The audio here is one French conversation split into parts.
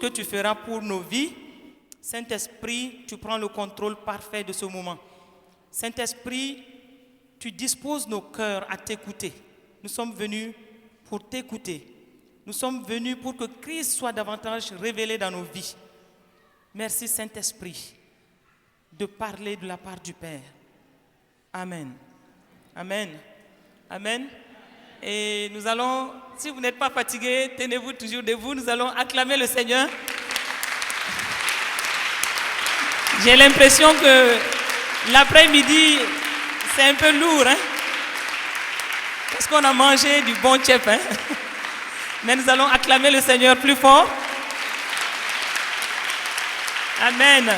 que tu feras pour nos vies. Saint-Esprit, tu prends le contrôle parfait de ce moment. Saint-Esprit, tu disposes nos cœurs à t'écouter. Nous sommes venus pour t'écouter. Nous sommes venus pour que Christ soit davantage révélé dans nos vies. Merci Saint-Esprit de parler de la part du Père. Amen. Amen. Amen. Et nous allons, si vous n'êtes pas fatigués, tenez-vous toujours debout, nous allons acclamer le Seigneur. J'ai l'impression que l'après-midi, c'est un peu lourd, hein? Parce qu'on a mangé du bon chef, hein? Mais nous allons acclamer le Seigneur plus fort. Amen.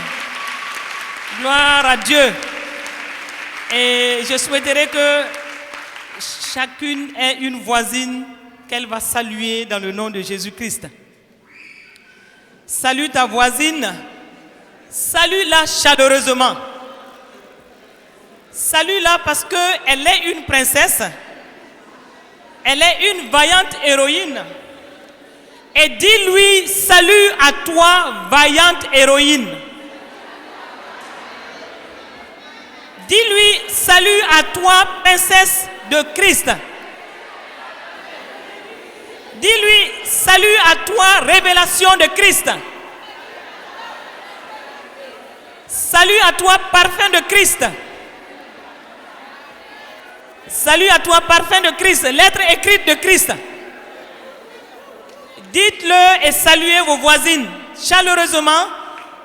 Gloire à Dieu. Et je souhaiterais que chacune ait une voisine qu'elle va saluer dans le nom de Jésus-Christ. Salue ta voisine. Salue-la chaleureusement. Salue-la parce qu'elle est une princesse. Elle est une vaillante héroïne. Et dis-lui, salut à toi, vaillante héroïne. Dis-lui, salut à toi, princesse de Christ. Dis-lui, salut à toi, révélation de Christ. Salut à toi, parfum de Christ. Salut à toi, parfum de Christ, lettre écrite de Christ. Dites-le et saluez vos voisines chaleureusement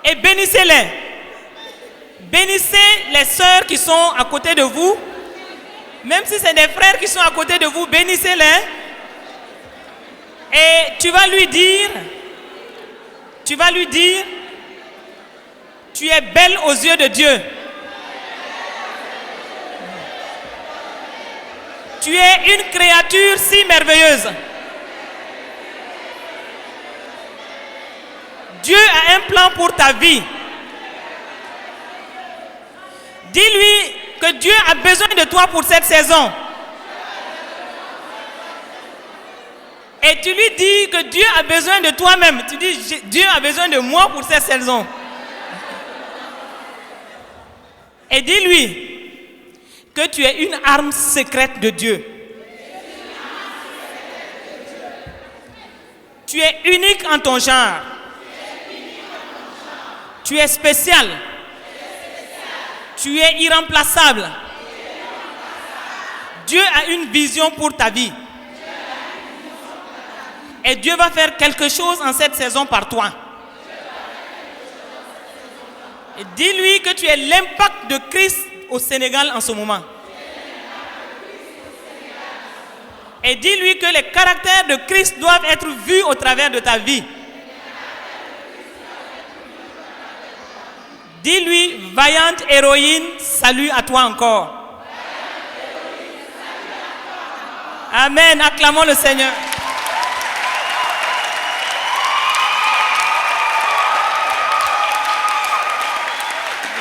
et bénissez-les. Bénissez les sœurs qui sont à côté de vous. Même si c'est des frères qui sont à côté de vous, bénissez-les. Et tu vas lui dire, tu es belle aux yeux de Dieu. Tu es une créature si merveilleuse. Dieu a un plan pour ta vie. Dis-lui que Dieu a besoin de toi pour cette saison. Et tu lui dis que Dieu a besoin de toi-même. Tu dis, Dieu a besoin de moi pour cette saison. Et dis-lui que tu es une arme secrète de Dieu. Tu es unique en ton genre. Tu es spécial. Tu es irremplaçable. Dieu a une vision pour ta vie. Et Dieu va faire quelque chose en cette saison par toi. Et dis-lui que tu es l'impact de Christ au Sénégal en ce moment. Et dis-lui que les caractères de Christ doivent être vus au travers de ta vie. Dis-lui, vaillante héroïne, salut à toi encore. Amen, acclamons le Seigneur.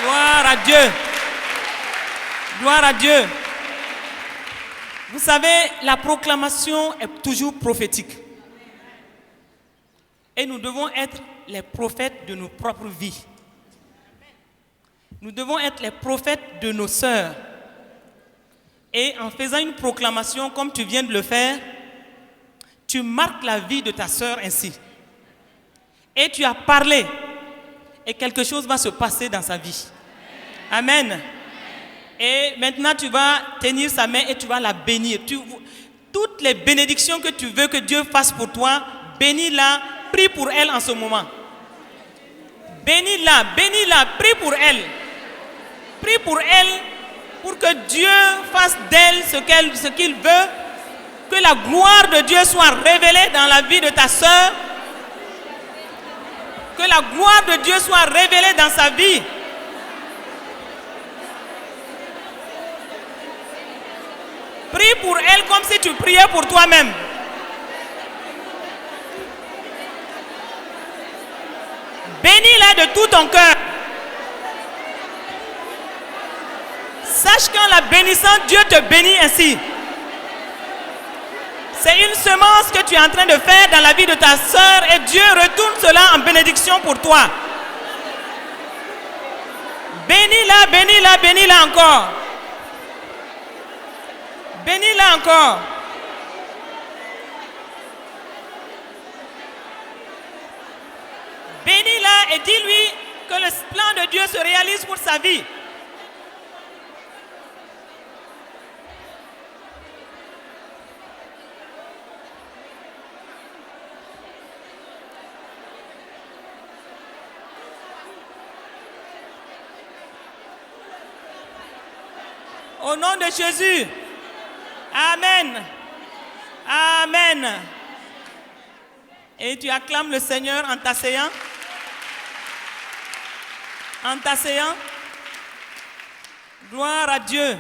Gloire à Dieu. Gloire à Dieu. Vous savez, la proclamation est toujours prophétique. Et nous devons être les prophètes de nos propres vies. Nous devons être les prophètes de nos sœurs. Et en faisant une proclamation comme tu viens de le faire, tu marques la vie de ta sœur ainsi. Et tu as parlé. Et quelque chose va se passer dans sa vie. Amen. Et maintenant, tu vas tenir sa main et tu vas la bénir. Toutes les bénédictions que tu veux que Dieu fasse pour toi, bénis-la, prie pour elle en ce moment. Bénis-la, prie pour elle. Prie pour elle, pour que Dieu fasse d'elle ce qu'il veut. Que la gloire de Dieu soit révélée dans la vie de ta sœur. Que la gloire de Dieu soit révélée dans sa vie. Prie pour elle comme si tu priais pour toi-même. Bénis-la de tout ton cœur. Sache qu'en la bénissant, Dieu te bénit ainsi. C'est une semence que tu es en train de faire dans la vie de ta sœur et Dieu retourne cela en bénédiction pour toi. Bénis-la, bénis-la, bénis-la encore. Bénis-la encore. Bénis-la et dis-lui que le plan de Dieu se réalise pour sa vie. Au nom de Jésus. Amen. Amen. Et tu acclames le Seigneur en t'asseyant. En t'asseyant. Gloire à Dieu.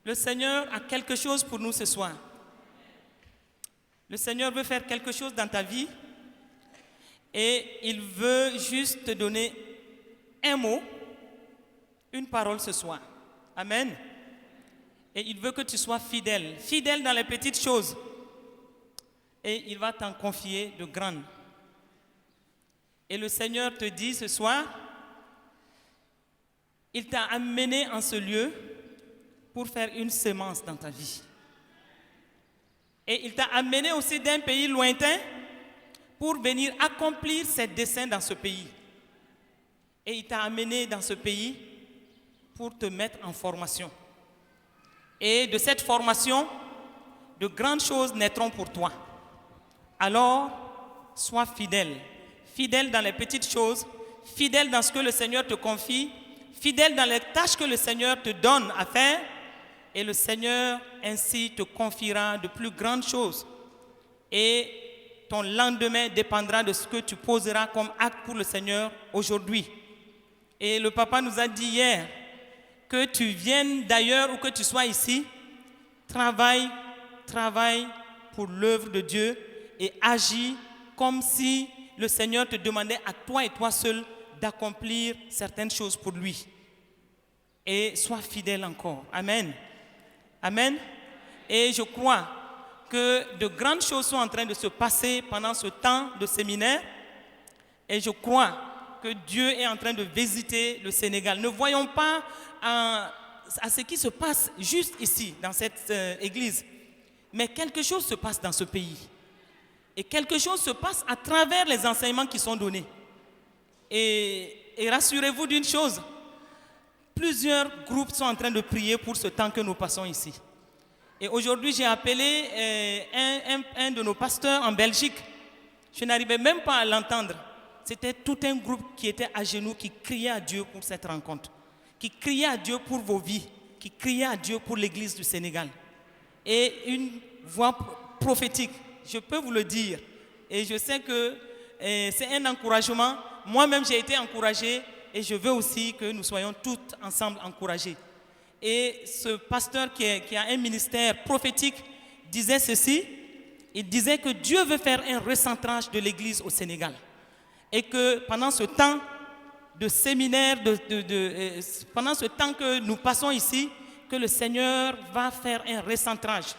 Le Seigneur a quelque chose pour nous ce soir. Le Seigneur veut faire quelque chose dans ta vie et il veut juste te donner un mot, une parole ce soir. Amen. Et il veut que tu sois fidèle. Fidèle dans les petites choses. Et il va t'en confier de grandes. Et le Seigneur te dit ce soir, il t'a amené en ce lieu pour faire une semence dans ta vie. Et il t'a amené aussi d'un pays lointain pour venir accomplir ses desseins dans ce pays. Et il t'a amené dans ce pays pour te mettre en formation. Et de cette formation, de grandes choses naîtront pour toi. Alors, sois fidèle. Fidèle dans les petites choses, fidèle dans ce que le Seigneur te confie, fidèle dans les tâches que le Seigneur te donne à faire, et le Seigneur ainsi te confiera de plus grandes choses. Et ton lendemain dépendra de ce que tu poseras comme acte pour le Seigneur aujourd'hui. Et le papa nous a dit hier, que tu viennes d'ailleurs ou que tu sois ici, travaille pour l'œuvre de Dieu et agis comme si le Seigneur te demandait à toi et toi seul d'accomplir certaines choses pour lui. Et sois fidèle encore. Amen. Amen. Et je crois que de grandes choses sont en train de se passer pendant ce temps de séminaire. Et je crois que Dieu est en train de visiter le Sénégal. Ne voyons pas à ce qui se passe juste ici, dans cette église. Mais quelque chose se passe dans ce pays. Et quelque chose se passe à travers les enseignements qui sont donnés. Et rassurez-vous d'une chose, plusieurs groupes sont en train de prier pour ce temps que nous passons ici. Et aujourd'hui, j'ai appelé un de nos pasteurs en Belgique. Je n'arrivais même pas à l'entendre. C'était tout un groupe qui était à genoux, qui criait à Dieu pour cette rencontre, qui criait à Dieu pour vos vies, qui criait à Dieu pour l'église du Sénégal. Et une voix prophétique, je peux vous le dire. Et je sais que c'est un encouragement. Moi-même, j'ai été encouragé et je veux aussi que nous soyons tous ensemble encouragés. Et ce pasteur qui a un ministère prophétique disait ceci. Il disait que Dieu veut faire un recentrage de l'église au Sénégal. Et que pendant ce temps de séminaire, pendant ce temps que nous passons ici, que le Seigneur va faire un recentrage.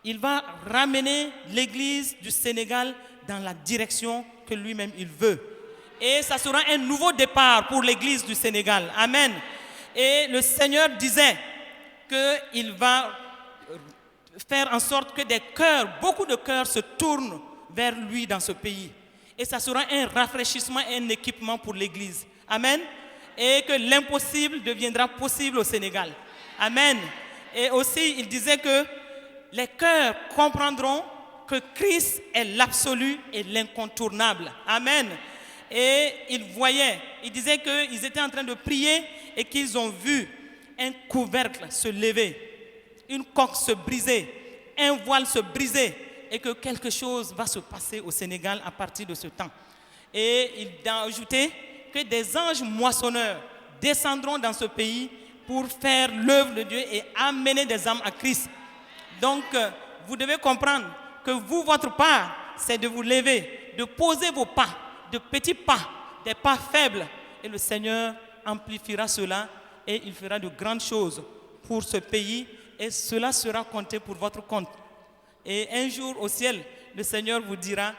Il va ramener l'église du Sénégal dans la direction que lui-même il veut. Et ça sera un nouveau départ pour l'église du Sénégal. Amen. Et le Seigneur disait qu'il va faire en sorte que des cœurs, beaucoup de cœurs se tournent vers lui dans ce pays. Et ça sera un rafraîchissement et un équipement pour l'église. Amen. Et que l'impossible deviendra possible au Sénégal. Amen. Et aussi, il disait que les cœurs comprendront que Christ est l'absolu et l'incontournable. Amen. Et il disait qu'ils étaient en train de prier et qu'ils ont vu un couvercle se lever, une coque se briser, un voile se briser, et que quelque chose va se passer au Sénégal à partir de ce temps. Et il a ajouté que des anges moissonneurs descendront dans ce pays pour faire l'œuvre de Dieu et amener des âmes à Christ. Donc, vous devez comprendre que vous, votre part, c'est de vous lever, de poser vos pas, de petits pas, des pas faibles. Et le Seigneur amplifiera cela et il fera de grandes choses pour ce pays et cela sera compté pour votre compte. Et un jour au ciel, le Seigneur vous dira,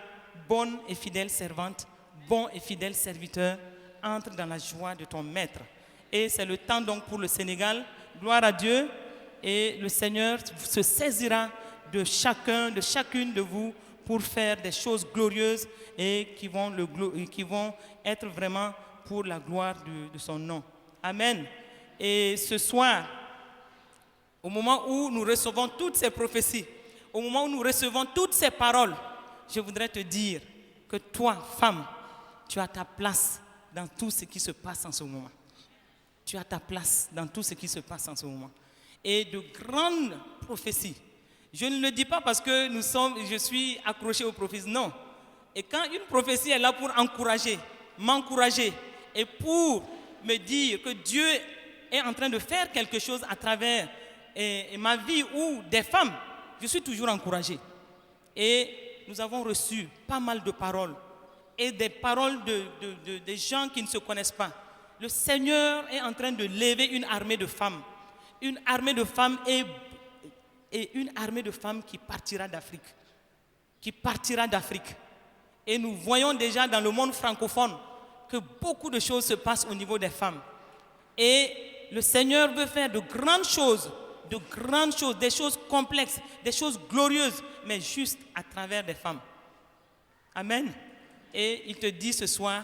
bonne et fidèle servante, bon et fidèle serviteur, entre dans la joie de ton maître. Et c'est le temps donc pour le Sénégal, gloire à Dieu, et le Seigneur se saisira de chacun, de chacune de vous pour faire des choses glorieuses et qui vont être vraiment pour la gloire de son nom. Amen. Et ce soir, au moment où nous recevons toutes ces prophéties, au moment où nous recevons toutes ces paroles, je voudrais te dire que toi, femme, tu as ta place dans tout ce qui se passe en ce moment. Tu as ta place dans tout ce qui se passe en ce moment. Et de grandes prophéties. Je ne le dis pas parce que je suis accroché aux prophéties, non. Et quand une prophétie est là pour encourager, m'encourager, et pour me dire que Dieu est en train de faire quelque chose à travers ma vie ou des femmes, je suis toujours encouragé. Et nous avons reçu pas mal de paroles et des paroles de gens qui ne se connaissent pas. Le Seigneur est en train de lever une armée de femmes. Une armée de femmes et une armée de femmes qui partira d'Afrique. Qui partira d'Afrique. Et nous voyons déjà dans le monde francophone que beaucoup de choses se passent au niveau des femmes. Et le Seigneur veut faire de grandes choses, des choses complexes, des choses glorieuses, mais juste à travers des femmes. Amen. Et il te dit ce soir,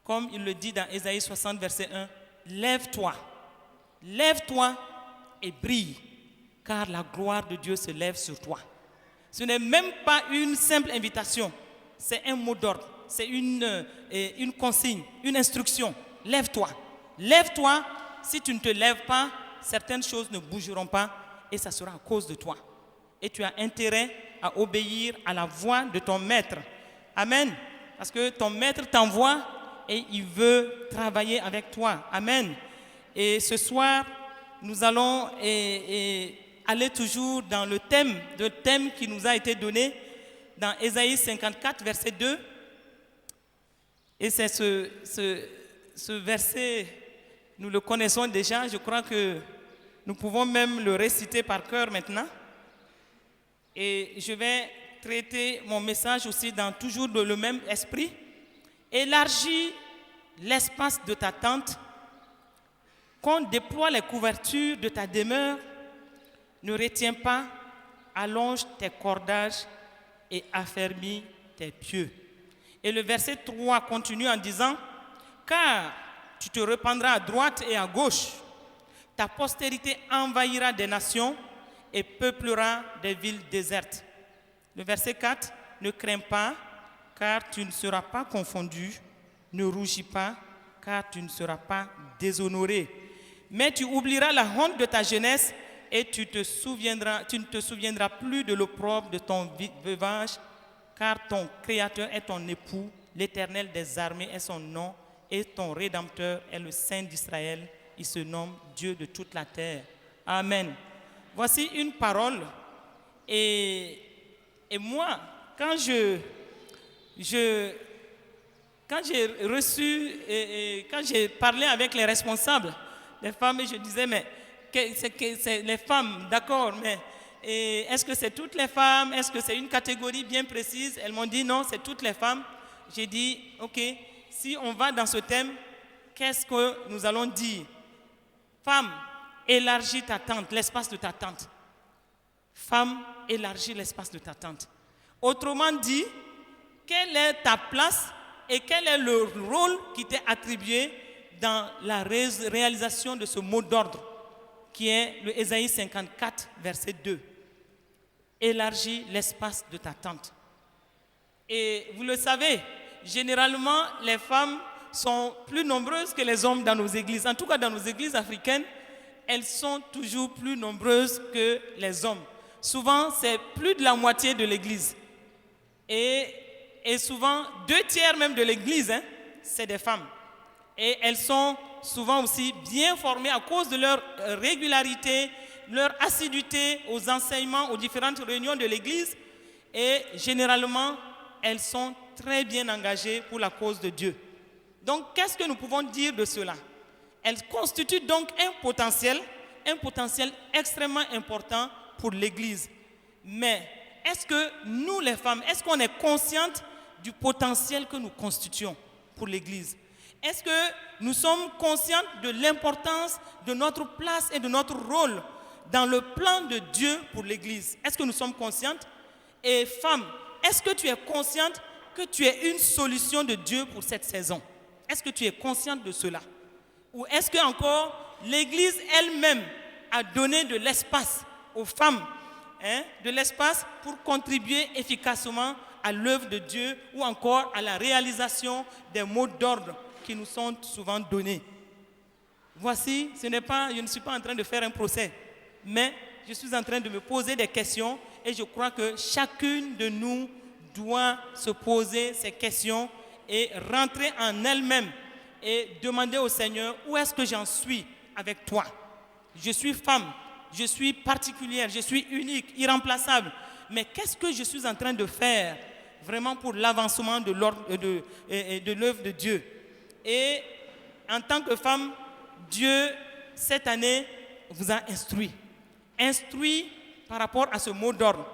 comme il le dit dans Ésaïe 60, verset 1, lève-toi et brille, car la gloire de Dieu se lève sur toi. Ce n'est même pas une simple invitation, c'est un mot d'ordre, c'est une consigne, une instruction. Lève-toi. Lève-toi. Si tu ne te lèves pas, certaines choses ne bougeront pas et ça sera à cause de toi. Et tu as intérêt à obéir à la voix de ton maître. Amen. Parce que ton maître t'envoie et il veut travailler avec toi. Amen. Et ce soir, nous allons aller toujours dans le thème qui nous a été donné dans Ésaïe 54, verset 2. Et c'est ce verset, nous le connaissons déjà. Je crois que nous pouvons même le réciter par cœur maintenant. Et je vais traiter mon message aussi toujours dans le même esprit. Élargis l'espace de ta tente, qu'on déploie les couvertures de ta demeure, ne retiens pas, allonge tes cordages et affermis tes pieux. Et le verset 3 continue en disant, car tu te répandras à droite et à gauche, ta postérité envahira des nations et peuplera des villes désertes. Le verset 4, ne crains pas, car tu ne seras pas confondu, ne rougis pas, car tu ne seras pas déshonoré. Mais tu oublieras la honte de ta jeunesse et tu ne te souviendras plus de l'opprobre de ton veuvage, car ton Créateur est ton époux, l'Éternel des armées est son nom, et ton Rédempteur est le Saint d'Israël. Il se nomme Dieu de toute la terre. Amen. Voici une parole. Et moi, quand j'ai reçu, quand j'ai parlé avec les responsables des femmes, je disais, mais c'est les femmes, d'accord, mais est-ce que c'est toutes les femmes? Est-ce que c'est une catégorie bien précise? Elles m'ont dit non, c'est toutes les femmes. J'ai dit, ok, si on va dans ce thème, qu'est-ce que nous allons dire? Femme, élargis ta tente, l'espace de ta tente. Femme, élargis l'espace de ta tente. Autrement dit, quelle est ta place et quel est le rôle qui t'est attribué dans la réalisation de ce mot d'ordre qui est le Ésaïe 54, verset 2. Élargis l'espace de ta tente. Et vous le savez, généralement, les femmes sont plus nombreuses que les hommes dans nos églises. En tout cas, dans nos églises africaines, elles sont toujours plus nombreuses que les hommes. Souvent, c'est plus de la moitié de l'église. Et souvent, 2/3 même de l'église, c'est des femmes. Et elles sont souvent aussi bien formées à cause de leur régularité, leur assiduité aux enseignements, aux différentes réunions de l'église. Et généralement, elles sont très bien engagées pour la cause de Dieu. Donc, qu'est-ce que nous pouvons dire de cela? Elles constituent donc un potentiel un potentiel extrêmement important pour l'Église. Mais est-ce que nous, les femmes, est-ce qu'on est conscientes du potentiel que nous constituons pour l'Église? Est-ce que nous sommes conscientes de l'importance de notre place et de notre rôle dans le plan de Dieu pour l'Église? Est-ce que nous sommes conscientes? Et femme, est-ce que tu es consciente que tu es une solution de Dieu pour cette saison? Est-ce que tu es consciente de cela? Ou est-ce que encore l'Église elle-même a donné de l'espace aux femmes, de l'espace pour contribuer efficacement à l'œuvre de Dieu ou encore à la réalisation des mots d'ordre qui nous sont souvent donnés? Voici, je ne suis pas en train de faire un procès, mais je suis en train de me poser des questions et je crois que chacune de nous doit se poser ces questions et rentrer en elle-même et demander au Seigneur où est-ce que j'en suis avec toi. Je suis femme, je suis particulière, je suis unique, irremplaçable, mais qu'est-ce que je suis en train de faire vraiment pour l'avancement de l'œuvre de Dieu? Et en tant que femme, Dieu, cette année, vous a instruit. Instruit par rapport à ce mot d'ordre.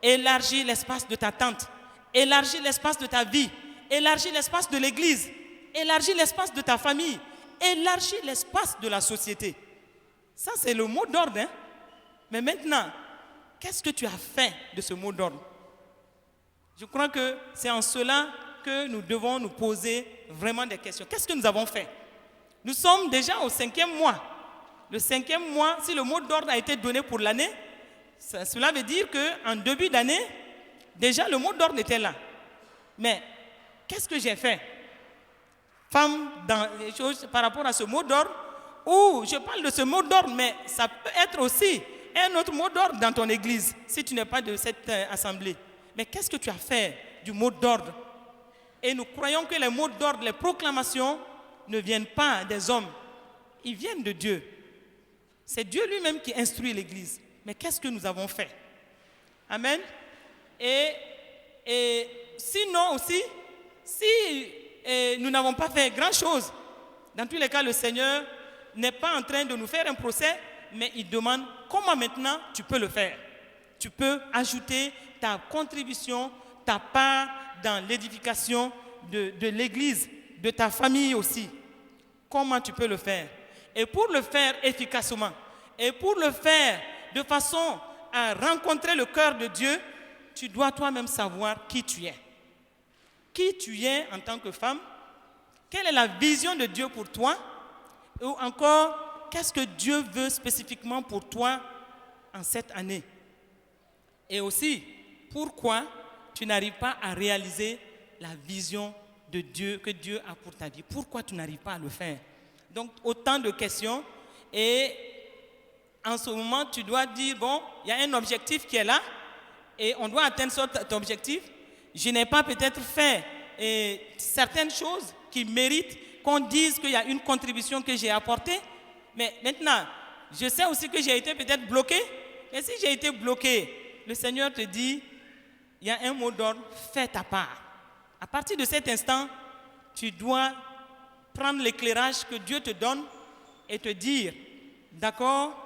Élargis l'espace de ta tente. Élargis l'espace de ta vie. Élargis l'espace de l'église. Élargis l'espace de ta famille. Élargis l'espace de la société. Ça, c'est le mot d'ordre. Mais maintenant, qu'est-ce que tu as fait de ce mot d'ordre? Je crois que c'est en cela que nous devons nous poser vraiment des questions. Qu'est-ce que nous avons fait? Nous sommes déjà au 5e mois. Le 5e mois, si le mot d'ordre a été donné pour l'année, cela veut dire qu'en début d'année, déjà le mot d'ordre était là. Mais qu'est-ce que j'ai fait? Femme, dans les choses par rapport à ce mot d'ordre, ou je parle de ce mot d'ordre, mais ça peut être aussi un autre mot d'ordre dans ton église, si tu n'es pas de cette assemblée. Mais qu'est-ce que tu as fait du mot d'ordre? Et nous croyons que les mots d'ordre, les proclamations ne viennent pas des hommes, ils viennent de Dieu. C'est Dieu lui-même qui instruit l'Église. Mais qu'est-ce que nous avons fait? Amen. Et sinon aussi, si nous n'avons pas fait grand-chose, dans tous les cas, le Seigneur n'est pas en train de nous faire un procès, mais il demande comment maintenant tu peux le faire. Tu peux ajouter ta contribution, ta part dans l'édification de l'Église, de ta famille aussi. Comment tu peux le faire? Et pour le faire efficacement, et pour le faire de façon à rencontrer le cœur de Dieu, tu dois toi-même savoir qui tu es. Qui tu es en tant que femme? Quelle est la vision de Dieu pour toi? Ou encore, qu'est-ce que Dieu veut spécifiquement pour toi en cette année? Et aussi, pourquoi tu n'arrives pas à réaliser la vision de Dieu que Dieu a pour ta vie? Pourquoi tu n'arrives pas à le faire? Donc, autant de questions. Et en ce moment, tu dois dire, bon, il y a un objectif qui est là et on doit atteindre cet objectif. Je n'ai pas peut-être fait certaines choses qui méritent qu'on dise qu'il y a une contribution que j'ai apportée. Mais maintenant, je sais aussi que j'ai été peut-être bloqué. Mais si j'ai été bloqué, le Seigneur te dit, il y a un mot d'ordre, fais ta part. À partir de cet instant, tu dois prendre l'éclairage que Dieu te donne et te dire, d'accord,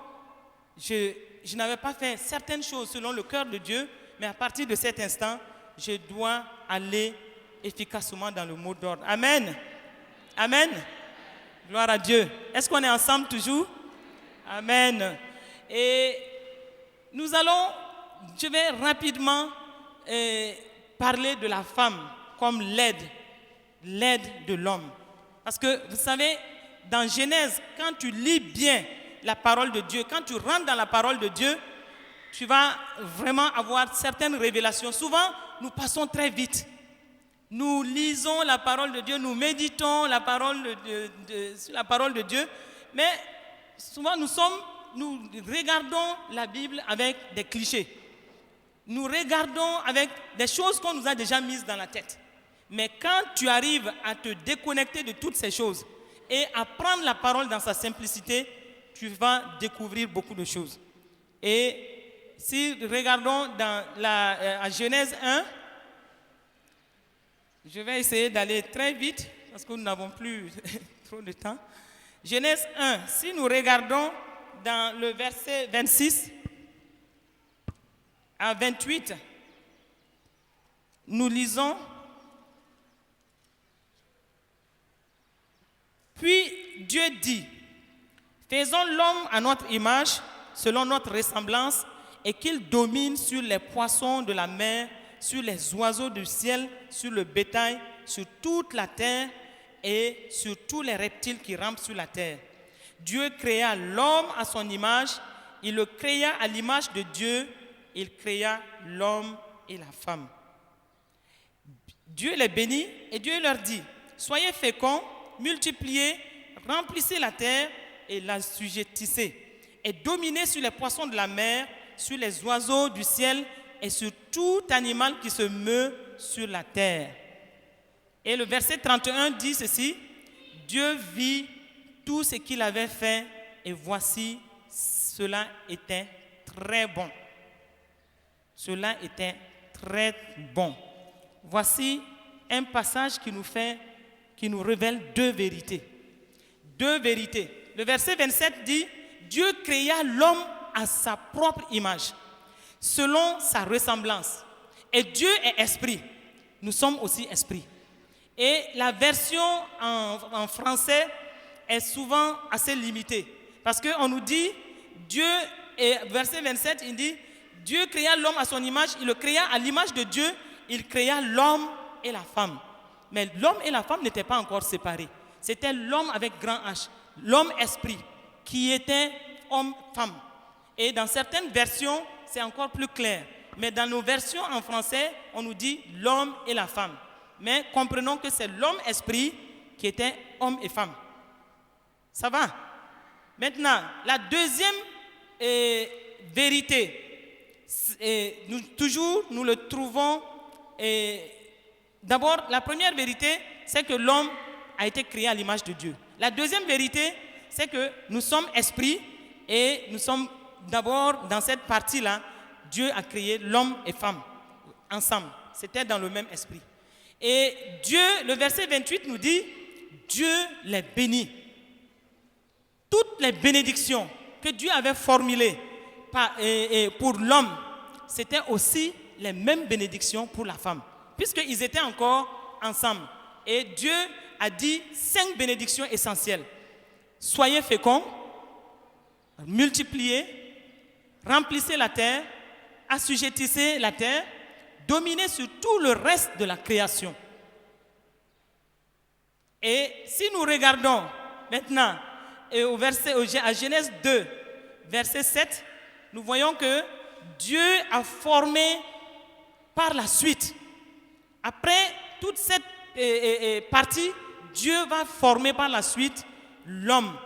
je n'avais pas fait certaines choses selon le cœur de Dieu, mais à partir de cet instant, je dois aller efficacement dans le mot d'ordre. Amen. Amen. Gloire à Dieu. Est-ce qu'on est ensemble toujours? Amen. Et je vais rapidement parler de la femme comme l'aide de l'homme. Parce que vous savez, dans Genèse, quand tu lis bien la parole de Dieu, quand tu rentres dans la parole de Dieu, tu vas vraiment avoir certaines révélations. Souvent, nous passons très vite. Nous lisons la parole de Dieu, nous méditons sur la parole de Dieu, mais souvent nous regardons la Bible avec des clichés. Nous regardons avec des choses qu'on nous a déjà mises dans la tête. Mais quand tu arrives à te déconnecter de toutes ces choses et à prendre la parole dans sa simplicité, tu vas découvrir beaucoup de choses. Et si regardons à Genèse 1, je vais essayer d'aller très vite parce que nous n'avons plus trop de temps. Genèse 1, si nous regardons dans le verset 26 à 28, nous lisons: Puis Dieu dit, faisons l'homme à notre image, selon notre ressemblance, et qu'il domine sur les poissons de la mer, sur les oiseaux du ciel, sur le bétail, sur toute la terre et sur tous les reptiles qui rampent sur la terre. Dieu créa l'homme à son image, il le créa à l'image de Dieu, il créa l'homme et la femme. Dieu les bénit et Dieu leur dit, soyez féconds, multipliez, remplissez la terre et l'assujettissez, et dominez sur les poissons de la mer, sur les oiseaux du ciel et sur tout animal qui se meut sur la terre. Et le verset 31 dit ceci: Dieu vit tout ce qu'il avait fait et voici, cela était très bon. Cela était très bon. Voici un passage qui nous révèle deux vérités. Deux vérités. Le verset 27 dit: Dieu créa l'homme à sa propre image, selon sa ressemblance. Et Dieu est esprit. Nous sommes aussi esprit. Et la version en français est souvent assez limitée. Parce qu'on nous dit, Dieu, et verset 27, il dit, Dieu créa l'homme à son image, il le créa à l'image de Dieu, il créa l'homme et la femme. Mais l'homme et la femme n'étaient pas encore séparés. C'était l'homme avec grand H, l'homme esprit, qui était homme-femme. Et dans certaines versions, c'est encore plus clair. Mais dans nos versions en français, on nous dit l'homme et la femme. Mais comprenons que c'est l'homme-esprit qui était homme et femme. Ça va? Maintenant, la deuxième vérité, nous le trouvons. D'abord, la première vérité, c'est que l'homme a été créé à l'image de Dieu. La deuxième vérité, c'est que nous sommes esprits et nous sommes d'abord dans cette partie-là, Dieu a créé l'homme et femme ensemble. C'était dans le même esprit. Et Dieu, le verset 28 nous dit, Dieu les bénit. Toutes les bénédictions que Dieu avait formulées pour l'homme, c'était aussi les mêmes bénédictions pour la femme, puisqu'ils étaient encore ensemble. Et Dieu a dit 5 bénédictions essentielles. Soyez féconds, multipliez, remplissez la terre, assujettissez la terre, dominez sur tout le reste de la création. Et si nous regardons maintenant à Genèse 2, verset 7, nous voyons que Dieu a formé par la suite. Après toute cette partie, Dieu va former par la suite l'homme.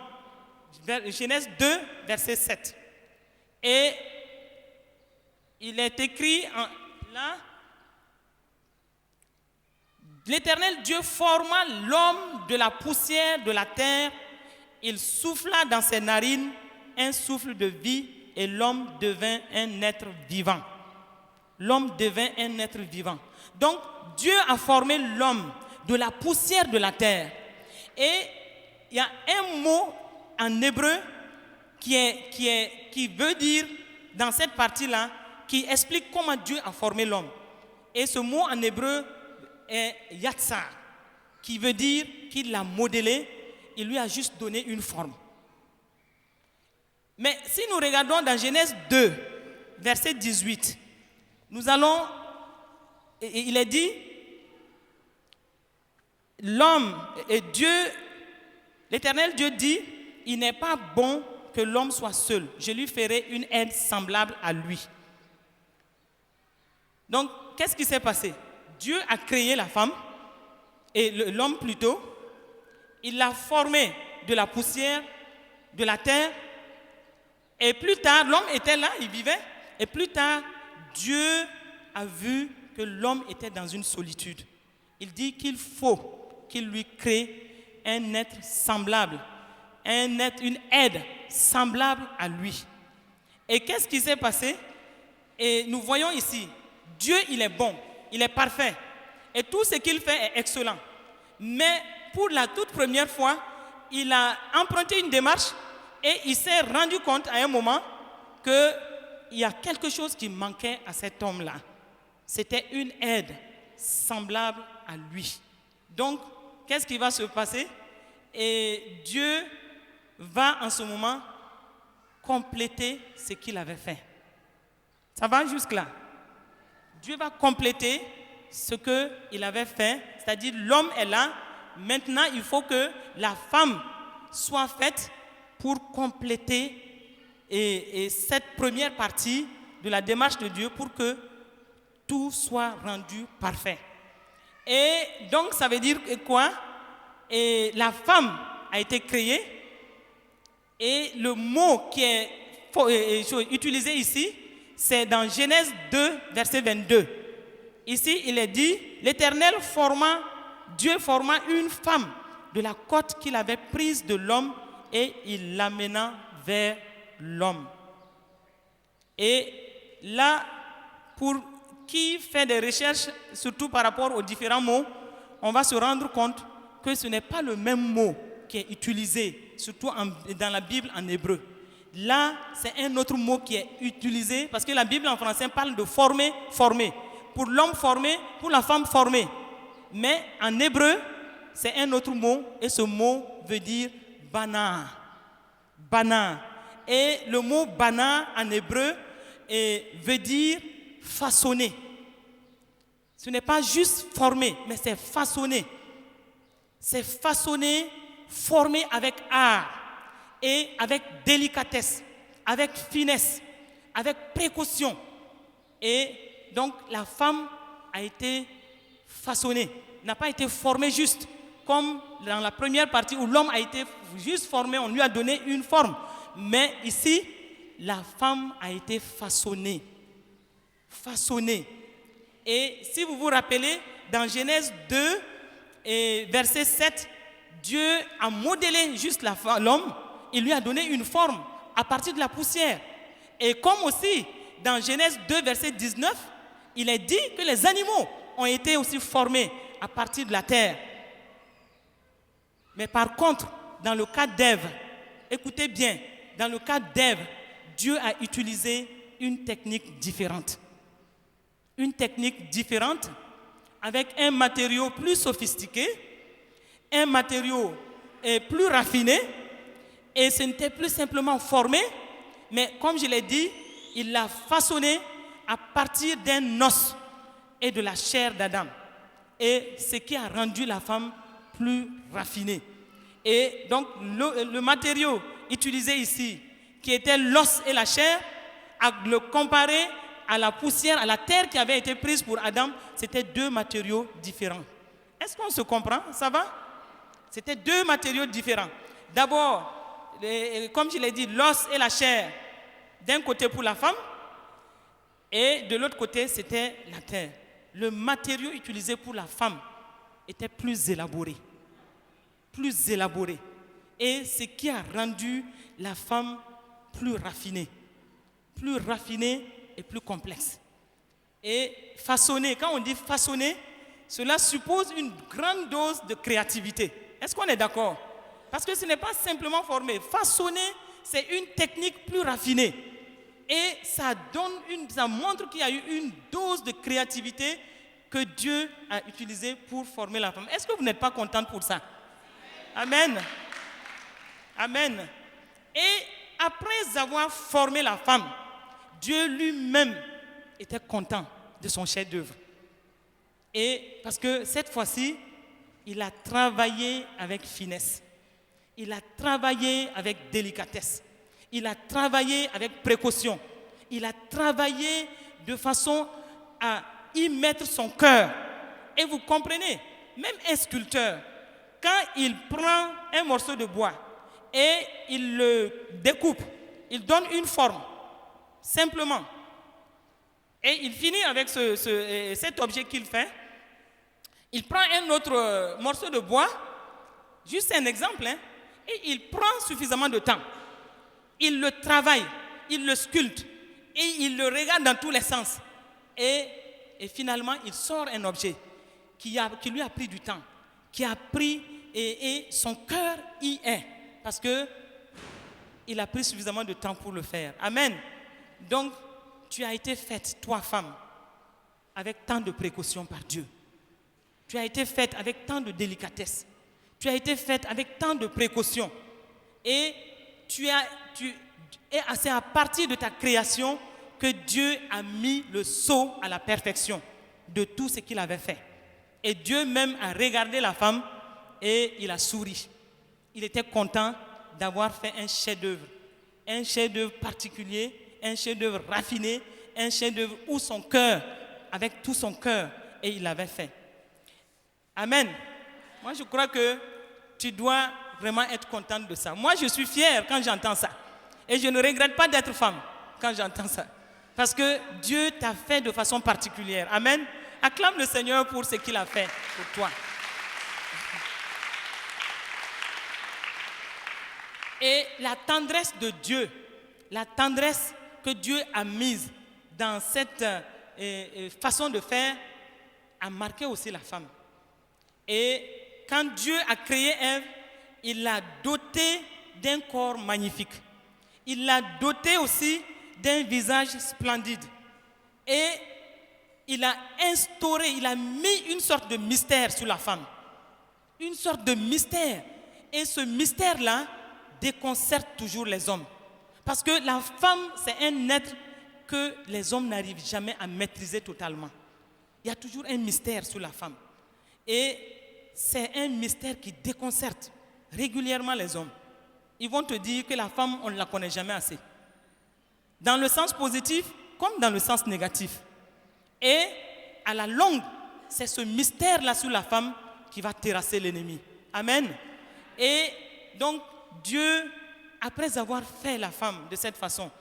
Genèse 2, verset 7. Et il est écrit là, l'Éternel Dieu forma l'homme de la poussière de la terre, il souffla dans ses narines un souffle de vie et l'homme devint un être vivant. L'homme devint un être vivant. Donc Dieu a formé l'homme de la poussière de la terre. Et il y a un mot en hébreu qui veut dire, dans cette partie-là, qui explique comment Dieu a formé l'homme. Et ce mot en hébreu est yatsar, qui veut dire qu'il l'a modélé, il lui a juste donné une forme. Mais si nous regardons dans Genèse 2, verset 18, nous allons, il est dit, l'homme et Dieu, l'Éternel Dieu dit, il n'est pas bon que l'homme soit seul, je lui ferai une aide semblable à lui. Donc, qu'est-ce qui s'est passé? Dieu a créé la femme, et l'homme plutôt, il l'a formé de la poussière, de la terre, et plus tard, l'homme était là, il vivait, et plus tard, Dieu a vu que l'homme était dans une solitude. Il dit qu'il faut qu'il lui crée un être semblable, une aide semblable à lui. Et qu'est-ce qui s'est passé? Et nous voyons ici, Dieu, il est bon, il est parfait. Et tout ce qu'il fait est excellent. Mais pour la toute première fois, il a emprunté une démarche Et il s'est rendu compte à un moment qu'il y a quelque chose qui manquait à cet homme-là. C'était une aide semblable à lui. Donc, qu'est-ce qui va se passer? Et Dieu va en ce moment compléter ce qu'il avait fait. Ça va jusque-là? Dieu va compléter ce qu'il avait fait, c'est-à-dire l'homme est là. Maintenant, il faut que la femme soit faite pour compléter et cette première partie de la démarche de Dieu pour que tout soit rendu parfait. Et donc, ça veut dire quoi? Et la femme a été créée et le mot qui est utilisé ici, c'est dans Genèse 2, verset 22. Ici, il est dit, Dieu forma une femme de la côte qu'il avait prise de l'homme et il l'amena vers l'homme. Et là, pour qui fait des recherches, surtout par rapport aux différents mots, on va se rendre compte que ce n'est pas le même mot qui est utilisé, surtout dans la Bible en hébreu. Là, c'est un autre mot qui est utilisé, parce que la Bible en français parle de former, former. Pour l'homme formé, pour la femme formée. Mais en hébreu, c'est un autre mot, et ce mot veut dire bana. Bana. Et le mot bana en hébreu veut dire façonner. Ce n'est pas juste former, mais c'est façonner. C'est façonner, former avec art et avec délicatesse, avec finesse, avec précaution. Et donc la femme a été façonnée, n'a pas été formée juste, comme dans la première partie où l'homme a été juste formé, on lui a donné une forme. Mais ici, la femme a été façonnée. Façonnée. Et si vous vous rappelez, dans Genèse 2, et verset 7, Dieu a modélé juste l'homme, il lui a donné une forme à partir de la poussière. Et comme aussi, dans Genèse 2, verset 19, il est dit que les animaux ont été aussi formés à partir de la terre. Mais par contre, dans le cas d'Ève, écoutez bien, dans le cas d'Ève, Dieu a utilisé une technique différente. Une technique différente avec un matériau plus sophistiqué, un matériau plus raffiné, et ce n'était plus simplement formé, mais comme je l'ai dit, il l'a façonné à partir d'un os et de la chair d'Adam. Et ce qui a rendu la femme plus raffinée. Et donc le matériau utilisé ici, qui était l'os et la chair, à le comparer à la poussière, à la terre qui avait été prise pour Adam, c'était deux matériaux différents. Est-ce qu'on se comprend? Ça va? C'était deux matériaux différents. D'abord, comme je l'ai dit, l'os et la chair, d'un côté pour la femme, et de l'autre côté, c'était la terre. Le matériau utilisé pour la femme était plus élaboré. Plus élaboré. Et ce qui a rendu la femme plus raffinée. Plus raffinée et plus complexe. Et façonner, quand on dit façonner, cela suppose une grande dose de créativité. Est-ce qu'on est d'accord? Parce que ce n'est pas simplement former. Façonner, c'est une technique plus raffinée. Et ça montre qu'il y a eu une dose de créativité que Dieu a utilisée pour former la femme. Est-ce que vous n'êtes pas contente pour ça? Amen. Amen. Et après avoir formé la femme, Dieu lui-même était content de son chef-d'œuvre. Et parce que cette fois-ci, il a travaillé avec finesse. Il a travaillé avec délicatesse. Il a travaillé avec précaution. Il a travaillé de façon à y mettre son cœur. Et vous comprenez, même un sculpteur, quand il prend un morceau de bois et il le découpe, il donne une forme, simplement. Et il finit avec cet objet qu'il fait. Il prend un autre morceau de bois, juste un exemple, et il prend suffisamment de temps. Il le travaille, il le sculpte, et il le regarde dans tous les sens. Et finalement, il sort un objet qui lui a pris du temps, qui a pris, et son cœur y est. Parce que il a pris suffisamment de temps pour le faire. Amen. Donc, tu as été faite, toi, femme, avec tant de précautions par Dieu. Tu as été faite avec tant de délicatesse. Tu as été faite avec tant de précautions. Et c'est à partir de ta création que Dieu a mis le sceau à la perfection de tout ce qu'il avait fait. Et Dieu même a regardé la femme et il a souri. Il était content d'avoir fait un chef-d'œuvre particulier, un chef-d'œuvre raffiné, un chef-d'œuvre où son cœur, avec tout son cœur, et il l'avait fait. Amen. Moi, je crois que tu dois vraiment être contente de ça. Moi, je suis fière quand j'entends ça. Et je ne regrette pas d'être femme quand j'entends ça. Parce que Dieu t'a fait de façon particulière. Amen. Acclame le Seigneur pour ce qu'il a fait pour toi. Et la tendresse de Dieu, la tendresse que Dieu a mise dans cette façon de faire, a marqué aussi la femme. Et quand Dieu a créé Ève, il l'a dotée d'un corps magnifique. Il l'a dotée aussi d'un visage splendide. Et il a instauré, il a mis une sorte de mystère sur la femme. Une sorte de mystère. Et ce mystère-là déconcerte toujours les hommes. Parce que la femme, c'est un être que les hommes n'arrivent jamais à maîtriser totalement. Il y a toujours un mystère sur la femme. Et c'est un mystère qui déconcerte régulièrement les hommes. Ils vont te dire que la femme, on ne la connaît jamais assez. Dans le sens positif comme dans le sens négatif. Et à la longue, c'est ce mystère-là sur la femme qui va terrasser l'ennemi. Amen. Et donc, Dieu, après avoir fait la femme de cette façon,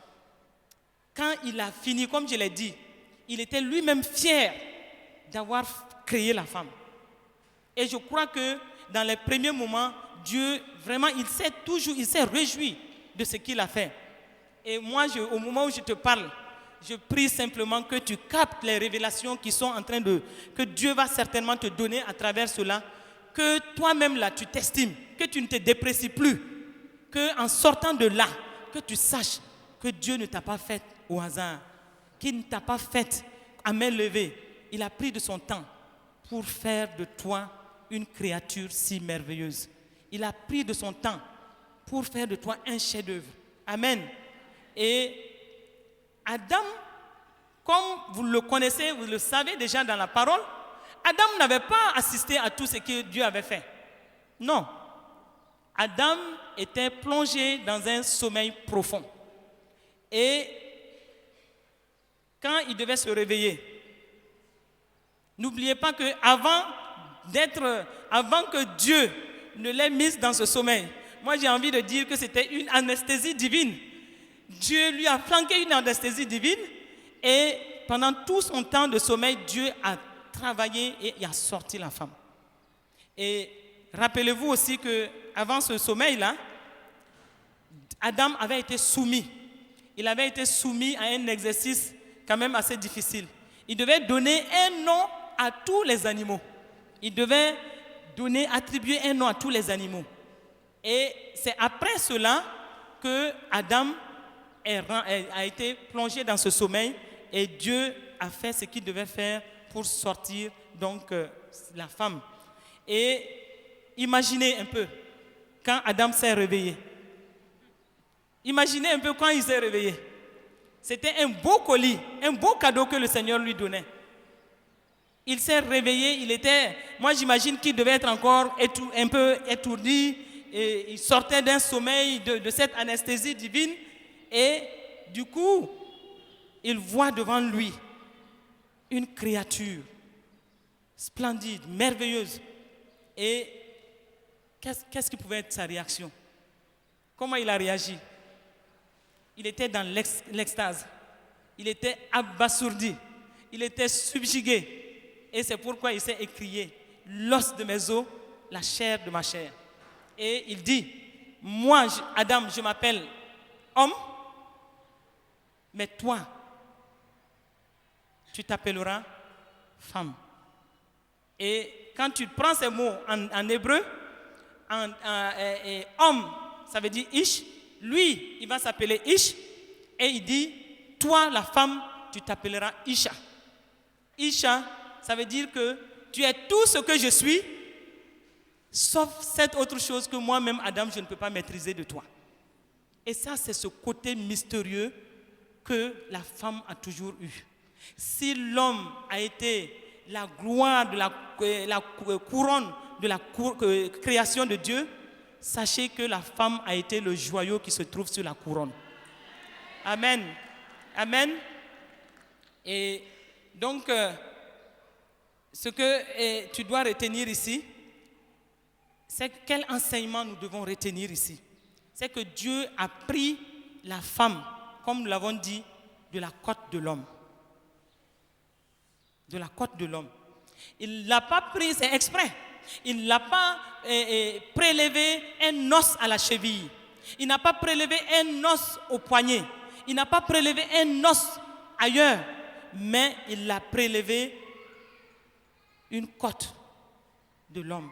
quand il a fini, comme je l'ai dit, il était lui-même fier d'avoir créé la femme. Et je crois que dans les premiers moments, Dieu, vraiment, il s'est réjoui de ce qu'il a fait. Et moi, au moment où je te parle, je prie simplement que tu captes les révélations qui sont en train que Dieu va certainement te donner à travers cela, que toi-même là, tu t'estimes, que tu ne te déprécies plus, qu'en sortant de là, que tu saches que Dieu ne t'a pas fait au hasard, qu'il ne t'a pas fait à main levée. Il a pris de son temps pour faire de toi une créature si merveilleuse. Il a pris de son temps pour faire de toi un chef-d'œuvre. Amen. Et Adam, comme vous le connaissez, vous le savez déjà dans la parole, Adam n'avait pas assisté à tout ce que Dieu avait fait. Non. Adam était plongé dans un sommeil profond. Et quand il devait se réveiller, n'oubliez pas que avant que Dieu ne l'ait mis dans ce sommeil, moi j'ai envie de dire que c'était une anesthésie divine. Dieu lui a flanqué une anesthésie divine et pendant tout son temps de sommeil, Dieu a travaillé et il a sorti la femme. Et rappelez-vous aussi qu'avant ce sommeil-là, Adam avait été soumis. Il avait été soumis à un exercice quand même assez difficile. Il devait donner un nom à tous les animaux. Il devait attribuer un nom à tous les animaux. Et c'est après cela que Adam a été plongé dans ce sommeil et Dieu a fait ce qu'il devait faire pour sortir donc la femme. Et imaginez un peu quand Adam s'est réveillé. Imaginez un peu quand il s'est réveillé. C'était un beau colis, un beau cadeau que le Seigneur lui donnait. Il s'est réveillé, moi j'imagine qu'il devait être encore un peu étourdi. Et il sortait d'un sommeil de cette anesthésie divine. Et du coup, il voit devant lui une créature splendide, merveilleuse. Et qu'est-ce qui pouvait être sa réaction? Comment il a réagi? Il était dans l'extase. Il était abasourdi. Il était subjugué. Et c'est pourquoi il s'est écrié: l'os de mes os, la chair de ma chair. Et il dit: moi, Adam, je m'appelle homme, mais toi, tu t'appelleras femme. Et quand tu prends ces mots en hébreu, homme, ça veut dire ish, lui, il va s'appeler Ish, et il dit, toi, la femme, tu t'appelleras Isha. Isha, ça veut dire que tu es tout ce que je suis, sauf cette autre chose que moi-même, Adam, je ne peux pas maîtriser de toi. Et ça, c'est ce côté mystérieux que la femme a toujours eu. Si l'homme a été la gloire de la couronne de la création de Dieu, sachez que la femme a été le joyau qui se trouve sur la couronne. Amen. Amen. Et donc, ce que tu dois retenir ici, c'est quel enseignement nous devons retenir ici. C'est que Dieu a pris la femme, comme nous l'avons dit, de la côte de l'homme. De la côte de l'homme. Il ne l'a pas pris, c'est exprès. Il ne l'a pas prélevé un os à la cheville. Il n'a pas prélevé un os au poignet. Il n'a pas prélevé un os ailleurs. Mais il a prélevé une côte de l'homme.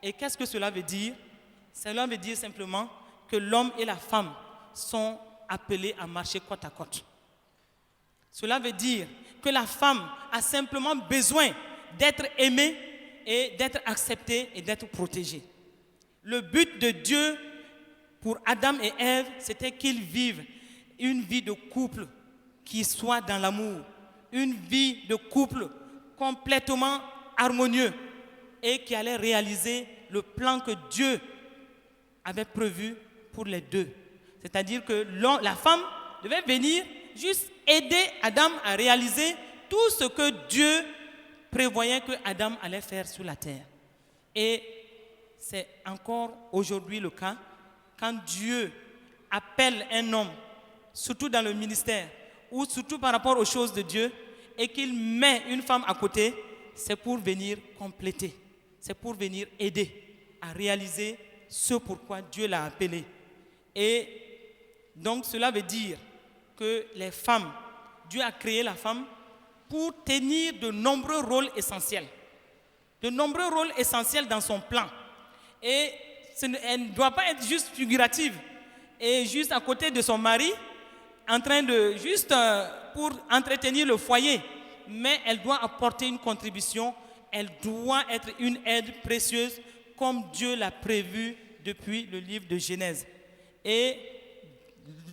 Et qu'est-ce que cela veut dire? Cela veut dire simplement que l'homme et la femme sont appelés à marcher côte à côte. Cela veut dire que la femme a simplement besoin d'être aimée et d'être acceptée et d'être protégée. Le but de Dieu pour Adam et Ève, c'était qu'ils vivent une vie de couple qui soit dans l'amour, une vie de couple complètement harmonieux et qui allait réaliser le plan que Dieu avait prévu pour les deux. C'est-à-dire que la femme devait venir juste aider Adam à réaliser tout ce que Dieu prévoyait que Adam allait faire sur la terre. Et c'est encore aujourd'hui le cas. Quand Dieu appelle un homme, surtout dans le ministère, ou surtout par rapport aux choses de Dieu, et qu'il met une femme à côté, c'est pour venir compléter, c'est pour venir aider à réaliser ce pourquoi Dieu l'a appelé. Et donc cela veut dire que les femmes, Dieu a créé la femme pour tenir de nombreux rôles essentiels. De nombreux rôles essentiels dans son plan. Et elle ne doit pas être juste figurative et juste à côté de son mari, en train de juste pour entretenir le foyer, mais elle doit apporter une contribution, elle doit être une aide précieuse comme Dieu l'a prévu depuis le livre de Genèse. Et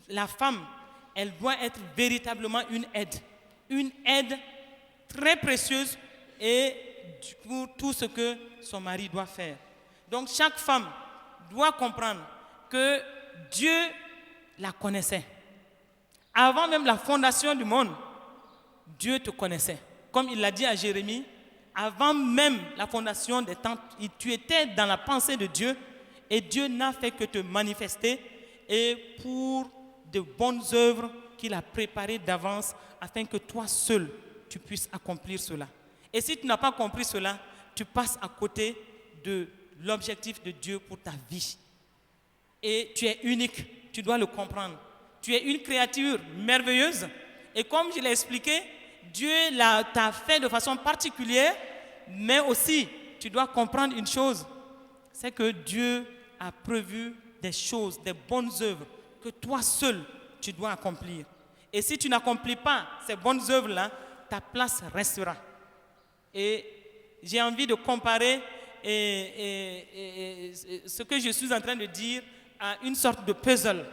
la femme, elle doit être véritablement une aide très précieuse et pour tout ce que son mari doit faire. Donc chaque femme doit comprendre que Dieu la connaissait. Avant même la fondation du monde, Dieu te connaissait. Comme il l'a dit à Jérémie, avant même la fondation des temps, tu étais dans la pensée de Dieu et Dieu n'a fait que te manifester et pour de bonnes œuvres qu'il a préparées d'avance afin que toi seul, tu puisses accomplir cela. Et si tu n'as pas compris cela, tu passes à côté de l'objectif de Dieu pour ta vie. Et tu es unique, tu dois le comprendre. Tu es une créature merveilleuse. Et comme je l'ai expliqué, Dieu t'a fait de façon particulière, mais aussi, tu dois comprendre une chose, c'est que Dieu a prévu des choses, des bonnes œuvres, que toi seul, tu dois accomplir. Et si tu n'accomplis pas ces bonnes œuvres-là, ta place restera. Et j'ai envie de comparer ce que je suis en train de dire à une sorte de puzzle.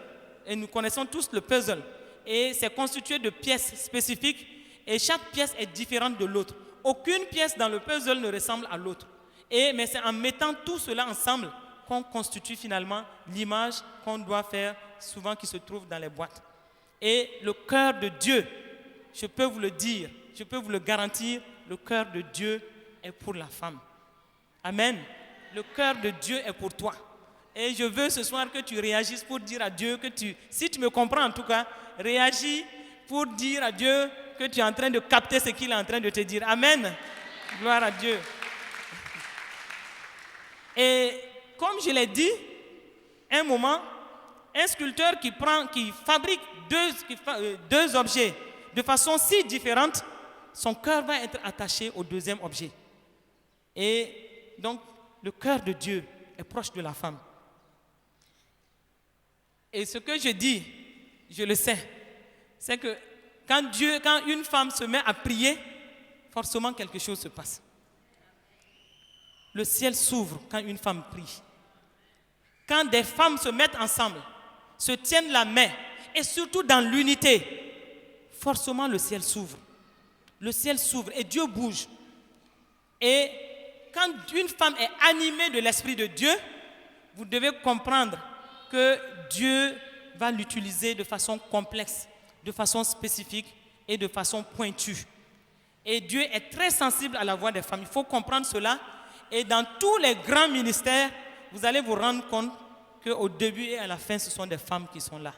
Et nous connaissons tous le puzzle. Et c'est constitué de pièces spécifiques et chaque pièce est différente de l'autre. Aucune pièce dans le puzzle ne ressemble à l'autre. Mais c'est en mettant tout cela ensemble qu'on constitue finalement l'image qu'on doit faire souvent qui se trouve dans les boîtes. Et le cœur de Dieu, je peux vous le dire, je peux vous le garantir, le cœur de Dieu est pour la femme. Amen. Le cœur de Dieu est pour toi. Et je veux ce soir que tu réagisses pour dire à Dieu que si tu me comprends en tout cas, réagis pour dire à Dieu que tu es en train de capter ce qu'il est en train de te dire. Amen. Gloire à Dieu. Et comme je l'ai dit, un moment, un sculpteur qui fabrique deux objets de façon si différente, son cœur va être attaché au deuxième objet. Et donc, le cœur de Dieu est proche de la femme. Et ce que je dis, je le sais, c'est que quand une femme se met à prier, forcément quelque chose se passe. Le ciel s'ouvre quand une femme prie. Quand des femmes se mettent ensemble, se tiennent la main, et surtout dans l'unité, forcément le ciel s'ouvre. Le ciel s'ouvre et Dieu bouge. Et quand une femme est animée de l'Esprit de Dieu, vous devez comprendre que Dieu va l'utiliser de façon complexe, de façon spécifique et de façon pointue. Et Dieu est très sensible à la voix des femmes. Il faut comprendre cela. Et dans tous les grands ministères, vous allez vous rendre compte qu'au début et à la fin, ce sont des femmes qui sont là.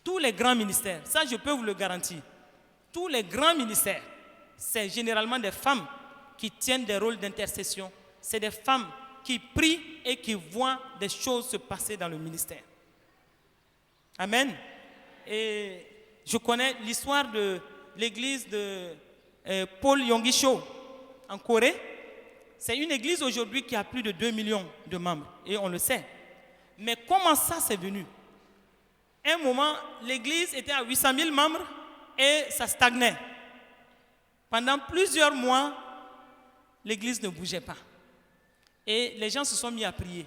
Tous les grands ministères, ça je peux vous le garantir. Tous les grands ministères, c'est généralement des femmes qui tiennent des rôles d'intercession. C'est des femmes qui prient et qui voient des choses se passer dans le ministère. Amen. Et je connais l'histoire de l'église de Paul Yonggi-cho en Corée. C'est une église aujourd'hui qui a plus de 2 millions de membres, et on le sait. Mais comment ça c'est venu? Un moment, l'église était à 800 000 membres et ça stagnait. Pendant plusieurs mois, l'église ne bougeait pas. Et les gens se sont mis à prier.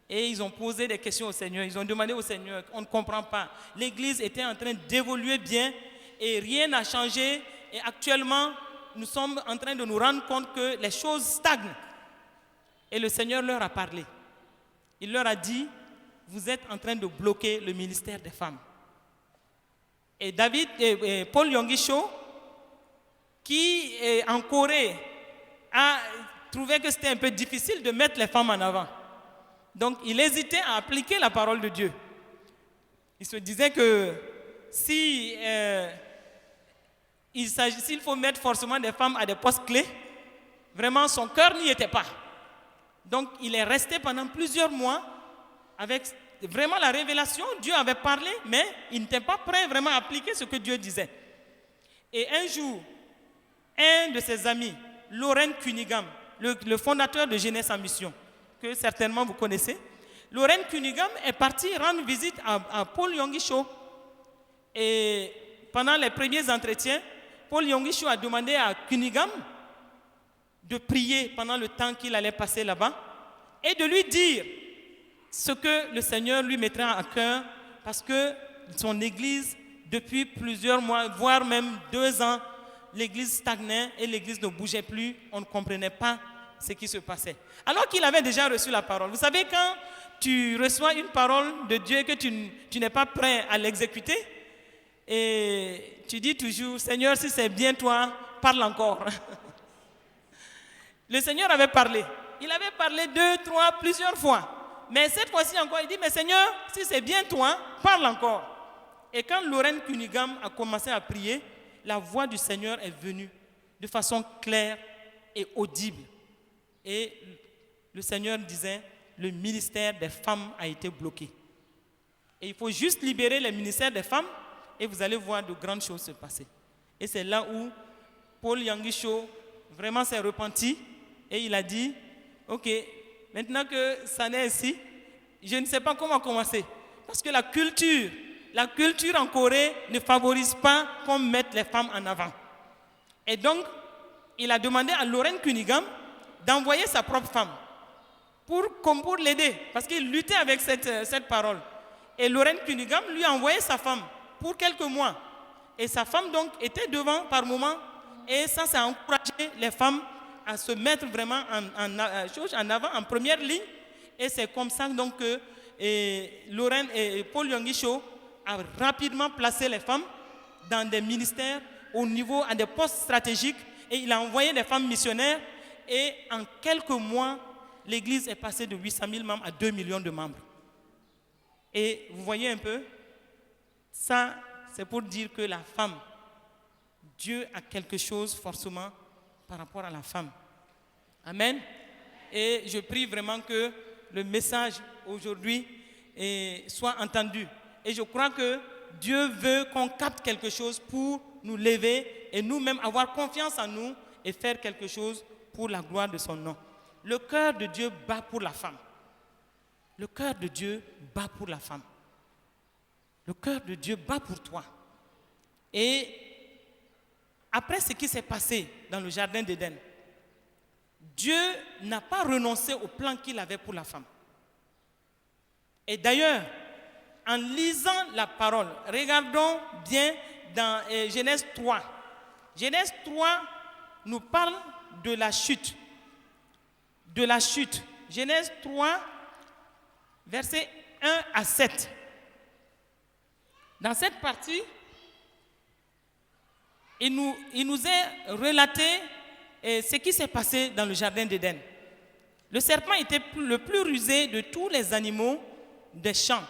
Et ils ont posé des questions au Seigneur. Ils ont demandé au Seigneur, on ne comprend pas. L'église était en train d'évoluer bien et rien n'a changé. Et actuellement, nous sommes en train de nous rendre compte que les choses stagnent. Et le Seigneur leur a parlé. Il leur a dit, vous êtes en train de bloquer le ministère des femmes. Et Paul Yonggi-cho, qui en Corée a trouvé que c'était un peu difficile de mettre les femmes en avant. Donc il hésitait à appliquer la parole de Dieu. Il se disait que s'il faut mettre forcément des femmes à des postes clés, vraiment son cœur n'y était pas. Donc il est resté pendant plusieurs mois avec vraiment la révélation. Dieu avait parlé, mais il n'était pas prêt vraiment à appliquer ce que Dieu disait. Et un jour, un de ses amis, Loren Cunningham, le fondateur de Jeunesse en Mission, que certainement vous connaissez, Loren Cunningham est parti rendre visite à Paul Yonggi-cho. Et pendant les premiers entretiens, Paul Yonggi-cho a demandé à Cunningham de prier pendant le temps qu'il allait passer là-bas et de lui dire ce que le Seigneur lui mettra à cœur, parce que son église, depuis plusieurs mois, voire même 2 ans, l'église stagnait et l'église ne bougeait plus. On ne comprenait pas ce qui se passait. Alors qu'il avait déjà reçu la parole. Vous savez, quand tu reçois une parole de Dieu et que tu n'es pas prêt à l'exécuter, et tu dis toujours, Seigneur, si c'est bien toi, parle encore. Le Seigneur avait parlé. Il avait parlé 2, 3, plusieurs fois. Mais cette fois-ci encore, il dit, mais Seigneur, si c'est bien toi, parle encore. Et quand Loren Cunningham a commencé à prier, la voix du Seigneur est venue de façon claire et audible. Et le Seigneur disait, le ministère des femmes a été bloqué. Et il faut juste libérer le ministère des femmes et vous allez voir de grandes choses se passer. Et c'est là où Paul Yonggi-cho vraiment s'est repenti et il a dit, ok, maintenant que ça n'est ainsi, je ne sais pas comment commencer. Parce que la culture en Corée ne favorise pas qu'on mette les femmes en avant. Et donc, il a demandé à Loren Cunningham d'envoyer sa propre femme pour l'aider, parce qu'il luttait avec cette parole. Et Loren Cunningham lui a envoyé sa femme pour quelques mois. Et sa femme donc était devant par moment, et ça a encouragé les femmes à se mettre vraiment en avant, en première ligne. Et c'est comme ça donc que Loren et Paul Yonggi-cho a rapidement placé les femmes dans des ministères au niveau, à des postes stratégiques, et il a envoyé des femmes missionnaires, et en quelques mois, l'église est passée de 800 000 membres à 2 millions de membres. Et vous voyez un peu, ça c'est pour dire que la femme, Dieu a quelque chose forcément par rapport à la femme. Amen. Et je prie vraiment que le message aujourd'hui soit entendu. Et je crois que Dieu veut qu'on capte quelque chose pour nous lever et nous-mêmes avoir confiance en nous et faire quelque chose pour la gloire de son nom. Le cœur de Dieu bat pour la femme. Le cœur de Dieu bat pour la femme. Le cœur de Dieu bat pour toi. Et après ce qui s'est passé dans le jardin d'Éden, Dieu n'a pas renoncé au plan qu'il avait pour la femme. Et d'ailleurs, en lisant la parole, regardons bien dans Genèse 3. Genèse 3 nous parle de la chute. De la chute. Genèse 3, versets 1 à 7. Dans cette partie, il nous est relaté ce qui s'est passé dans le jardin d'Éden. Le serpent était le plus rusé de tous les animaux des champs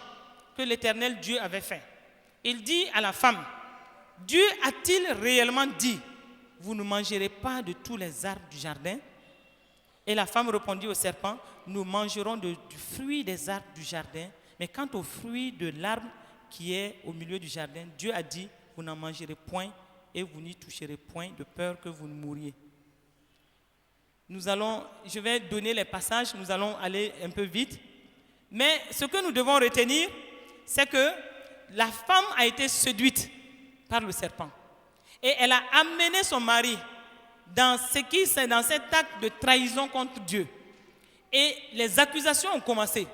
que l'Éternel Dieu avait fait. Il dit à la femme, Dieu a-t-il réellement dit, vous ne mangerez pas de tous les arbres du jardin? Et la femme répondit au serpent, nous mangerons du fruit des arbres du jardin, mais quant au fruit de l'arbre qui est au milieu du jardin, Dieu a dit, vous n'en mangerez point et vous n'y toucherez point de peur que vous ne mouriez. Je vais donner les passages, nous allons aller un peu vite. Mais ce que nous devons retenir, c'est que la femme a été séduite par le serpent. Et elle a amené son mari dans cet acte de trahison contre Dieu. Et les accusations ont commencé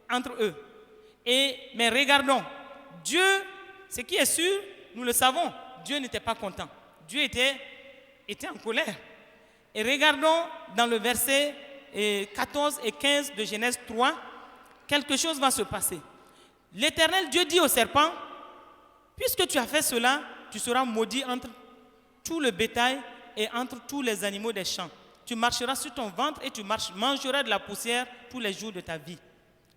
entre eux. Mais regardons, Dieu, ce qui est sûr, nous le savons, Dieu n'était pas content. Dieu était en colère. Et regardons dans le verset 14 et 15 de Genèse 3, quelque chose va se passer. L'Éternel Dieu dit au serpent, puisque tu as fait cela, tu seras maudit entre tout le bétail et entre tous les animaux des champs. Tu marcheras sur ton ventre et tu mangeras de la poussière tous les jours de ta vie.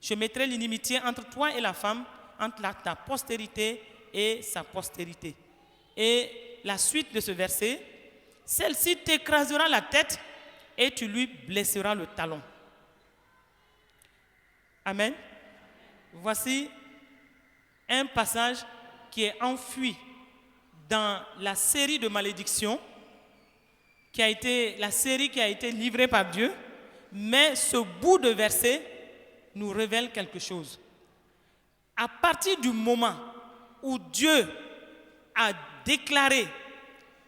Je mettrai l'inimitié entre toi et la femme, entre ta postérité et sa postérité. Et la suite de ce verset, celle-ci t'écrasera la tête et tu lui blesseras le talon. Amen. Voici un passage qui est enfui dans la série de malédictions, la série qui a été livrée par Dieu, mais ce bout de verset nous révèle quelque chose. À partir du moment où Dieu a déclaré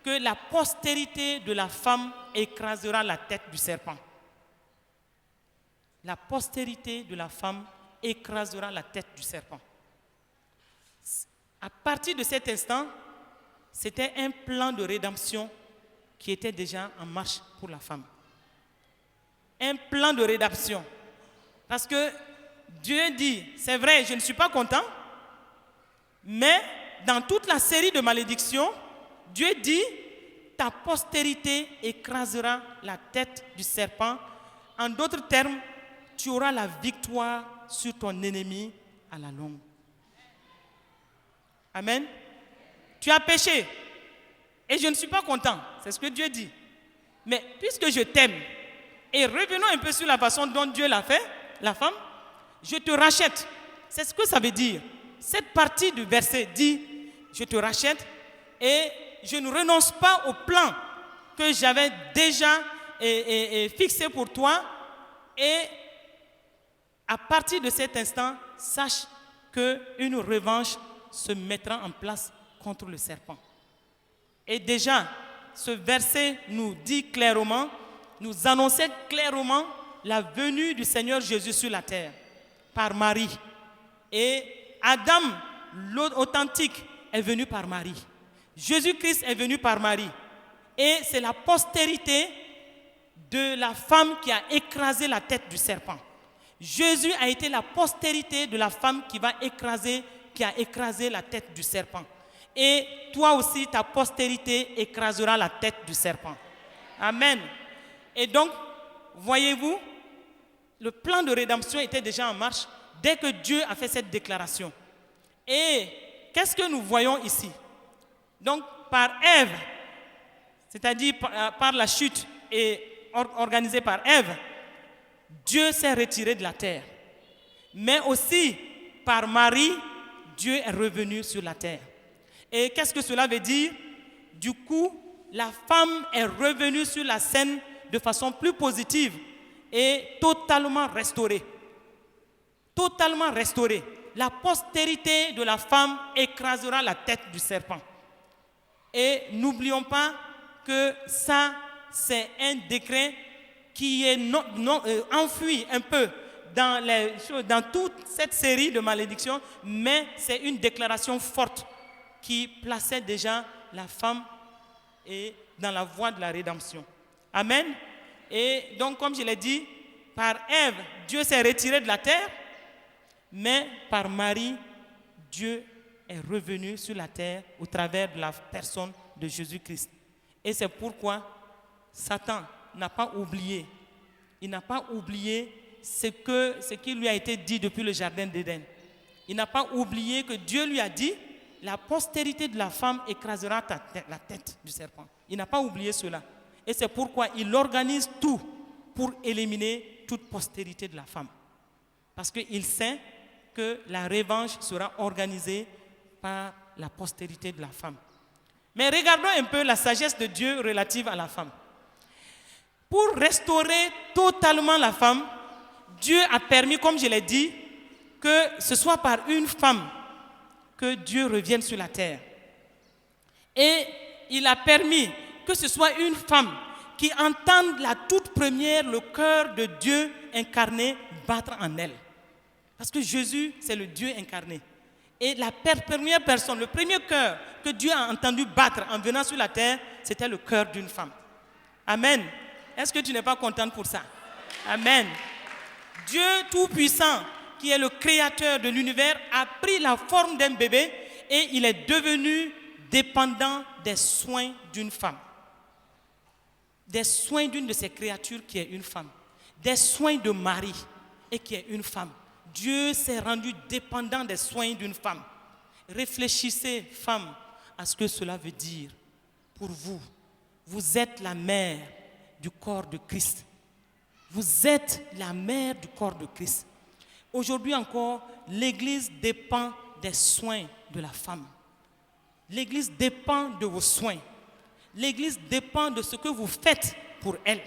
que la postérité de la femme écrasera la tête du serpent. La postérité de la femme écrasera la tête du serpent. À partir de cet instant, c'était un plan de rédemption qui était déjà en marche pour la femme. Un plan de rédemption. Parce que Dieu dit, c'est vrai, je ne suis pas content, mais dans toute la série de malédictions, Dieu dit, ta postérité écrasera la tête du serpent. En d'autres termes, tu auras la victoire sur ton ennemi à la longue. Amen. Tu as péché et je ne suis pas content. C'est ce que Dieu dit. Mais puisque je t'aime, et revenons un peu sur la façon dont Dieu l'a fait, la femme, je te rachète. C'est ce que ça veut dire. Cette partie du verset dit, je te rachète et je ne renonce pas au plan que j'avais déjà fixé pour toi. Et à partir de cet instant, sache qu'une revanche se mettra en place contre le serpent. Et déjà, ce verset nous dit clairement, nous annonçait clairement la venue du Seigneur Jésus sur la terre par Marie. Et Adam, l'authentique, est venu par Marie. Jésus-Christ est venu par Marie. Et c'est la postérité de la femme qui a écrasé la tête du serpent. Jésus a été la postérité de la femme qui a écrasé la tête du serpent. Et toi aussi, ta postérité écrasera la tête du serpent. Amen. Et donc, voyez-vous, le plan de rédemption était déjà en marche dès que Dieu a fait cette déclaration. Et qu'est-ce que nous voyons ici? Donc, par Ève, c'est-à-dire par la chute organisée par Ève, Dieu s'est retiré de la terre. Mais aussi, par Marie, Dieu est revenu sur la terre. Et qu'est-ce que cela veut dire? Du coup, la femme est revenue sur la scène de façon plus positive et totalement restaurée. Totalement restaurée. la postérité de la femme écrasera la tête du serpent. Et n'oublions pas que ça, c'est un décret qui est enfoui un peu dans toute cette série de malédictions, mais c'est une déclaration forte qui plaçait déjà la femme dans la voie de la rédemption. Amen. Et donc, comme je l'ai dit, par Ève, Dieu s'est retiré de la terre, mais par Marie, Dieu est revenu sur la terre au travers de la personne de Jésus-Christ. Et c'est pourquoi Satan n'a pas oublié. Il n'a pas oublié ce qui lui a été dit depuis le jardin d'Éden. Il n'a pas oublié que Dieu lui a dit, la postérité de la femme écrasera la tête du serpent. Il n'a pas oublié cela. Et c'est pourquoi il organise tout pour éliminer toute postérité de la femme. Parce qu'il sait que la revanche sera organisée par la postérité de la femme. Mais regardons un peu la sagesse de Dieu relative à la femme. Pour restaurer totalement la femme, Dieu a permis, comme je l'ai dit, que ce soit par une femme que Dieu revienne sur la terre. Et il a permis que ce soit une femme qui entende la toute première le cœur de Dieu incarné battre en elle. Parce que Jésus, c'est le Dieu incarné. Et la première personne, le premier cœur que Dieu a entendu battre en venant sur la terre, c'était le cœur d'une femme. Amen. Est-ce que tu n'es pas contente pour ça? Amen. Dieu Tout-Puissant, qui est le créateur de l'univers, a pris la forme d'un bébé et il est devenu dépendant des soins d'une femme. Des soins d'une de ses créatures qui est une femme. Des soins de Marie et qui est une femme. Dieu s'est rendu dépendant des soins d'une femme. Réfléchissez, femmes, à ce que cela veut dire pour vous. Vous êtes la mère du corps de Christ. Vous êtes la mère du corps de Christ. Aujourd'hui encore, l'Église dépend des soins de la femme. L'Église dépend de vos soins. L'Église dépend de ce que vous faites pour elle.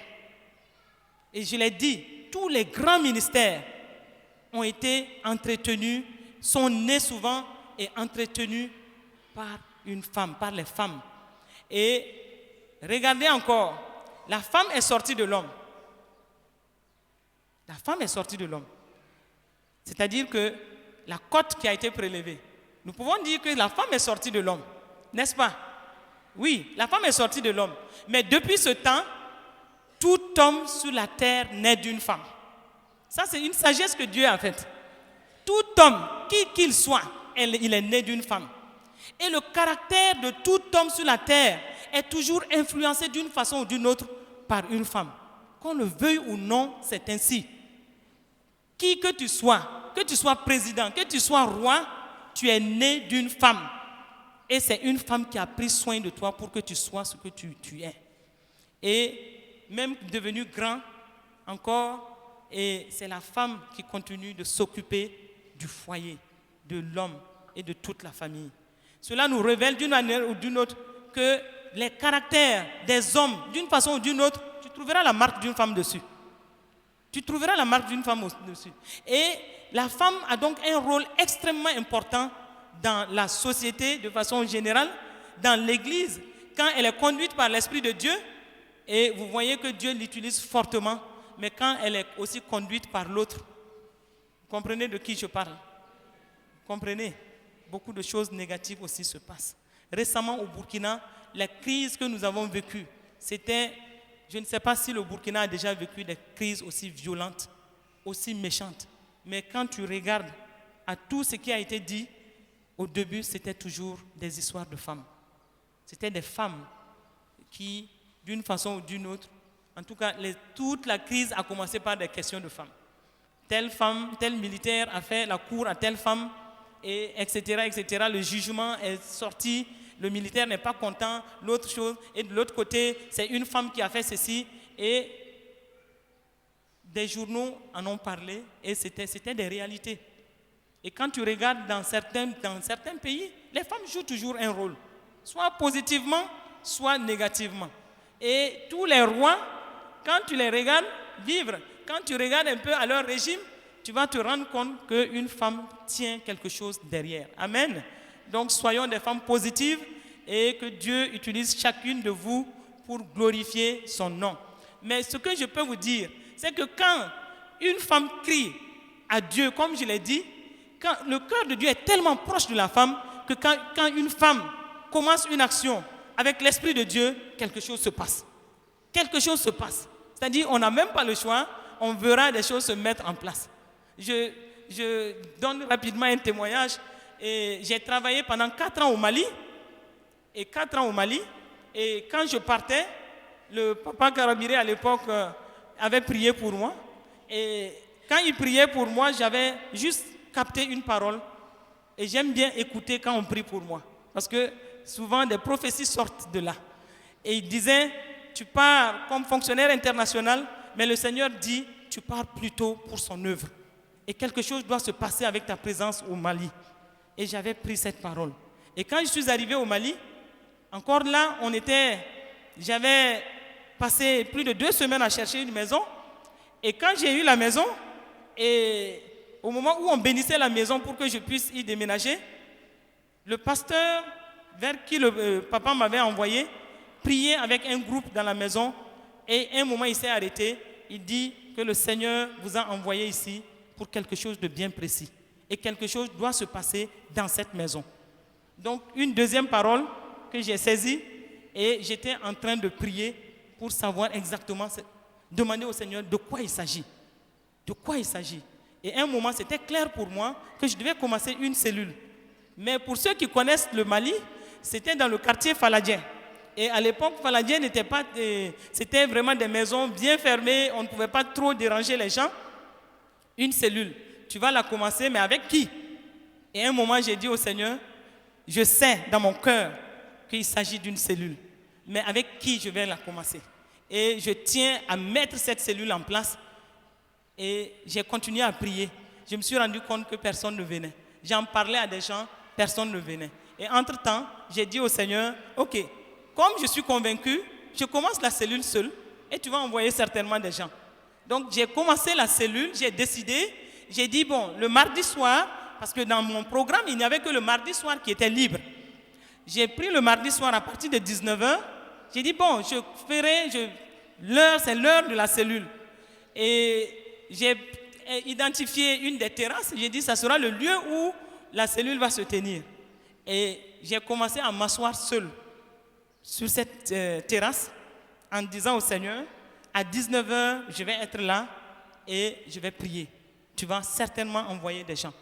Et je l'ai dit, tous les grands ministères ont été entretenus, sont nés souvent et entretenus par une femme, par les femmes. Et regardez encore, la femme est sortie de l'homme. La femme est sortie de l'homme. C'est-à-dire que la côte qui a été prélevée, nous pouvons dire que la femme est sortie de l'homme, n'est-ce pas? Oui, la femme est sortie de l'homme. Mais depuis ce temps, tout homme sur la terre naît d'une femme. Ça, c'est une sagesse que Dieu a faite. Tout homme, qui qu'il soit, il est né d'une femme. Et le caractère de tout homme sur la terre est toujours influencé d'une façon ou d'une autre par une femme. Qu'on le veuille ou non, c'est ainsi. Qui que tu sois président, que tu sois roi, tu es né d'une femme. Et c'est une femme qui a pris soin de toi pour que tu sois ce que tu es. Et même devenu grand, encore, et c'est la femme qui continue de s'occuper du foyer, de l'homme et de toute la famille. Cela nous révèle d'une manière ou d'une autre que les caractères des hommes, d'une façon ou d'une autre, tu trouveras la marque d'une femme dessus. Tu trouveras la marque d'une femme dessus. Et la femme a donc un rôle extrêmement important dans la société de façon générale, dans l'Église, quand elle est conduite par l'Esprit de Dieu, et vous voyez que Dieu l'utilise fortement, mais quand elle est aussi conduite par l'autre. Vous comprenez de qui je parle? Vous comprenez? Beaucoup de choses négatives aussi se passent. Récemment au Burkina, la crise que nous avons vécue, c'était, je ne sais pas si le Burkina a déjà vécu des crises aussi violentes, aussi méchantes, mais quand tu regardes à tout ce qui a été dit, au début, c'était toujours des histoires de femmes. C'était des femmes qui, d'une façon ou d'une autre, en tout cas, toute la crise a commencé par des questions de femmes. Telle femme, tel militaire a fait la cour à telle femme, et etc., etc. Le jugement est sorti, le militaire n'est pas content, l'autre chose, et de l'autre côté, c'est une femme qui a fait ceci, et des journaux en ont parlé, et c'était des réalités. Et quand tu regardes dans certains pays, les femmes jouent toujours un rôle, soit positivement, soit négativement. Et tous les rois, quand tu les regardes vivre, quand tu regardes un peu à leur régime, tu vas te rendre compte qu'une femme tient quelque chose derrière. Amen. Donc soyons des femmes positives et que Dieu utilise chacune de vous pour glorifier son nom. Mais ce que je peux vous dire, c'est que quand une femme crie à Dieu, comme je l'ai dit, quand le cœur de Dieu est tellement proche de la femme que quand une femme commence une action avec l'Esprit de Dieu, quelque chose se passe. Quelque chose se passe. C'est-à-dire, on n'a même pas le choix, on verra des choses se mettre en place. Je donne rapidement un témoignage. J'ai travaillé pendant 4 ans au Mali. Et 4 ans au Mali. Et quand je partais, le papa Karabiré à l'époque avait prié pour moi. Et quand il priait pour moi, j'avais juste capté une parole. Et j'aime bien écouter quand on prie pour moi. Parce que souvent des prophéties sortent de là. Et il disait, tu pars comme fonctionnaire international, mais le Seigneur dit, tu pars plutôt pour son œuvre. Et quelque chose doit se passer avec ta présence au Mali. Et j'avais pris cette parole. Et quand je suis arrivé au Mali, encore là, j'avais passé plus de 2 semaines à chercher une maison. Et quand j'ai eu la maison, et au moment où on bénissait la maison pour que je puisse y déménager, le pasteur vers qui le papa m'avait envoyé priait avec un groupe dans la maison. Et un moment, il s'est arrêté. Il dit que le Seigneur vous a envoyé ici pour quelque chose de bien précis. Et quelque chose doit se passer dans cette maison. Donc, une deuxième parole que j'ai saisie et j'étais en train de prier pour savoir exactement, demander au Seigneur de quoi il s'agit. De quoi il s'agit. Et à un moment, c'était clair pour moi que je devais commencer une cellule. Mais pour ceux qui connaissent le Mali, c'était dans le quartier Faladien. Et à l'époque, Faladien n'était pas... c'était vraiment des maisons bien fermées, on ne pouvait pas trop déranger les gens. Une cellule, tu vas la commencer, mais avec qui? Et à un moment, j'ai dit au Seigneur, je sais dans mon cœur qu'il s'agit d'une cellule, mais avec qui je vais la commencer? Et je tiens à mettre cette cellule en place. Et j'ai continué à prier. Je me suis rendu compte que personne ne venait. J'en parlais à des gens, personne ne venait. Et entre-temps, j'ai dit au Seigneur, ok, comme je suis convaincu, je commence la cellule seule et tu vas envoyer certainement des gens. Donc j'ai commencé la cellule, j'ai décidé, j'ai dit bon, le mardi soir, parce que dans mon programme, il n'y avait que le mardi soir qui était libre. J'ai pris le mardi soir à partir de 19h, j'ai dit bon, l'heure, c'est l'heure de la cellule. Et j'ai identifié une des terrasses, j'ai dit ça sera le lieu où la cellule va se tenir. Et j'ai commencé à m'asseoir seul sur cette terrasse en disant au Seigneur, à 19h, je vais être là et je vais prier. Tu vas certainement envoyer des gens.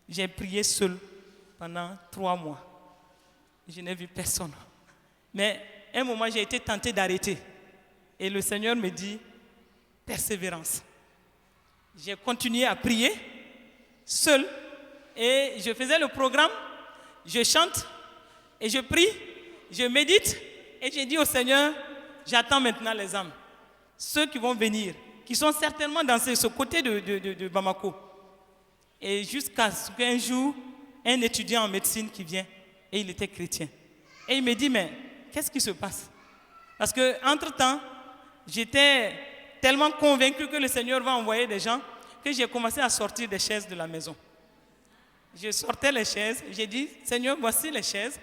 J'ai prié seul pendant 3 mois. Je n'ai vu personne. Mais à un moment, j'ai été tenté d'arrêter. Et le Seigneur me dit, persévérance. J'ai continué à prier seul et je faisais le programme, je chante et je prie, je médite et j'ai dit au Seigneur, j'attends maintenant les âmes. Ceux qui vont venir, qui sont certainement dans ce côté de Bamako. Et jusqu'à ce qu'un jour, un étudiant en médecine qui vient, et il était chrétien. Et il me dit, mais qu'est-ce qui se passe? Parce qu'entre-temps, j'étais tellement convaincu que le Seigneur va envoyer des gens que j'ai commencé à sortir des chaises de la maison. Je sortais les chaises, j'ai dit, Seigneur, voici les chaises,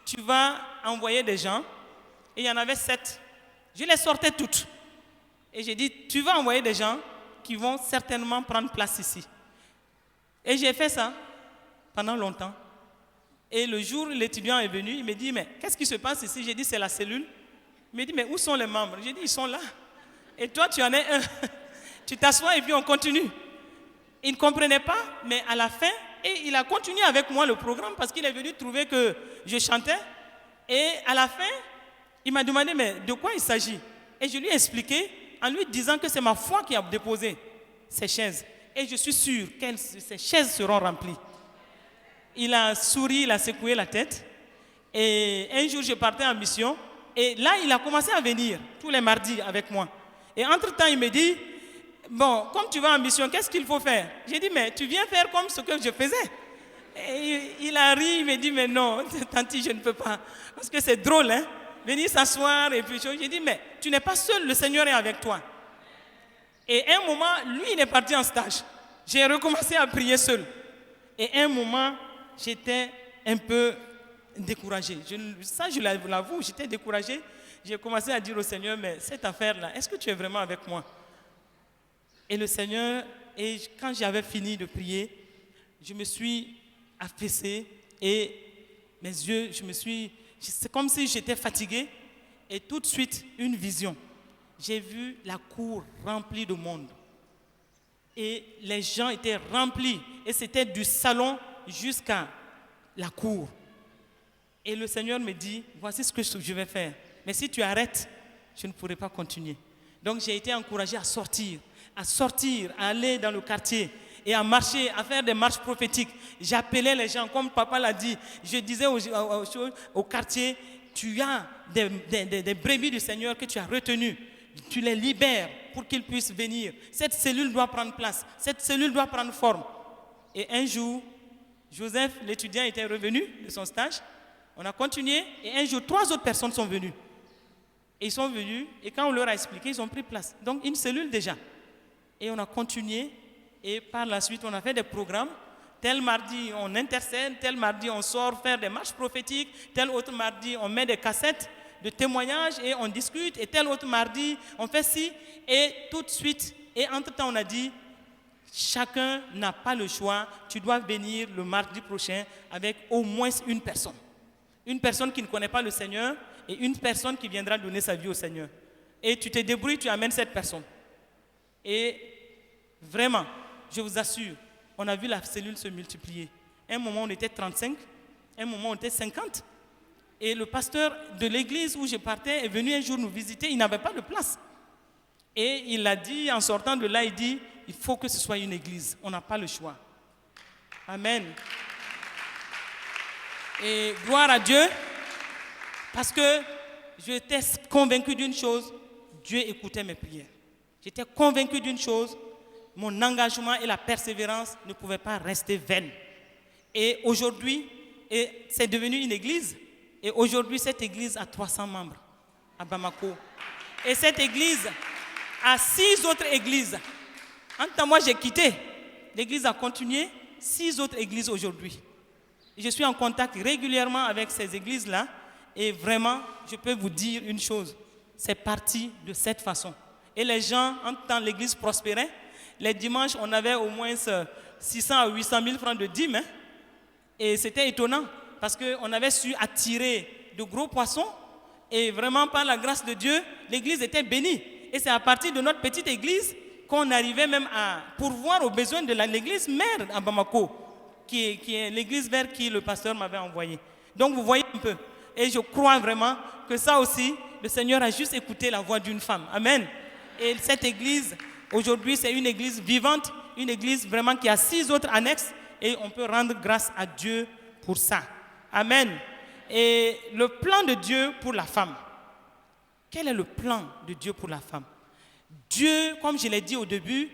tu vas envoyer des gens. Et il y en avait 7. Je les sortais toutes. Et j'ai dit, tu vas envoyer des gens qui vont certainement prendre place ici. Et j'ai fait ça pendant longtemps. Et le jour où l'étudiant est venu, il me dit, mais qu'est-ce qui se passe ici? J'ai dit, c'est la cellule. Il me dit, mais où sont les membres? J'ai dit, ils sont là. Et toi, tu en es un. Tu t'assois et puis on continue. Il ne comprenait pas, mais à la fin, et il a continué avec moi le programme parce qu'il est venu trouver que je chantais. Et à la fin, il m'a demandé, mais de quoi il s'agit? Et je lui ai expliqué en lui disant que c'est ma foi qui a déposé ces chaises. Et je suis sûr que ces chaises seront remplies. Il a souri, il a secoué la tête. Et un jour, je partais en mission. Et là, il a commencé à venir tous les mardis avec moi. Et entre-temps, il me dit, bon, comme tu vas en mission, qu'est-ce qu'il faut faire? J'ai dit, mais tu viens faire comme ce que je faisais. Et il a ri, il me dit, mais non, tanti, je ne peux pas. Parce que c'est drôle, hein? Venir s'asseoir et puis j'ai dit, mais tu n'es pas seul, le Seigneur est avec toi. Et à un moment, lui, il est parti en stage. J'ai recommencé à prier seul. Et à un moment, j'étais un peu découragé. Je l'avoue, j'étais découragé. J'ai commencé à dire au Seigneur, mais cette affaire-là, est-ce que tu es vraiment avec moi? Et le Seigneur, et quand j'avais fini de prier, je me suis affaissé et mes yeux, c'est comme si j'étais fatigué. Et tout de suite, une vision. J'ai vu la cour remplie de monde. Et les gens étaient remplis. Et c'était du salon jusqu'à la cour. Et le Seigneur me dit, voici ce que je vais faire. Mais si tu arrêtes, je ne pourrai pas continuer. Donc j'ai été encouragé à sortir, à aller dans le quartier et à marcher, à faire des marches prophétiques. J'appelais les gens, comme papa l'a dit. Je disais au quartier, tu as des brebis du Seigneur que tu as retenues. Tu les libères pour qu'ils puissent venir. Cette cellule doit prendre place. Cette cellule doit prendre forme. Et un jour, Joseph, l'étudiant, était revenu de son stage. On a continué et un jour, 3 autres personnes sont venues. Et ils sont venus et quand on leur a expliqué, ils ont pris place. Donc une cellule déjà. Et on a continué et par la suite, on a fait des programmes. Tel mardi, on intercède. Tel mardi, on sort faire des marches prophétiques. Tel autre mardi, on met des cassettes de témoignages et on discute. Et tel autre mardi, on fait ci. Et tout de suite, et entre-temps, on a dit, chacun n'a pas le choix. Tu dois venir le mardi prochain avec au moins une personne. Une personne qui ne connaît pas le Seigneur et une personne qui viendra donner sa vie au Seigneur. Et tu te débrouilles, tu amènes cette personne. Et vraiment, je vous assure, on a vu la cellule se multiplier. Un moment, on était 35, un moment, on était 50. Et le pasteur de l'église où je partais est venu un jour nous visiter, il n'avait pas de place. Et il a dit, en sortant de là, il dit, il faut que ce soit une église, on n'a pas le choix. Amen. Et gloire à Dieu, parce que j'étais convaincu d'une chose, Dieu écoutait mes prières. J'étais convaincu d'une chose, mon engagement et la persévérance ne pouvaient pas rester vaines. Et aujourd'hui, c'est devenu une église. Et aujourd'hui, cette église a 300 membres à Bamako. Et cette église a 6 autres églises. En temps, moi, j'ai quitté. L'église a continué, 6 autres églises aujourd'hui. Je suis en contact régulièrement avec ces églises-là. Et vraiment, je peux vous dire une chose. C'est parti de cette façon. Et les gens, en temps, l'église prospérait. Les dimanches, on avait au moins 600 à 800 000 francs de dîmes. Hein? Et c'était étonnant parce qu'on avait su attirer de gros poissons. Et vraiment, par la grâce de Dieu, l'église était bénie. Et c'est à partir de notre petite église qu'on arrivait même à pourvoir aux besoins de l'église mère à Bamako, qui est l'église vers qui le pasteur m'avait envoyé. Donc, vous voyez un peu. Et je crois vraiment que ça aussi, le Seigneur a juste écouté la voix d'une femme. Amen. Et cette église, aujourd'hui, c'est une église vivante, une église vraiment qui a 6 autres annexes et on peut rendre grâce à Dieu pour ça. Amen. Et le plan de Dieu pour la femme. Quel est le plan de Dieu pour la femme? Dieu, comme je l'ai dit au début,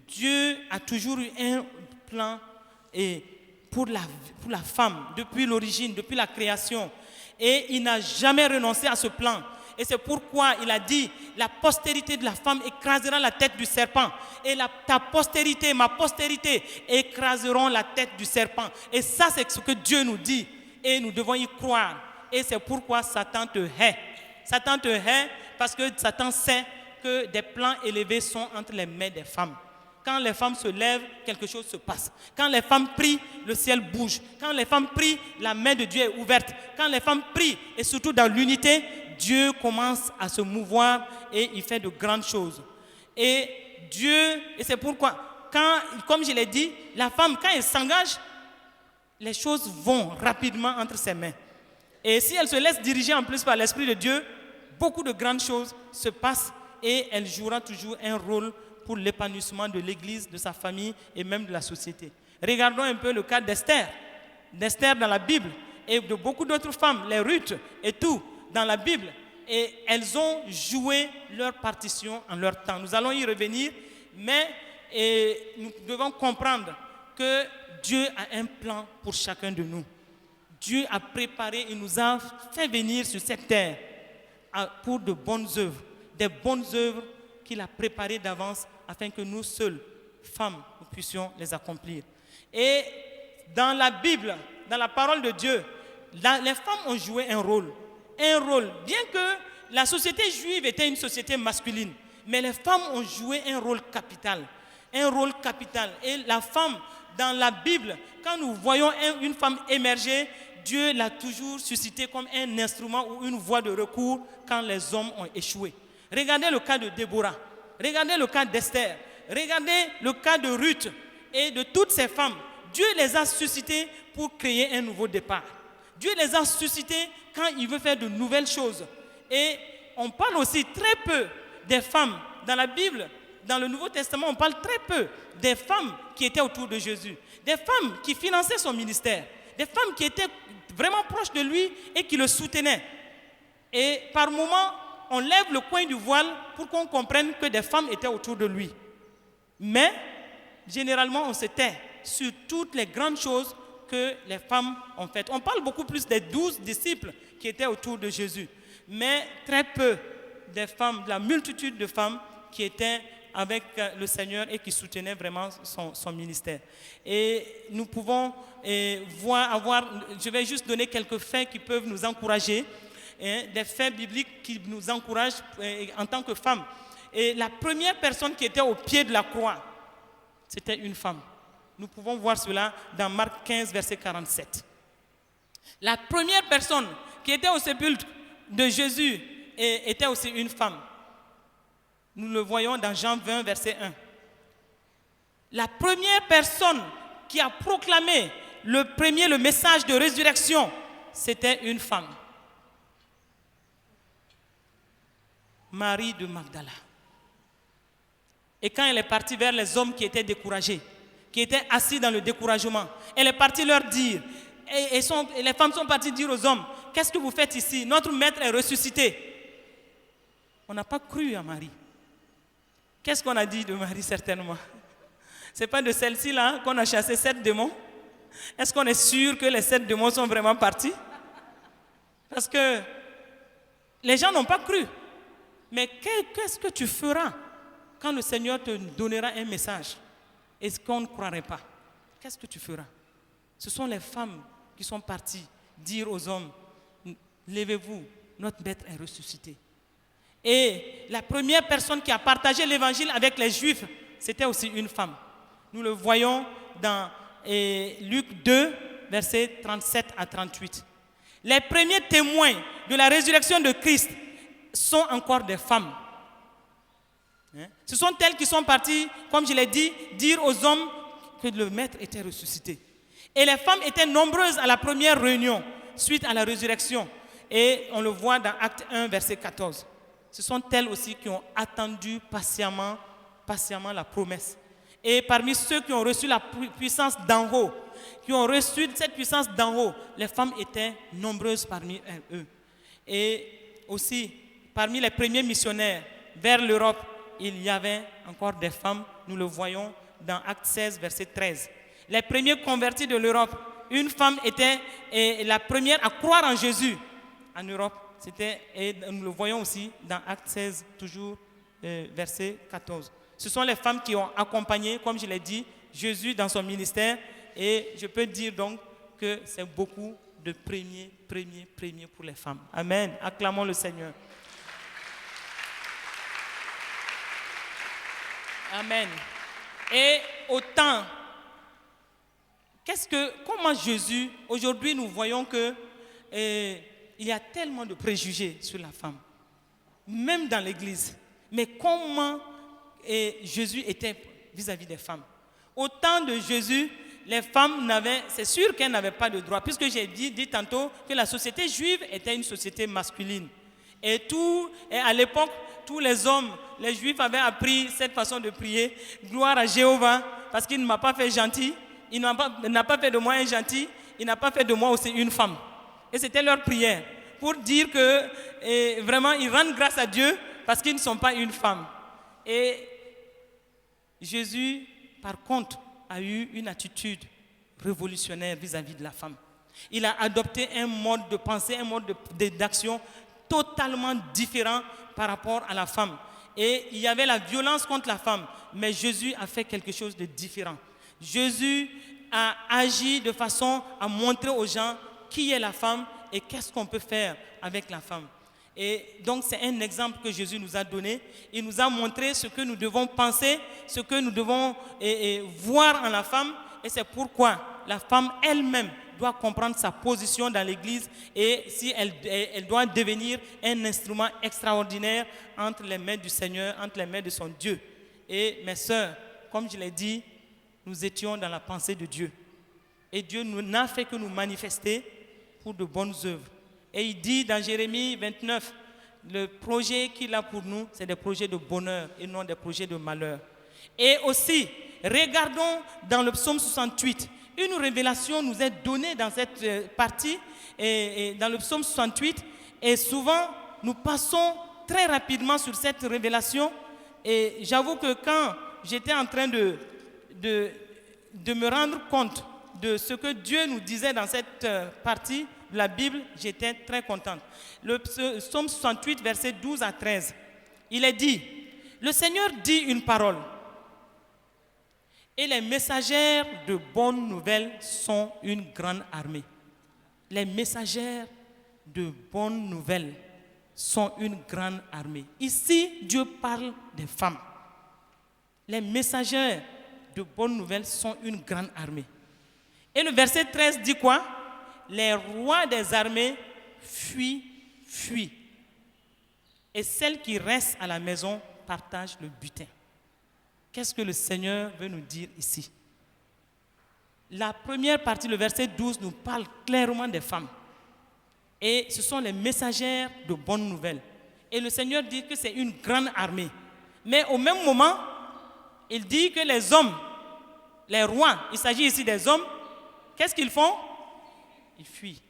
Dieu a toujours eu un plan pour la femme depuis l'origine, depuis la création. Et il n'a jamais renoncé à ce plan. Et c'est pourquoi il a dit, la postérité de la femme écrasera la tête du serpent. Et ta postérité, ma postérité, écraseront la tête du serpent. Et ça, c'est ce que Dieu nous dit. Et nous devons y croire. Et c'est pourquoi Satan te hait. Satan te hait parce que Satan sait que des plans élevés sont entre les mains des femmes. Quand les femmes se lèvent, quelque chose se passe. Quand les femmes prient, le ciel bouge. Quand les femmes prient, la main de Dieu est ouverte. Quand les femmes prient, et surtout dans l'unité, Dieu commence à se mouvoir et il fait de grandes choses. Et c'est pourquoi, comme je l'ai dit, la femme, quand elle s'engage, les choses vont rapidement entre ses mains. Et si elle se laisse diriger en plus par l'Esprit de Dieu, beaucoup de grandes choses se passent et elle jouera toujours un rôle pour l'épanouissement de l'Église, de sa famille et même de la société. Regardons un peu le cas d'Esther. D'Esther dans la Bible et de beaucoup d'autres femmes, les Ruth et tout, dans la Bible. Et elles ont joué leur partition en leur temps. Nous allons y revenir, mais nous devons comprendre que Dieu a un plan pour chacun de nous. Dieu a préparé, il nous a fait venir sur cette terre pour de bonnes œuvres, des bonnes œuvres qu'il a préparées d'avance afin que nous seuls, femmes, nous puissions les accomplir. Et dans la Bible, dans la parole de Dieu, les femmes ont joué un rôle. Bien que la société juive était une société masculine, mais les femmes ont joué un rôle capital. Un rôle capital. Et la femme, dans la Bible, quand nous voyons une femme émerger, Dieu l'a toujours suscité comme un instrument ou une voie de recours quand les hommes ont échoué. Regardez le cas de Déborah, regardez le cas d'Esther, regardez le cas de Ruth et de toutes ces femmes. Dieu les a suscitées pour créer un nouveau départ. Dieu les a suscitées quand il veut faire de nouvelles choses. Et on parle aussi très peu des femmes dans la Bible. Dans le Nouveau Testament, on parle très peu des femmes qui étaient autour de Jésus, des femmes qui finançaient son ministère, des femmes qui étaient vraiment proches de lui et qui le soutenaient. Et par moments, on lève le coin du voile pour qu'on comprenne que des femmes étaient autour de lui. Mais, généralement, on se tait sur toutes les grandes choses que les femmes ont faites. On parle beaucoup plus des 12 disciples qui étaient autour de Jésus, mais très peu des femmes, de la multitude de femmes qui étaient avec le Seigneur et qui soutenaient vraiment son ministère. Et nous pouvons je vais juste donner quelques faits qui peuvent nous encourager, des faits bibliques qui nous encouragent en tant que femmes. Et la première personne qui était au pied de la croix, c'était une femme. Nous pouvons voir cela dans Marc 15, verset 47. La première personne qui était au sépulcre de Jésus était aussi une femme. Nous le voyons dans Jean 20, verset 1. La première personne qui a proclamé le message de résurrection, c'était une femme. Marie de Magdala. Et quand elle est partie vers les hommes qui étaient découragés, qui étaient assis dans le découragement, elle est partie leur dire, et les femmes sont parties dire aux hommes, qu'est-ce que vous faites ici? Notre maître est ressuscité. On n'a pas cru à Marie. Qu'est-ce qu'on a dit de Marie certainement? Ce n'est pas de celle-ci là qu'on a chassé 7 démons? Est-ce qu'on est sûr que les 7 démons sont vraiment partis? Parce que les gens n'ont pas cru. Mais qu'est-ce que tu feras quand le Seigneur te donnera un message et qu'on ne croirait pas? Qu'est-ce que tu feras? Ce sont les femmes qui sont parties dire aux hommes, levez-vous, notre maître est ressuscité. Et la première personne qui a partagé l'évangile avec les Juifs, c'était aussi une femme. Nous le voyons dans Luc 2, versets 37 à 38. Les premiers témoins de la résurrection de Christ sont encore des femmes. Ce sont elles qui sont parties, comme je l'ai dit, dire aux hommes que le maître était ressuscité. Et les femmes étaient nombreuses à la première réunion, suite à la résurrection. Et on le voit dans Acte 1, verset 14. Ce sont elles aussi qui ont attendu patiemment la promesse. Et parmi ceux qui ont reçu la puissance d'en haut, qui ont reçu cette puissance d'en haut, les femmes étaient nombreuses parmi eux. Et aussi, parmi les premiers missionnaires vers l'Europe, il y avait encore des femmes, nous le voyons dans Acte 16, verset 13. Les premiers convertis de l'Europe, une femme était la première à croire en Jésus en Europe. Et nous le voyons aussi dans Acte 16, toujours verset 14. Ce sont les femmes qui ont accompagné, comme je l'ai dit, Jésus dans son ministère. Et je peux dire donc que c'est beaucoup de premiers pour les femmes. Amen. Acclamons le Seigneur. Amen. Et autant, comment Jésus, aujourd'hui nous voyons que il y a tellement de préjugés sur la femme, même dans l'église. Mais comment Jésus était vis-à-vis des femmes? Au temps de Jésus, les femmes c'est sûr qu'elles n'avaient pas de droit, puisque j'ai dit tantôt que la société juive était une société masculine. Et à l'époque, tous les hommes, les juifs avaient appris cette façon de prier. Gloire à Jéhovah, parce qu'il ne m'a pas fait gentil, il n'a pas fait de moi un gentil, il n'a pas fait de moi aussi une femme. Et c'était leur prière pour dire que vraiment ils rendent grâce à Dieu parce qu'ils ne sont pas une femme. Et Jésus, par contre, a eu une attitude révolutionnaire vis-à-vis de la femme. Il a adopté un mode de pensée, un mode d'action totalement différent par rapport à la femme. et il y avait la violence contre la femme. Mais Jésus a fait quelque chose de différent. Jésus a agi de façon à montrer aux gens qui est la femme et qu'est-ce qu'on peut faire avec la femme. Et donc c'est un exemple que Jésus nous a donné. Il nous a montré ce que nous devons penser, ce que nous devons voir en la femme. Et c'est pourquoi la femme elle-même doit comprendre sa position dans l'Église et si elle doit devenir un instrument extraordinaire entre les mains du Seigneur, entre les mains de son Dieu. Et mes sœurs, comme je l'ai dit, nous étions dans la pensée de Dieu. Et Dieu n'a fait que nous manifester pour de bonnes œuvres. Et il dit dans Jérémie 29, le projet qu'il a pour nous, c'est des projets de bonheur et non des projets de malheur. Et aussi, regardons dans le psaume 68, une révélation nous est donnée dans cette partie, et dans le psaume 68, et souvent, nous passons très rapidement sur cette révélation. Et j'avoue que quand j'étais en train de me rendre compte de ce que Dieu nous disait dans cette partie de la Bible, j'étais très contente. Le psaume 68, versets 12 à 13, il est dit, « Le Seigneur dit une parole, et les messagères de bonnes nouvelles sont une grande armée. » Les messagères de bonnes nouvelles sont une grande armée. Ici, Dieu parle des femmes. Les messagères de bonnes nouvelles sont une grande armée. Et le verset 13 dit quoi? Les rois des armées fuient. Et celles qui restent à la maison partagent le butin. Qu'est-ce que le Seigneur veut nous dire ici? La première partie, le verset 12, nous parle clairement des femmes. Et ce sont les messagères de bonnes nouvelles. Et le Seigneur dit que c'est une grande armée. Mais au même moment, il dit que les hommes, les rois, il s'agit ici des hommes, qu'est-ce qu'ils font? Ils fuient.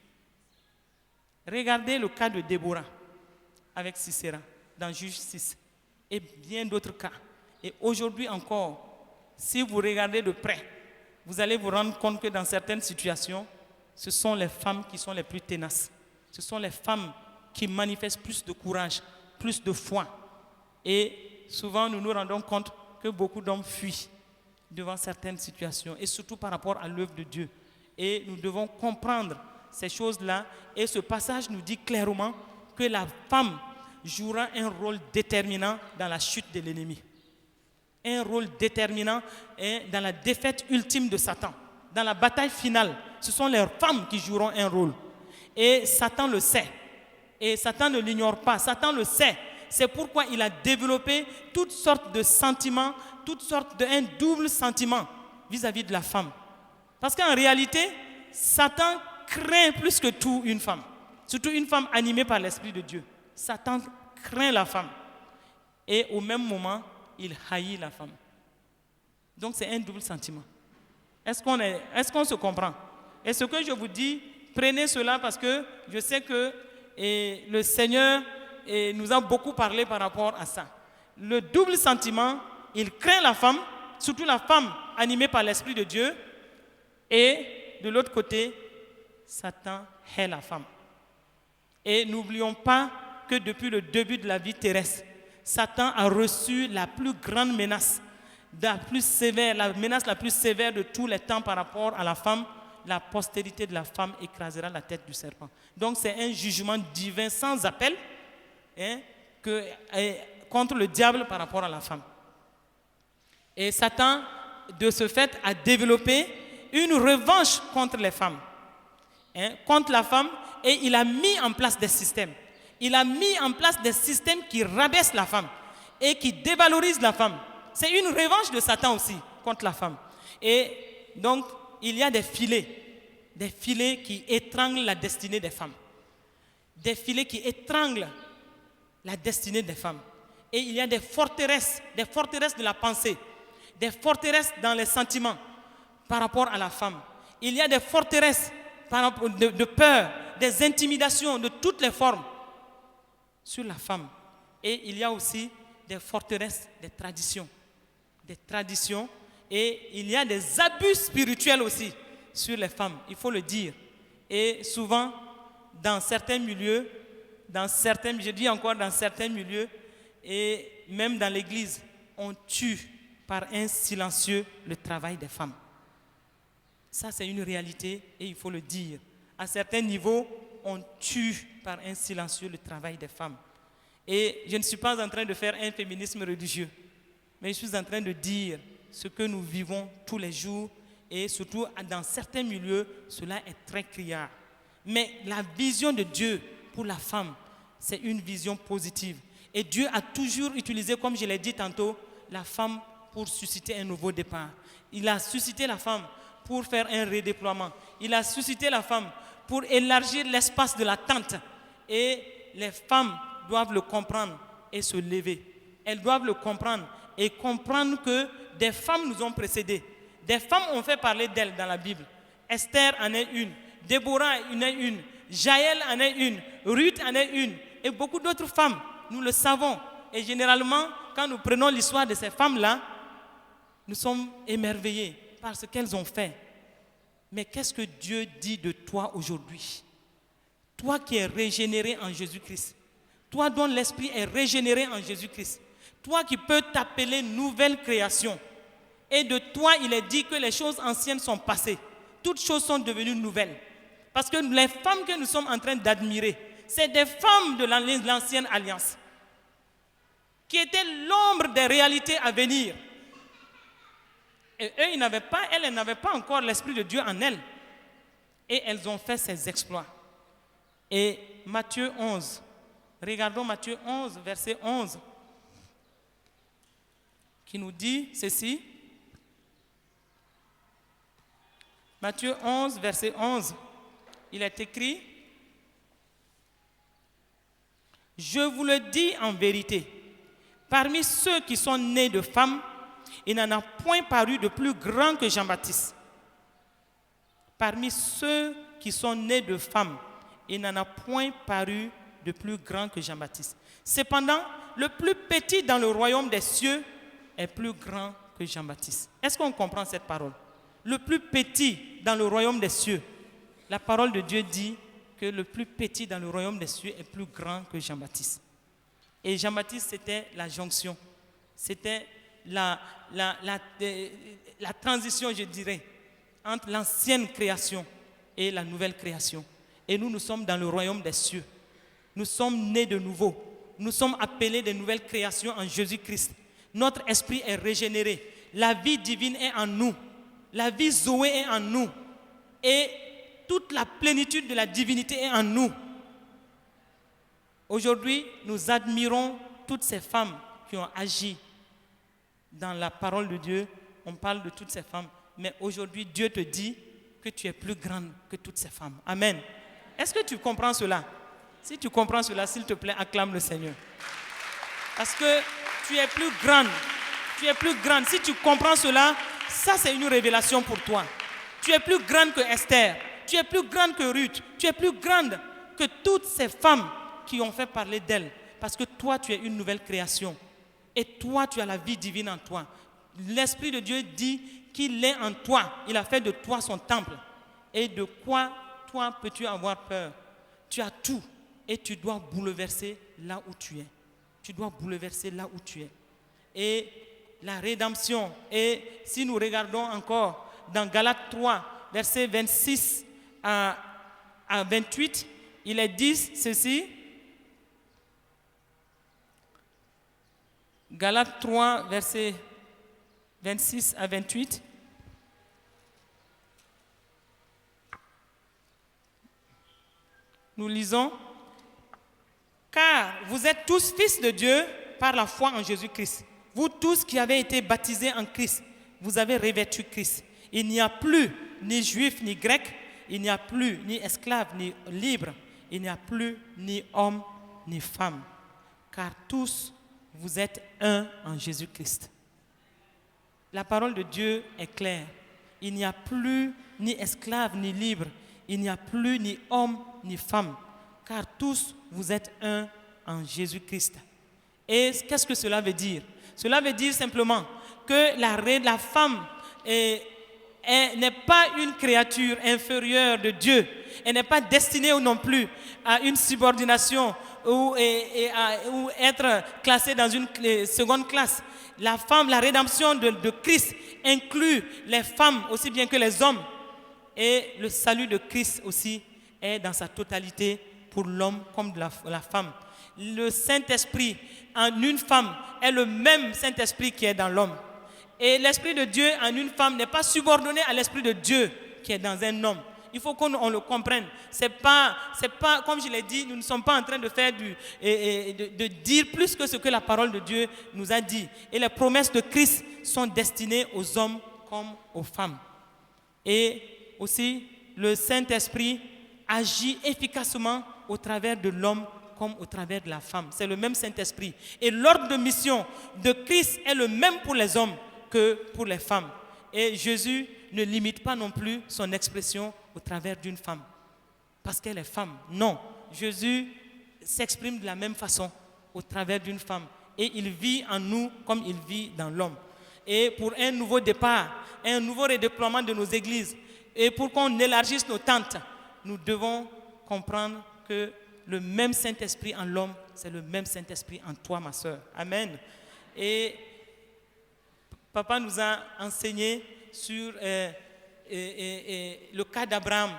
Regardez le cas de Déborah avec Sisera dans Juge 6 et bien d'autres cas. Et aujourd'hui encore, si vous regardez de près, vous allez vous rendre compte que dans certaines situations, ce sont les femmes qui sont les plus ténaces. Ce sont les femmes qui manifestent plus de courage, plus de foi. Et souvent, nous nous rendons compte que beaucoup d'hommes fuient devant certaines situations, et surtout par rapport à l'œuvre de Dieu. Et nous devons comprendre ces choses-là. Et ce passage nous dit clairement que la femme jouera un rôle déterminant dans la chute de l'ennemi. Un rôle déterminant dans la défaite ultime de Satan. Dans la bataille finale, ce sont les femmes qui joueront un rôle. Et Satan le sait. Et Satan ne l'ignore pas. Satan le sait. C'est pourquoi il a développé toutes sortes de sentiments, toutes sortes d'un double sentiment vis-à-vis de la femme. Parce qu'en réalité, Satan craint plus que tout une femme. Surtout une femme animée par l'Esprit de Dieu. Satan craint la femme. Et au même moment, il haït la femme. Donc c'est un double sentiment. Est-ce qu'on se comprend? Et ce que je vous dis, prenez cela parce que je sais que le Seigneur nous a beaucoup parlé par rapport à ça. Le double sentiment, il craint la femme, surtout la femme animée par l'Esprit de Dieu, et de l'autre côté, Satan hait la femme. Et n'oublions pas que depuis le début de la vie terrestre, Satan a reçu la plus grande menace, la menace la plus sévère de tous les temps par rapport à la femme. La postérité de la femme écrasera la tête du serpent. Donc c'est un jugement divin sans appel contre le diable par rapport à la femme. Et Satan, de ce fait, a développé une revanche contre les femmes, contre la femme, et il a mis en place des systèmes. Il a mis en place des systèmes qui rabaissent la femme et qui dévalorisent la femme. C'est une revanche de Satan aussi contre la femme. Et donc, il y a des filets qui étranglent la destinée des femmes. Des filets qui étranglent la destinée des femmes. Et il y a des forteresses de la pensée, des forteresses dans les sentiments par rapport à la femme. Il y a des forteresses de peur, des intimidations de toutes les formes sur la femme. Et il y a aussi des forteresses des traditions, et il y a des abus spirituels aussi sur les femmes, il faut le dire. Et souvent, dans certains milieux, je dis encore dans certains milieux, et même dans l'Église, on tue par un silencieux le travail des femmes. Ça, c'est une réalité et il faut le dire. À certains niveaux, on tue par un silencieux le travail des femmes. Et je ne suis pas en train de faire un féminisme religieux, mais je suis en train de dire ce que nous vivons tous les jours et surtout dans certains milieux, cela est très criard. Mais la vision de Dieu pour la femme, c'est une vision positive. Et Dieu a toujours utilisé, comme je l'ai dit tantôt, la femme pour susciter un nouveau départ. Il a suscité la femme pour faire un redéploiement. Il a suscité la femme pour élargir l'espace de la tente. Et les femmes doivent le comprendre et se lever. Elles doivent le comprendre et comprendre que des femmes nous ont précédés. Des femmes ont fait parler d'elles dans la Bible. Esther en est une, Déborah en est une, Jaël en est une, Ruth en est une, et beaucoup d'autres femmes, nous le savons. Et généralement, quand nous prenons l'histoire de ces femmes-là, nous sommes émerveillés par ce qu'elles ont fait. Mais qu'est-ce que Dieu dit de toi aujourd'hui? Toi qui es régénéré en Jésus-Christ, toi dont l'esprit est régénéré en Jésus-Christ, toi qui peux t'appeler nouvelle création. Et de toi, il est dit que les choses anciennes sont passées. Toutes choses sont devenues nouvelles. Parce que les femmes que nous sommes en train d'admirer, c'est des femmes de l'ancienne alliance qui étaient l'ombre des réalités à venir. Et eux, elles n'avaient pas encore l'Esprit de Dieu en elles. Et elles ont fait ces exploits. Et Matthieu 11, regardons Matthieu 11, verset 11, qui nous dit ceci. Matthieu 11, verset 11, il est écrit: « Je vous le dis en vérité, parmi ceux qui sont nés de femmes, il n'en a point paru de plus grand que Jean-Baptiste. » Parmi ceux qui sont nés de femmes, il n'en a point paru de plus grand que Jean-Baptiste. Cependant, le plus petit dans le royaume des cieux est plus grand que Jean-Baptiste. Est-ce qu'on comprend cette parole? Le plus petit dans le royaume des cieux. La parole de Dieu dit que le plus petit dans le royaume des cieux est plus grand que Jean-Baptiste. Et Jean-Baptiste, c'était la jonction. C'était la transition, je dirais, entre l'ancienne création et la nouvelle création. Et nous sommes dans le royaume des cieux. Nous sommes nés de nouveau. Nous sommes appelés des nouvelles créations en Jésus-Christ. Notre esprit est régénéré. La vie divine est en nous. La vie Zoé est en nous. Et toute la plénitude de la divinité est en nous. Aujourd'hui, nous admirons toutes ces femmes qui ont agi dans la parole de Dieu. On parle de toutes ces femmes. Mais aujourd'hui, Dieu te dit que tu es plus grande que toutes ces femmes. Amen. Est-ce que tu comprends cela? Si tu comprends cela, s'il te plaît, acclame le Seigneur. Parce que tu es plus grande. Tu es plus grande. Si tu comprends cela, ça c'est une révélation pour toi. Tu es plus grande que Esther. Tu es plus grande que Ruth. Tu es plus grande que toutes ces femmes qui ont fait parler d'elles. Parce que toi, tu es une nouvelle création. Et toi, tu as la vie divine en toi. L'Esprit de Dieu dit qu'il est en toi. Il a fait de toi son temple. Et de quoi, toi, peux-tu avoir peur? Tu as tout. Et tu dois bouleverser là où tu es. Tu dois bouleverser là où tu es. Et la rédemption. Et si nous regardons encore dans Galates 3, versets 26 à 28, il est dit ceci. Galates 3, versets 26 à 28. Nous lisons: « Car vous êtes tous fils de Dieu par la foi en Jésus-Christ. Vous tous qui avez été baptisés en Christ, vous avez revêtu Christ. Il n'y a plus ni juif ni grec, il n'y a plus ni esclave ni libre, il n'y a plus ni homme ni femme, car tous vous êtes un en Jésus-Christ. » La parole de Dieu est claire. Il n'y a plus ni esclave ni libre, il n'y a plus ni homme ni femme, car tous vous êtes un en Jésus-Christ. Et qu'est-ce que cela veut dire? Cela veut dire simplement que la femme Elle n'est pas une créature inférieure de Dieu. Elle n'est pas destinée non plus à une subordination ou être classée dans une seconde classe. La femme, la rédemption de Christ inclut les femmes aussi bien que les hommes. Et le salut de Christ aussi est dans sa totalité pour l'homme comme la femme. Le Saint-Esprit en une femme est le même Saint-Esprit qui est dans l'homme. Et l'Esprit de Dieu en une femme n'est pas subordonné à l'Esprit de Dieu qui est dans un homme. Il faut qu'on le comprenne. C'est pas, comme je l'ai dit, nous ne sommes pas en train de faire de dire plus que ce que la parole de Dieu nous a dit. Et les promesses de Christ sont destinées aux hommes comme aux femmes. Et aussi, le Saint-Esprit agit efficacement au travers de l'homme comme au travers de la femme. C'est le même Saint-Esprit. Et l'ordre de mission de Christ est le même pour les hommes que pour les femmes. Et Jésus ne limite pas non plus son expression au travers d'une femme parce qu'elle est femme. Non, Jésus s'exprime de la même façon au travers d'une femme et il vit en nous comme il vit dans l'homme. Et pour un nouveau départ, un nouveau redéploiement de nos églises et pour qu'on élargisse nos tentes, nous devons comprendre que le même Saint-Esprit en l'homme, c'est le même Saint-Esprit en toi, ma sœur. Amen. Et Papa nous a enseigné sur le cas d'Abraham.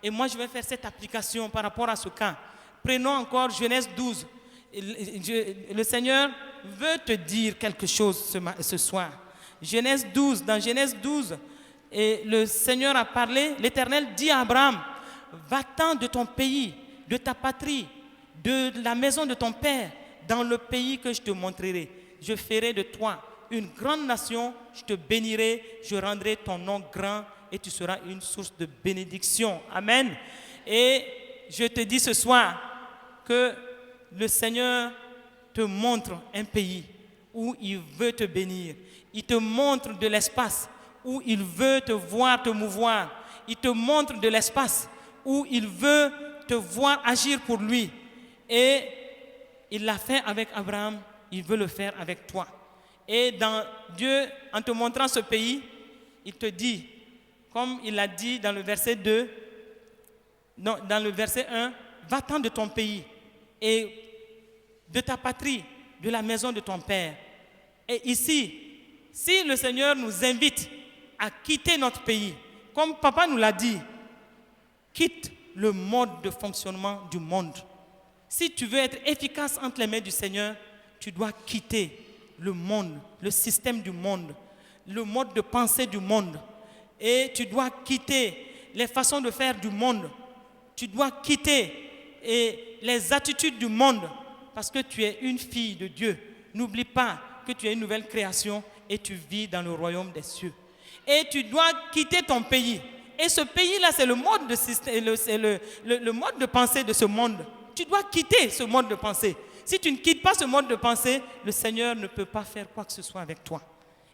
Et moi, je vais faire cette application par rapport à ce cas. Prenons encore Genèse 12. Le Seigneur veut te dire quelque chose ce soir. Genèse 12, dans Genèse 12, et le Seigneur a parlé, l'Éternel dit à Abraham, va-t'en de ton pays, de ta patrie, de la maison de ton père, dans le pays que je te montrerai. Je ferai de toi une grande nation, je te bénirai, je rendrai ton nom grand et tu seras une source de bénédiction. Amen. Et je te dis ce soir que le Seigneur te montre un pays où il veut te bénir. Il te montre de l'espace où il veut te voir te mouvoir. Il te montre de l'espace où il veut te voir agir pour lui. Et il l'a fait avec Abraham, il veut le faire avec toi. Et dans Dieu, en te montrant ce pays, il te dit, comme il l'a dit dans le verset 2, non, dans le verset 1, va-t'en de ton pays et de ta patrie, de la maison de ton père. Et ici, si le Seigneur nous invite à quitter notre pays, comme papa nous l'a dit, quitte le mode de fonctionnement du monde. Si tu veux être efficace entre les mains du Seigneur, tu dois quitter le monde, le système du monde, le mode de pensée du monde. Et tu dois quitter les façons de faire du monde. Tu dois quitter les attitudes du monde parce que tu es une fille de Dieu. N'oublie pas que tu es une nouvelle création et tu vis dans le royaume des cieux. Et tu dois quitter ton pays. Et ce pays-là, c'est le mode de système, le mode de pensée de ce monde. Tu dois quitter ce mode de pensée. Si tu ne quittes pas ce mode de pensée, le Seigneur ne peut pas faire quoi que ce soit avec toi.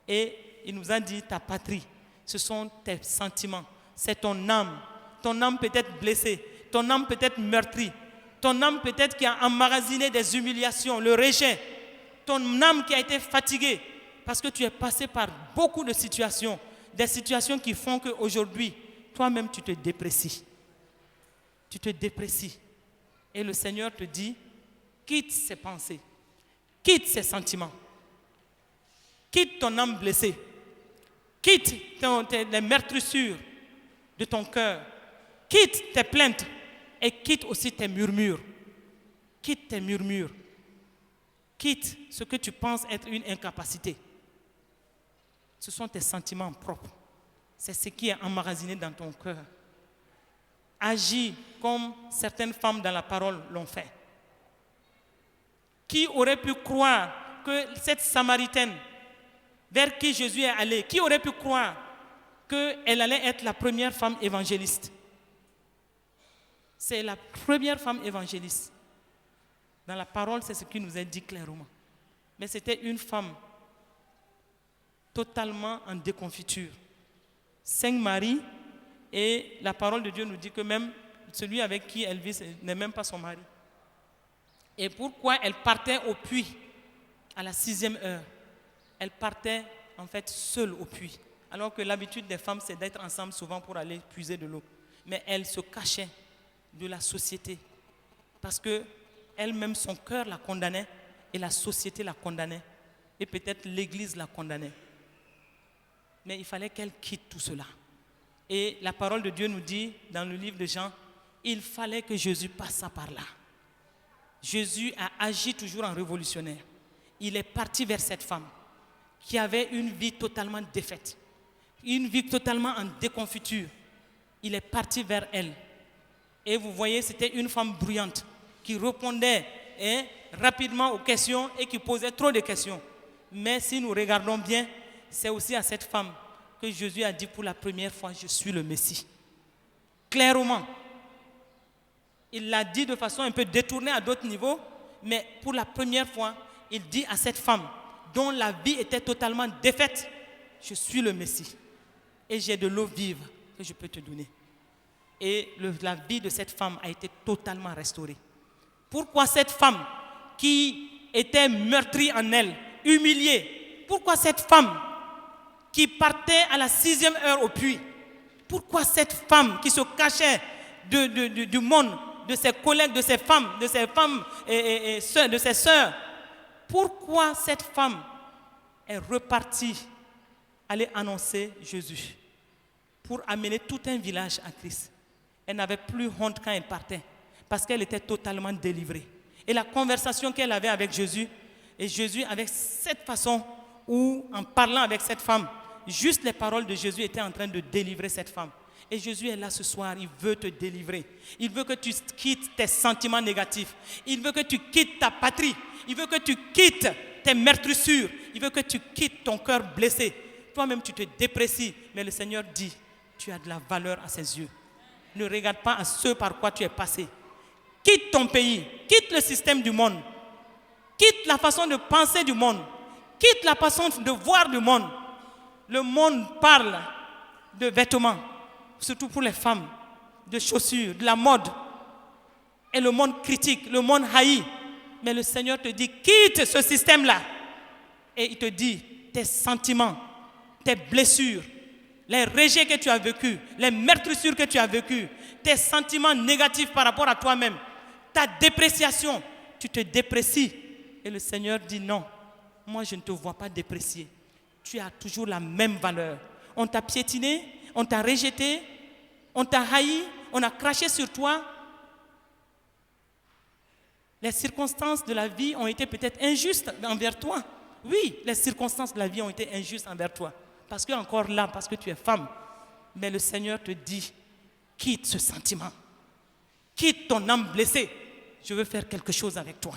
Et il nous a dit, ta patrie, ce sont tes sentiments, c'est ton âme peut-être blessée, ton âme peut-être meurtrie, ton âme peut-être qui a emmagasiné des humiliations, le rejet, ton âme qui a été fatiguée parce que tu es passé par beaucoup de situations, des situations qui font qu'aujourd'hui, toi-même tu te déprécies. Tu te déprécies. Et le Seigneur te dit, quitte ces pensées, quitte ces sentiments, quitte ton âme blessée, quitte les meurtrissures de ton cœur, quitte tes plaintes et quitte aussi tes murmures. Quitte tes murmures. Quitte ce que tu penses être une incapacité. Ce sont tes sentiments propres. C'est ce qui est emmagasiné dans ton cœur. Agis comme certaines femmes dans la parole l'ont fait. Qui aurait pu croire que cette Samaritaine vers qui Jésus est allé, qui aurait pu croire qu'elle allait être la première femme évangéliste? C'est la première femme évangéliste. Dans la parole, c'est ce qui nous est dit clairement. Mais c'était une femme totalement en déconfiture. Sainte Marie, et la parole de Dieu nous dit que même celui avec qui elle vit n'est même pas son mari. Et pourquoi elle partait au puits à la 6e heure? Elle partait en fait seule au puits Alors que l'habitude des femmes, c'est d'être ensemble souvent pour aller puiser de l'eau. Mais elle se cachait de la société parce qu'elle-même, son cœur la condamnait et la société la condamnait. Et peut-être l'Église la condamnait. Mais il fallait qu'elle quitte tout cela. Et la parole de Dieu nous dit, dans le livre de Jean, il fallait que Jésus passât par là. Jésus a agi toujours en révolutionnaire. Il est parti vers cette femme qui avait une vie totalement défaite, une vie totalement en déconfiture. Il est parti vers elle. Et vous voyez, c'était une femme bruyante qui répondait rapidement aux questions et qui posait trop de questions. Mais si nous regardons bien, c'est aussi à cette femme que Jésus a dit pour la première fois, je suis le Messie. Clairement. Il l'a dit de façon un peu détournée à d'autres niveaux, mais pour la première fois, il dit à cette femme dont la vie était totalement défaite, je suis le Messie et j'ai de l'eau vive que je peux te donner. Et la vie de cette femme a été totalement restaurée. Pourquoi cette femme qui était meurtrie en elle, humiliée, pourquoi cette femme qui partait à la 6e heure au puits, pourquoi cette femme qui se cachait du monde, de ses collègues, de ses femmes et sœurs, de ses sœurs, pourquoi cette femme est repartie aller annoncer Jésus pour amener tout un village à Christ? Elle n'avait plus honte quand elle partait parce qu'elle était totalement délivrée. Et la conversation qu'elle avait avec Jésus, et Jésus avec cette façon où, en parlant avec cette femme, juste les paroles de Jésus étaient en train de délivrer cette femme. Et Jésus est là ce soir, il veut te délivrer. Il veut que tu quittes tes sentiments négatifs. Il veut que tu quittes ta patrie. Il veut que tu quittes tes meurtrissures. Il veut que tu quittes ton cœur blessé. Toi-même, tu te déprécies. Mais le Seigneur dit, tu as de la valeur à ses yeux. Ne regarde pas à ce par quoi tu es passé. Quitte ton pays. Quitte le système du monde. Quitte la façon de penser du monde. Quitte la façon de voir du monde. Le monde parle de vêtements, surtout pour les femmes, de chaussures, de la mode. Et le monde critique, le monde haït. Mais le Seigneur te dit, quitte ce système-là. Et il te dit, tes sentiments, tes blessures, les rejets que tu as vécus, les meurtrissures que tu as vécues, tes sentiments négatifs par rapport à toi-même, ta dépréciation, tu te déprécies. Et le Seigneur dit, non, moi je ne te vois pas déprécier. Tu as toujours la même valeur. On t'a piétiné, on t'a rejeté, on t'a haï, on a craché sur toi. Les circonstances de la vie ont été peut-être injustes envers toi. Oui, les circonstances de la vie ont été injustes envers toi. Parce que encore là, parce que tu es femme. Mais le Seigneur te dit, quitte ce sentiment. Quitte ton âme blessée. Je veux faire quelque chose avec toi.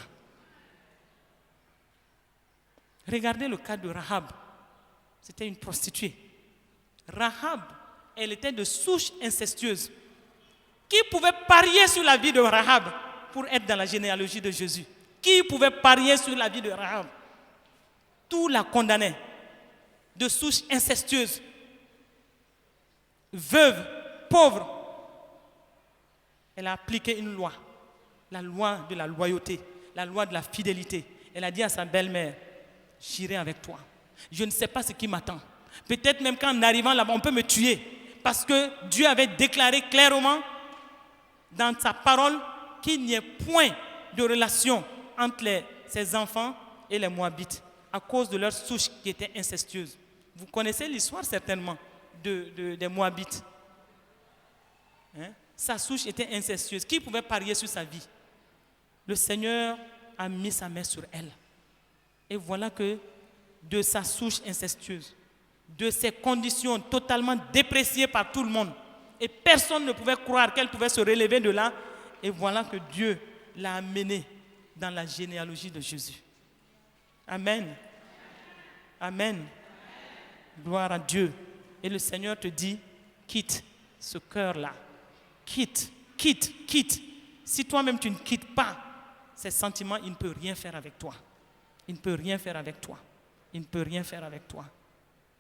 Regardez le cas de Rahab. C'était une prostituée. Rahab, elle était de souche incestueuse. Qui pouvait parier sur la vie de Rahab pour être dans la généalogie de Jésus? Qui pouvait parier sur la vie de Rahab? Tout la condamnait. De souche incestueuse. Veuve, pauvre. Elle a appliqué une loi. La loi de la loyauté. La loi de la fidélité. Elle a dit à sa belle-mère, j'irai avec toi. Je ne sais pas ce qui m'attend. Peut-être même qu'en arrivant là-bas, on peut me tuer. Parce que Dieu avait déclaré clairement dans sa parole qu'il n'y ait point de relation entre ses enfants et les Moabites à cause de leur souche qui était incestueuse. Vous connaissez l'histoire certainement des Moabites. Hein? Sa souche était incestueuse. Qui pouvait parier sur sa vie? Le Seigneur a mis sa main sur elle. Et voilà que de sa souche incestueuse, de ses conditions totalement dépréciées par tout le monde, et personne ne pouvait croire qu'elle pouvait se relever de là, et voilà que Dieu l'a amenée dans la généalogie de Jésus. Amen. Amen. Gloire à Dieu. Et le Seigneur te dit, quitte ce cœur-là. Quitte, quitte, quitte. Si toi-même tu ne quittes pas ces sentiments, il ne peut rien faire avec toi. Il ne peut rien faire avec toi. Il ne peut rien faire avec toi.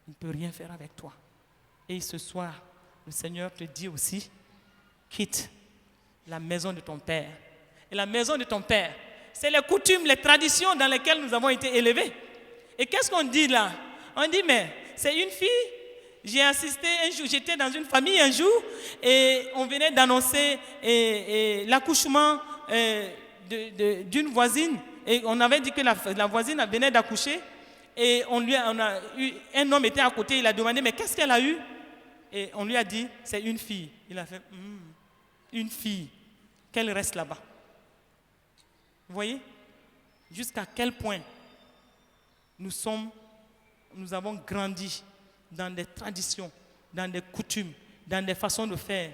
Il ne peut rien faire avec toi. Et ce soir, le Seigneur te dit aussi, quitte la maison de ton père. Et la maison de ton père, c'est les coutumes, les traditions dans lesquelles nous avons été élevés. Et qu'est-ce qu'on dit là? On dit, mais c'est une fille j'ai assisté un jour, j'étais dans une famille un jour et on venait d'annoncer l'accouchement d'une voisine et on avait dit que la voisine venait d'accoucher et un homme était à côté, il a demandé mais qu'est-ce qu'elle a eu? Et on lui a dit c'est une fille. Il a fait une fille, qu'elle reste là-bas. Vous voyez jusqu'à quel point nous avons grandi dans des traditions, dans des coutumes, dans des façons de faire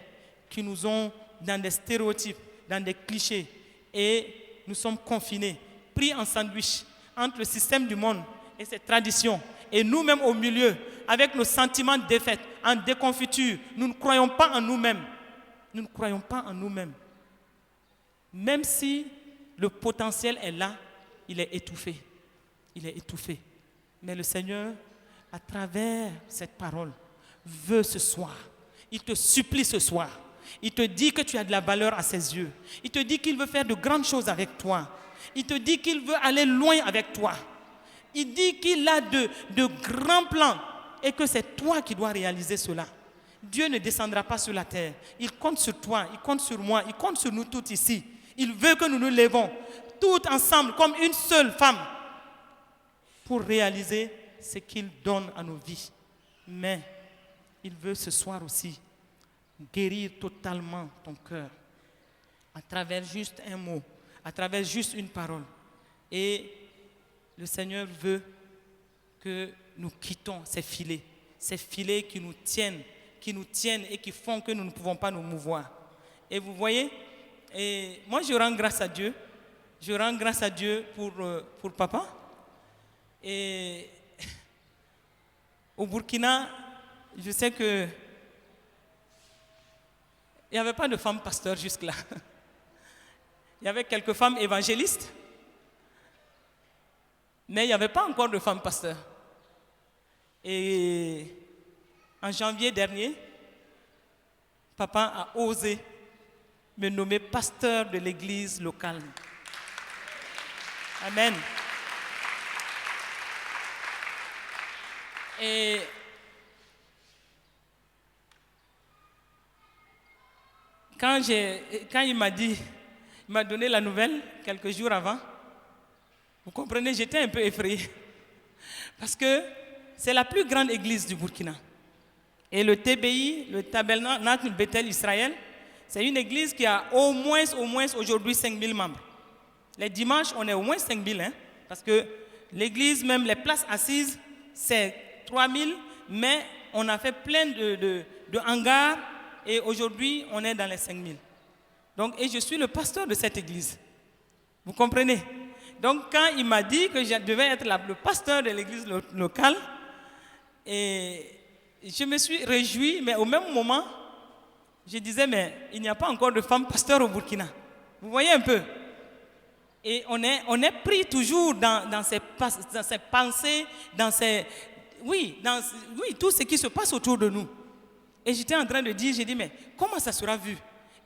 qui nous ont dans des stéréotypes, dans des clichés. Et nous sommes confinés, pris en sandwich entre le système du monde et ses traditions. Et nous-mêmes au milieu, avec nos sentiments de défaite, en déconfiture, nous ne croyons pas en nous-mêmes. Nous ne croyons pas en nous-mêmes. Même si le potentiel est là, il est étouffé. Il est étouffé. Mais le Seigneur, à travers cette parole, veut ce soir, il te supplie ce soir, il te dit que tu as de la valeur à ses yeux, il te dit qu'il veut faire de grandes choses avec toi, il te dit qu'il veut aller loin avec toi, il dit qu'il a de grands plans et que c'est toi qui dois réaliser cela. Dieu ne descendra pas sur la terre, il compte sur toi, il compte sur moi, il compte sur nous tous ici. Il veut que nous nous lèvons tous ensemble comme une seule femme pour réaliser ce qu'il donne à nos vies. Mais il veut ce soir aussi guérir totalement ton cœur à travers juste un mot, à travers juste une parole. Et le Seigneur veut que nous quittons ces filets qui nous tiennent et qui font que nous ne pouvons pas nous mouvoir. Et vous voyez, et moi je rends grâce à Dieu. Je rends grâce à Dieu pour papa. Et au Burkina, je sais que il n'y avait pas de femmes pasteurs jusque-là. Il y avait quelques femmes évangélistes, mais il n'y avait pas encore de femmes pasteurs. Et en janvier dernier, papa a osé me nommer pasteur de l'église locale. Amen. Et quand il m'a donné la nouvelle quelques jours avant, vous comprenez, j'étais un peu effrayé. Parce que c'est la plus grande église du Burkina. Et le TBI, le Tabernacle Bethel Israël, c'est une église qui a au moins aujourd'hui 5000 membres. Les dimanches, on est au moins 5000, hein, parce que l'église, même les places assises, c'est 3000, mais on a fait plein de hangars et aujourd'hui, on est dans les 5000. Donc, et je suis le pasteur de cette église. Vous comprenez? Donc, quand il m'a dit que je devais être le pasteur de l'église locale, et je me suis réjoui, mais au même moment, je disais, mais il n'y a pas encore de femmes pasteurs au Burkina. Vous voyez un peu? Et on est pris toujours dans ces pensées, oui, tout ce qui se passe autour de nous. Et j'étais en train de dire, j'ai dit, mais comment ça sera vu?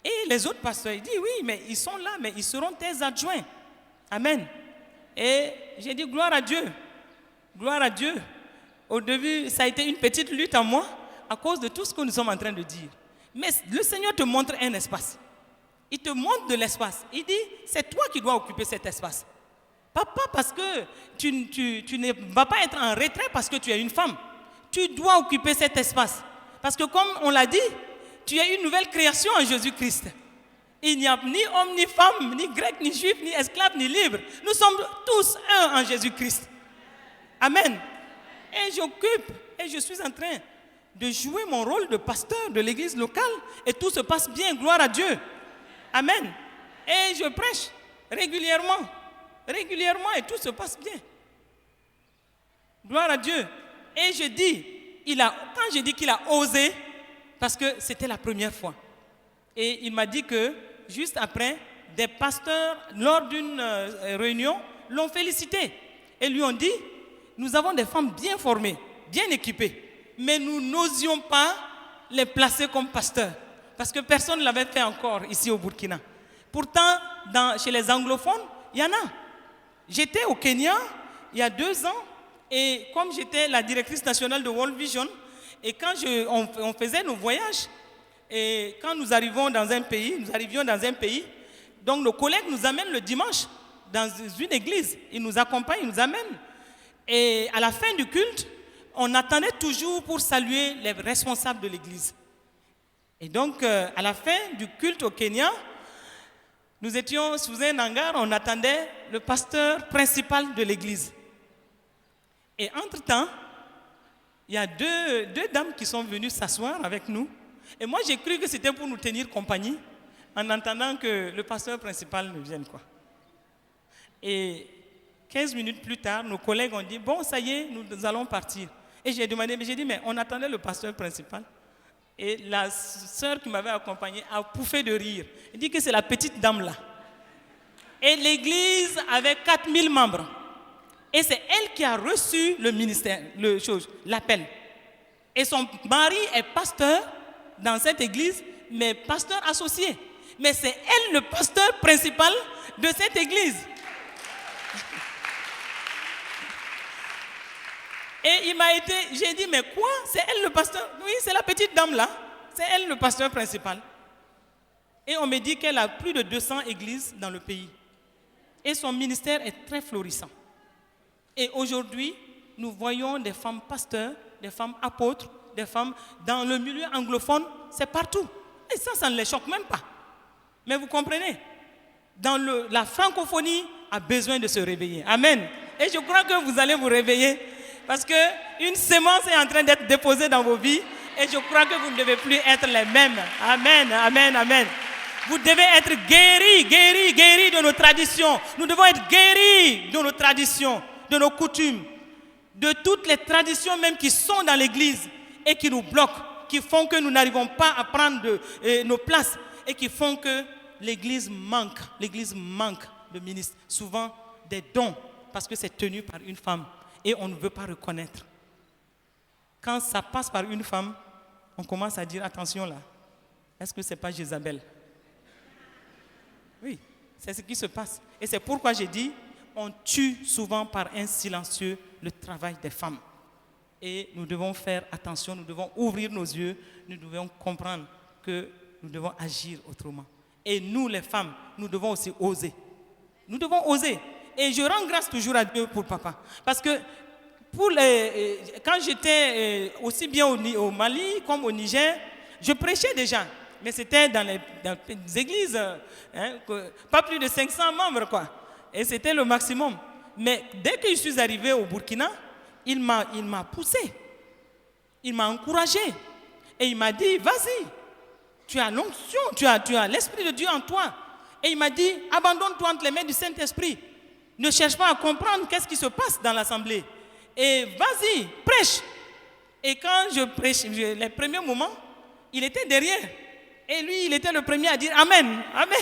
Et les autres pasteurs, ils disent, oui, mais ils sont là, mais ils seront tes adjoints. Amen. Et j'ai dit, gloire à Dieu. Gloire à Dieu. Au début, ça a été une petite lutte en moi à cause de tout ce que nous sommes en train de dire. Mais le Seigneur te montre un espace. Il te montre de l'espace. Il dit, c'est toi qui dois occuper cet espace. Pas parce que tu ne vas pas être en retrait parce que tu es une femme. Tu dois occuper cet espace. Parce que comme on l'a dit, tu es une nouvelle création en Jésus-Christ. Il n'y a ni homme, ni femme, ni grec, ni juif, ni esclave, ni libre. Nous sommes tous un en Jésus-Christ. Amen. Et j'occupe, et je suis en train de jouer mon rôle de pasteur de l'église locale. Et tout se passe bien, gloire à Dieu. Amen. Et je prêche régulièrement, et tout se passe bien. Gloire à Dieu. Et je dis, quand je dis qu'il a osé, parce que c'était la première fois. Et il m'a dit que, juste après, des pasteurs, lors d'une réunion, l'ont félicité. Et lui ont dit, nous avons des femmes bien formées, bien équipées, mais nous n'osions pas les placer comme pasteurs. Parce que personne ne l'avait fait encore ici au Burkina. Pourtant, chez les anglophones, il y en a. J'étais au Kenya il y a 2 ans et comme j'étais la directrice nationale de World Vision, Et quand on faisait nos voyages, et quand nous arrivions dans un pays, donc nos collègues nous amènent le dimanche dans une église. Ils nous accompagnent, ils nous amènent. Et à la fin du culte, on attendait toujours pour saluer les responsables de l'église. Et donc, à la fin du culte au Kenya, nous étions sous un hangar, on attendait le pasteur principal de l'église. Et entre-temps, il y a deux dames qui sont venues s'asseoir avec nous. Et moi, j'ai cru que c'était pour nous tenir compagnie, en attendant que le pasteur principal ne vienne, quoi. Et 15 minutes plus tard, nos collègues ont dit, bon, ça y est, nous allons partir. Et j'ai demandé, mais on attendait le pasteur principal. Et la sœur qui m'avait accompagné a pouffé de rire. Elle dit que c'est la petite dame là. Et l'église avait 4000 membres. Et c'est elle qui a reçu le ministère, l'appel. Et son mari est pasteur dans cette église, mais pasteur associé. Mais c'est elle le pasteur principal de cette église. Et j'ai dit, mais quoi? C'est elle le pasteur? Oui, c'est la petite dame là. C'est elle le pasteur principal. Et on me dit qu'elle a plus de 200 églises dans le pays. Et son ministère est très florissant. Et aujourd'hui, nous voyons des femmes pasteurs, des femmes apôtres, des femmes dans le milieu anglophone, c'est partout. Et ça ne les choque même pas. Mais vous comprenez? La francophonie a besoin de se réveiller. Amen. Et je crois que vous allez vous réveiller. Parce qu'une sémence est en train d'être déposée dans vos vies et je crois que vous ne devez plus être les mêmes. Amen, amen, amen. Vous devez être guéris de nos traditions. Nous devons être guéris de nos traditions, de nos coutumes, de toutes les traditions même qui sont dans l'église et qui nous bloquent, qui font que nous n'arrivons pas à prendre nos places et qui font que l'église manque de ministres. Souvent des dons parce que c'est tenu par une femme. Et on ne veut pas reconnaître. Quand ça passe par une femme, on commence à dire, attention là, est-ce que ce n'est pas Jézabel? Oui, c'est ce qui se passe. Et c'est pourquoi j'ai dit, on tue souvent par un silencieux le travail des femmes. Et nous devons faire attention, nous devons ouvrir nos yeux, nous devons comprendre que nous devons agir autrement. Et nous les femmes, nous devons aussi oser. Nous devons oser. Et je rends grâce toujours à Dieu pour papa. Parce que quand j'étais aussi bien au Mali comme au Niger, je prêchais déjà. Mais c'était dans les églises, pas plus de 500 membres, quoi. Et c'était le maximum. Mais dès que je suis arrivé au Burkina, il m'a poussé. Il m'a encouragé. Et il m'a dit, vas-y, tu as l'onction, tu as l'Esprit de Dieu en toi. Et il m'a dit, abandonne-toi entre les mains du Saint-Esprit. Ne cherche pas à comprendre qu'est-ce qui se passe dans l'assemblée. Et vas-y, prêche. Et quand je prêche, les premiers moments, il était derrière. Et lui, il était le premier à dire Amen, Amen.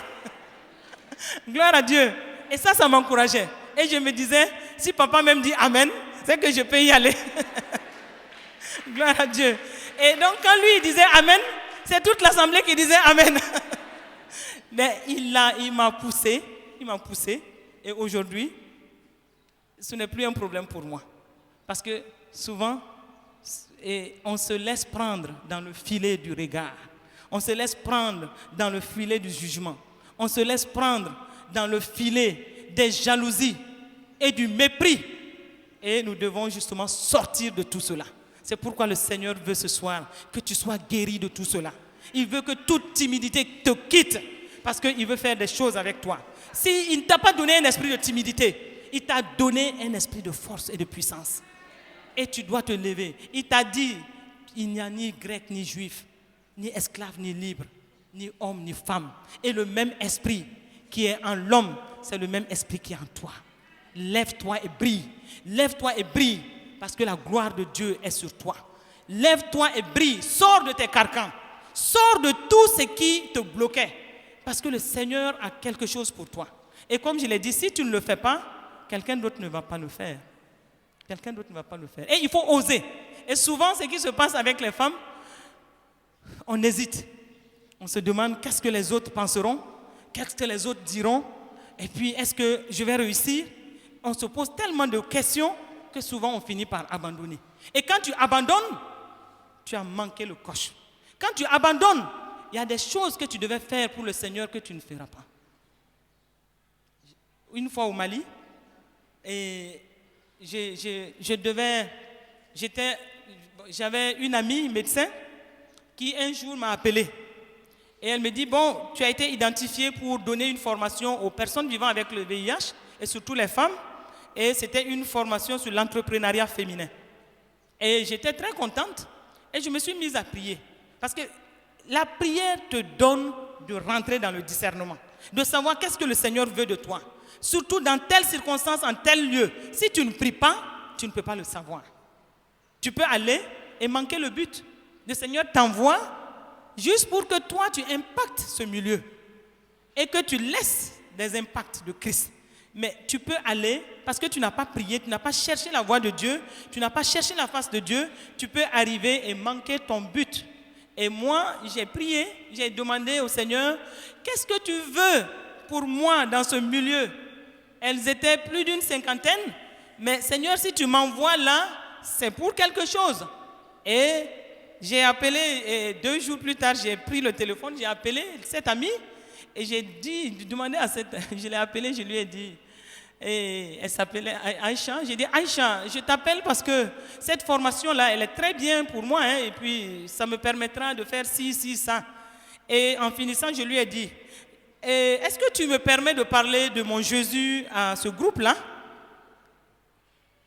Gloire à Dieu. Et ça m'encourageait. Et je me disais, si papa même dit Amen, c'est que je peux y aller. Gloire à Dieu. Et donc, quand lui, il disait Amen, c'est toute l'assemblée qui disait Amen. Mais il m'a poussé. Et aujourd'hui, ce n'est plus un problème pour moi. Parce que souvent, on se laisse prendre dans le filet du regard. On se laisse prendre dans le filet du jugement. On se laisse prendre dans le filet des jalousies et du mépris. Et nous devons justement sortir de tout cela. C'est pourquoi le Seigneur veut ce soir que tu sois guéri de tout cela. Il veut que toute timidité te quitte parce qu'il veut faire des choses avec toi. S'il ne t'a pas donné un esprit de timidité, il t'a donné un esprit de force et de puissance. Et tu dois te lever. Il t'a dit, il n'y a ni grec ni juif, ni esclave ni libre, ni homme ni femme. Et le même esprit qui est en l'homme, c'est le même esprit qui est en toi. Lève-toi et brille. Lève-toi et brille parce que la gloire de Dieu est sur toi. Lève-toi et brille. Sors de tes carcans. Sors de tout ce qui te bloquait. Parce que le Seigneur a quelque chose pour toi. Et comme je l'ai dit, si tu ne le fais pas, quelqu'un d'autre ne va pas le faire. Quelqu'un d'autre ne va pas le faire. Et il faut oser. Et souvent, ce qui se passe avec les femmes, on hésite. On se demande qu'est-ce que les autres penseront, qu'est-ce que les autres diront, et puis est-ce que je vais réussir? On se pose tellement de questions que souvent on finit par abandonner. Et quand tu abandonnes, tu as manqué le coche. Quand tu abandonnes, il y a des choses que tu devais faire pour le Seigneur que tu ne feras pas. Une fois au Mali, et j'avais une amie médecin qui un jour m'a appelé. Et elle me dit, bon, tu as été identifié pour donner une formation aux personnes vivant avec le VIH et surtout les femmes. Et c'était une formation sur l'entrepreneuriat féminin. Et j'étais très contente et je me suis mise à prier. Parce que la prière te donne de rentrer dans le discernement, de savoir qu'est-ce que le Seigneur veut de toi. Surtout dans telle circonstance, en tel lieu. Si tu ne pries pas, tu ne peux pas le savoir. Tu peux aller et manquer le but. Le Seigneur t'envoie juste pour que toi, tu impactes ce milieu et que tu laisses des impacts de Christ. Mais tu peux aller parce que tu n'as pas prié, tu n'as pas cherché la voix de Dieu, tu n'as pas cherché la face de Dieu, tu peux arriver et manquer ton but. Et moi, j'ai prié, j'ai demandé au Seigneur, qu'est-ce que tu veux pour moi dans ce milieu? Elles étaient plus d'une 50aine, mais Seigneur, si tu m'envoies là, c'est pour quelque chose. Et j'ai appelé, et 2 jours plus tard, j'ai pris le téléphone, j'ai appelé cette amie, et j'ai demandé à je l'ai appelée, je lui ai dit, et elle s'appelait Aïcha, j'ai dit, Aïcha, je t'appelle parce que cette formation-là, elle est très bien pour moi, hein, et puis ça me permettra de faire ci, ça. Et en finissant, je lui ai dit, est-ce que tu me permets de parler de mon Jésus à ce groupe-là?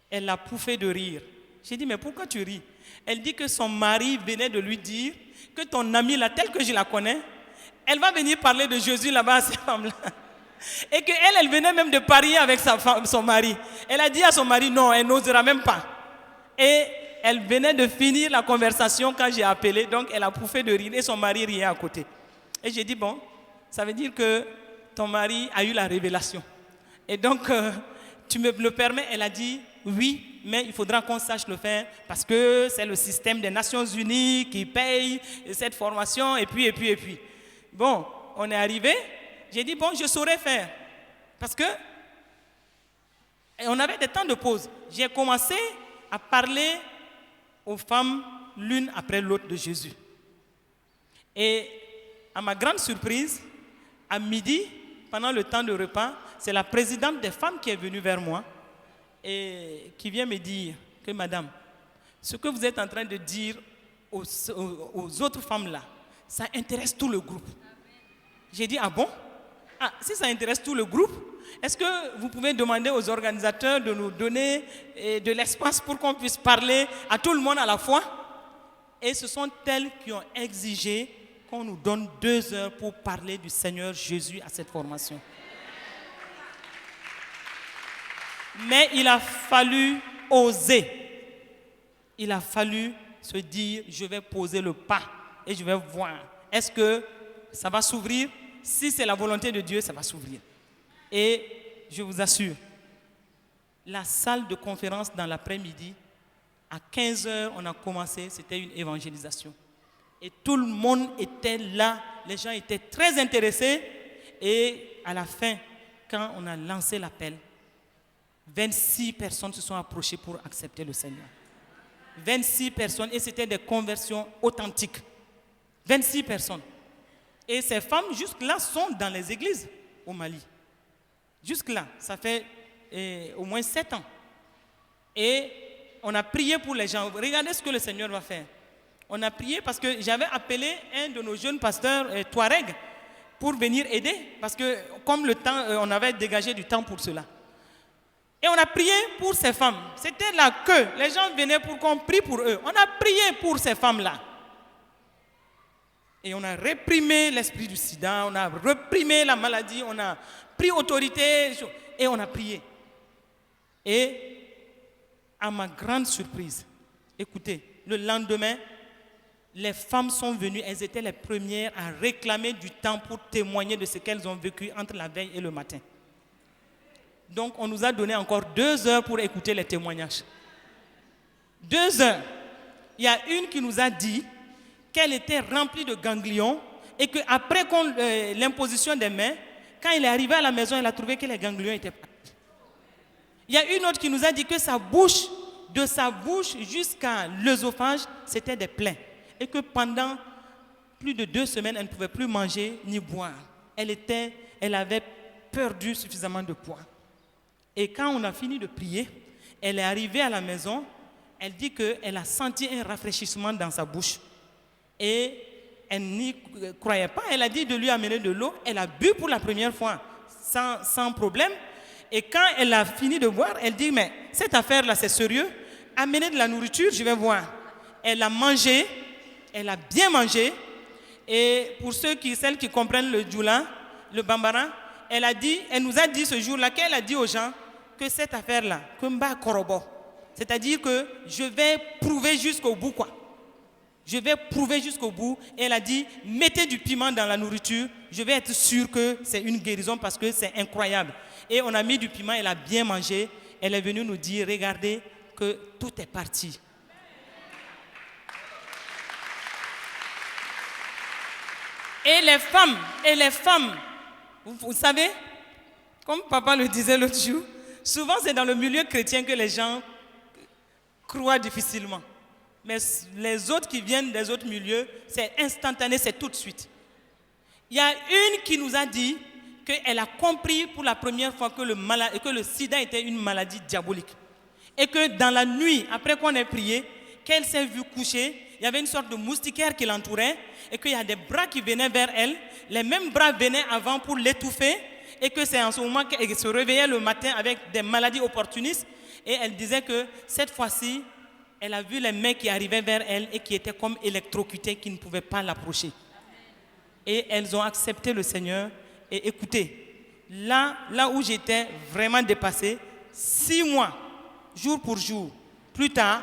Elle a pouffé de rire. J'ai dit, mais pourquoi tu ris? Elle dit que son mari venait de lui dire que ton amie là, telle que je la connais, elle va venir parler de Jésus là-bas à ces femmes-là. Et qu'elle venait même de parier avec son mari. Elle a dit à son mari, non, elle n'osera même pas. Et elle venait de finir la conversation quand j'ai appelé, donc elle a pouffé de rire et son mari riait à côté. Et j'ai dit, bon, ça veut dire que ton mari a eu la révélation. Et donc, tu me le permets? Elle a dit, oui, mais il faudra qu'on sache le faire parce que c'est le système des Nations Unies qui paye cette formation et puis. Bon, on est arrivé. J'ai dit, bon, je saurais faire. Parce que on avait des temps de pause. J'ai commencé à parler aux femmes l'une après l'autre de Jésus. Et à ma grande surprise, à midi, pendant le temps de repas, c'est la présidente des femmes qui est venue vers moi et qui vient me dire que, madame, ce que vous êtes en train de dire aux autres femmes là, ça intéresse tout le groupe. J'ai dit, ah bon? Ah, si ça intéresse tout le groupe, est-ce que vous pouvez demander aux organisateurs de nous donner de l'espace pour qu'on puisse parler à tout le monde à la fois? Et ce sont elles qui ont exigé qu'on nous donne 2 heures pour parler du Seigneur Jésus à cette formation. Mais il a fallu oser. Il a fallu se dire, je vais poser le pas et je vais voir. Est-ce que ça va s'ouvrir? Si c'est la volonté de Dieu, ça va s'ouvrir. Et je vous assure, la salle de conférence dans l'après-midi, à 15h, on a commencé, c'était une évangélisation. Et tout le monde était là, les gens étaient très intéressés. Et à la fin, quand on a lancé l'appel, 26 personnes se sont approchées pour accepter le Seigneur. 26 personnes, et c'était des conversions authentiques. 26 personnes. Et ces femmes, jusque-là, sont dans les églises au Mali. Jusque-là, ça fait au moins 7 ans. Et on a prié pour les gens. Regardez ce que le Seigneur va faire. On a prié parce que j'avais appelé un de nos jeunes pasteurs, Touareg, pour venir aider. Parce que comme le temps, on avait dégagé du temps pour cela. Et on a prié pour ces femmes. C'était la queue. Les gens venaient pour qu'on prie pour eux. On a prié pour ces femmes-là. Et on a réprimé l'esprit du sida, on a réprimé la maladie, on a pris autorité et on a prié. Et à ma grande surprise, écoutez, le lendemain, les femmes sont venues, elles étaient les premières à réclamer du temps pour témoigner de ce qu'elles ont vécu entre la veille et le matin. Donc on nous a donné encore 2 heures pour écouter les témoignages. 2 heures. Il y a une qui nous a dit qu'elle était remplie de ganglions et qu'après l'imposition des mains, quand elle est arrivée à la maison, elle a trouvé que les ganglions étaient partis. Il y a une autre qui nous a dit que sa bouche, de sa bouche jusqu'à l'œsophage, c'était des plaies. et que pendant plus de 2 semaines, elle ne pouvait plus manger ni boire. Elle avait perdu suffisamment de poids. Et quand on a fini de prier, elle est arrivée à la maison, elle dit qu'elle a senti un rafraîchissement dans sa bouche. Et elle n'y croyait pas, elle a dit de lui amener de l'eau, elle a bu pour la première fois sans problème. Et quand elle a fini de boire, elle dit, mais cette affaire-là, c'est sérieux, amenez de la nourriture, je vais voir. Elle a mangé, elle a bien mangé. Et pour celles qui comprennent le djoula, le bambara, elle nous a dit ce jour-là, qu'elle a dit aux gens que cette affaire-là, que mba korobo, c'est-à-dire que je vais prouver jusqu'au bout, quoi. Je vais prouver jusqu'au bout. Et elle a dit, mettez du piment dans la nourriture, je vais être sûre que c'est une guérison parce que c'est incroyable. Et on a mis du piment, elle a bien mangé. Elle est venue nous dire, regardez que tout est parti. Et les femmes, vous savez, comme papa le disait l'autre jour, souvent c'est dans le milieu chrétien que les gens croient difficilement. Mais les autres qui viennent des autres milieux, c'est instantané, c'est tout de suite. Il y a une qui nous a dit qu'elle a compris pour la première fois que le sida était une maladie diabolique. Et que dans la nuit, après qu'on ait prié, qu'elle s'est vue coucher, il y avait une sorte de moustiquaire qui l'entourait et qu'il y a des bras qui venaient vers elle. Les mêmes bras venaient avant pour l'étouffer et que c'est en ce moment qu'elle se réveillait le matin avec des maladies opportunistes. Et elle disait que cette fois-ci, elle a vu les mecs qui arrivaient vers elle et qui étaient comme électrocutés, qui ne pouvaient pas l'approcher. Et elles ont accepté le Seigneur. Et écoutez, là où j'étais vraiment dépassée, 6 mois, jour pour jour, plus tard,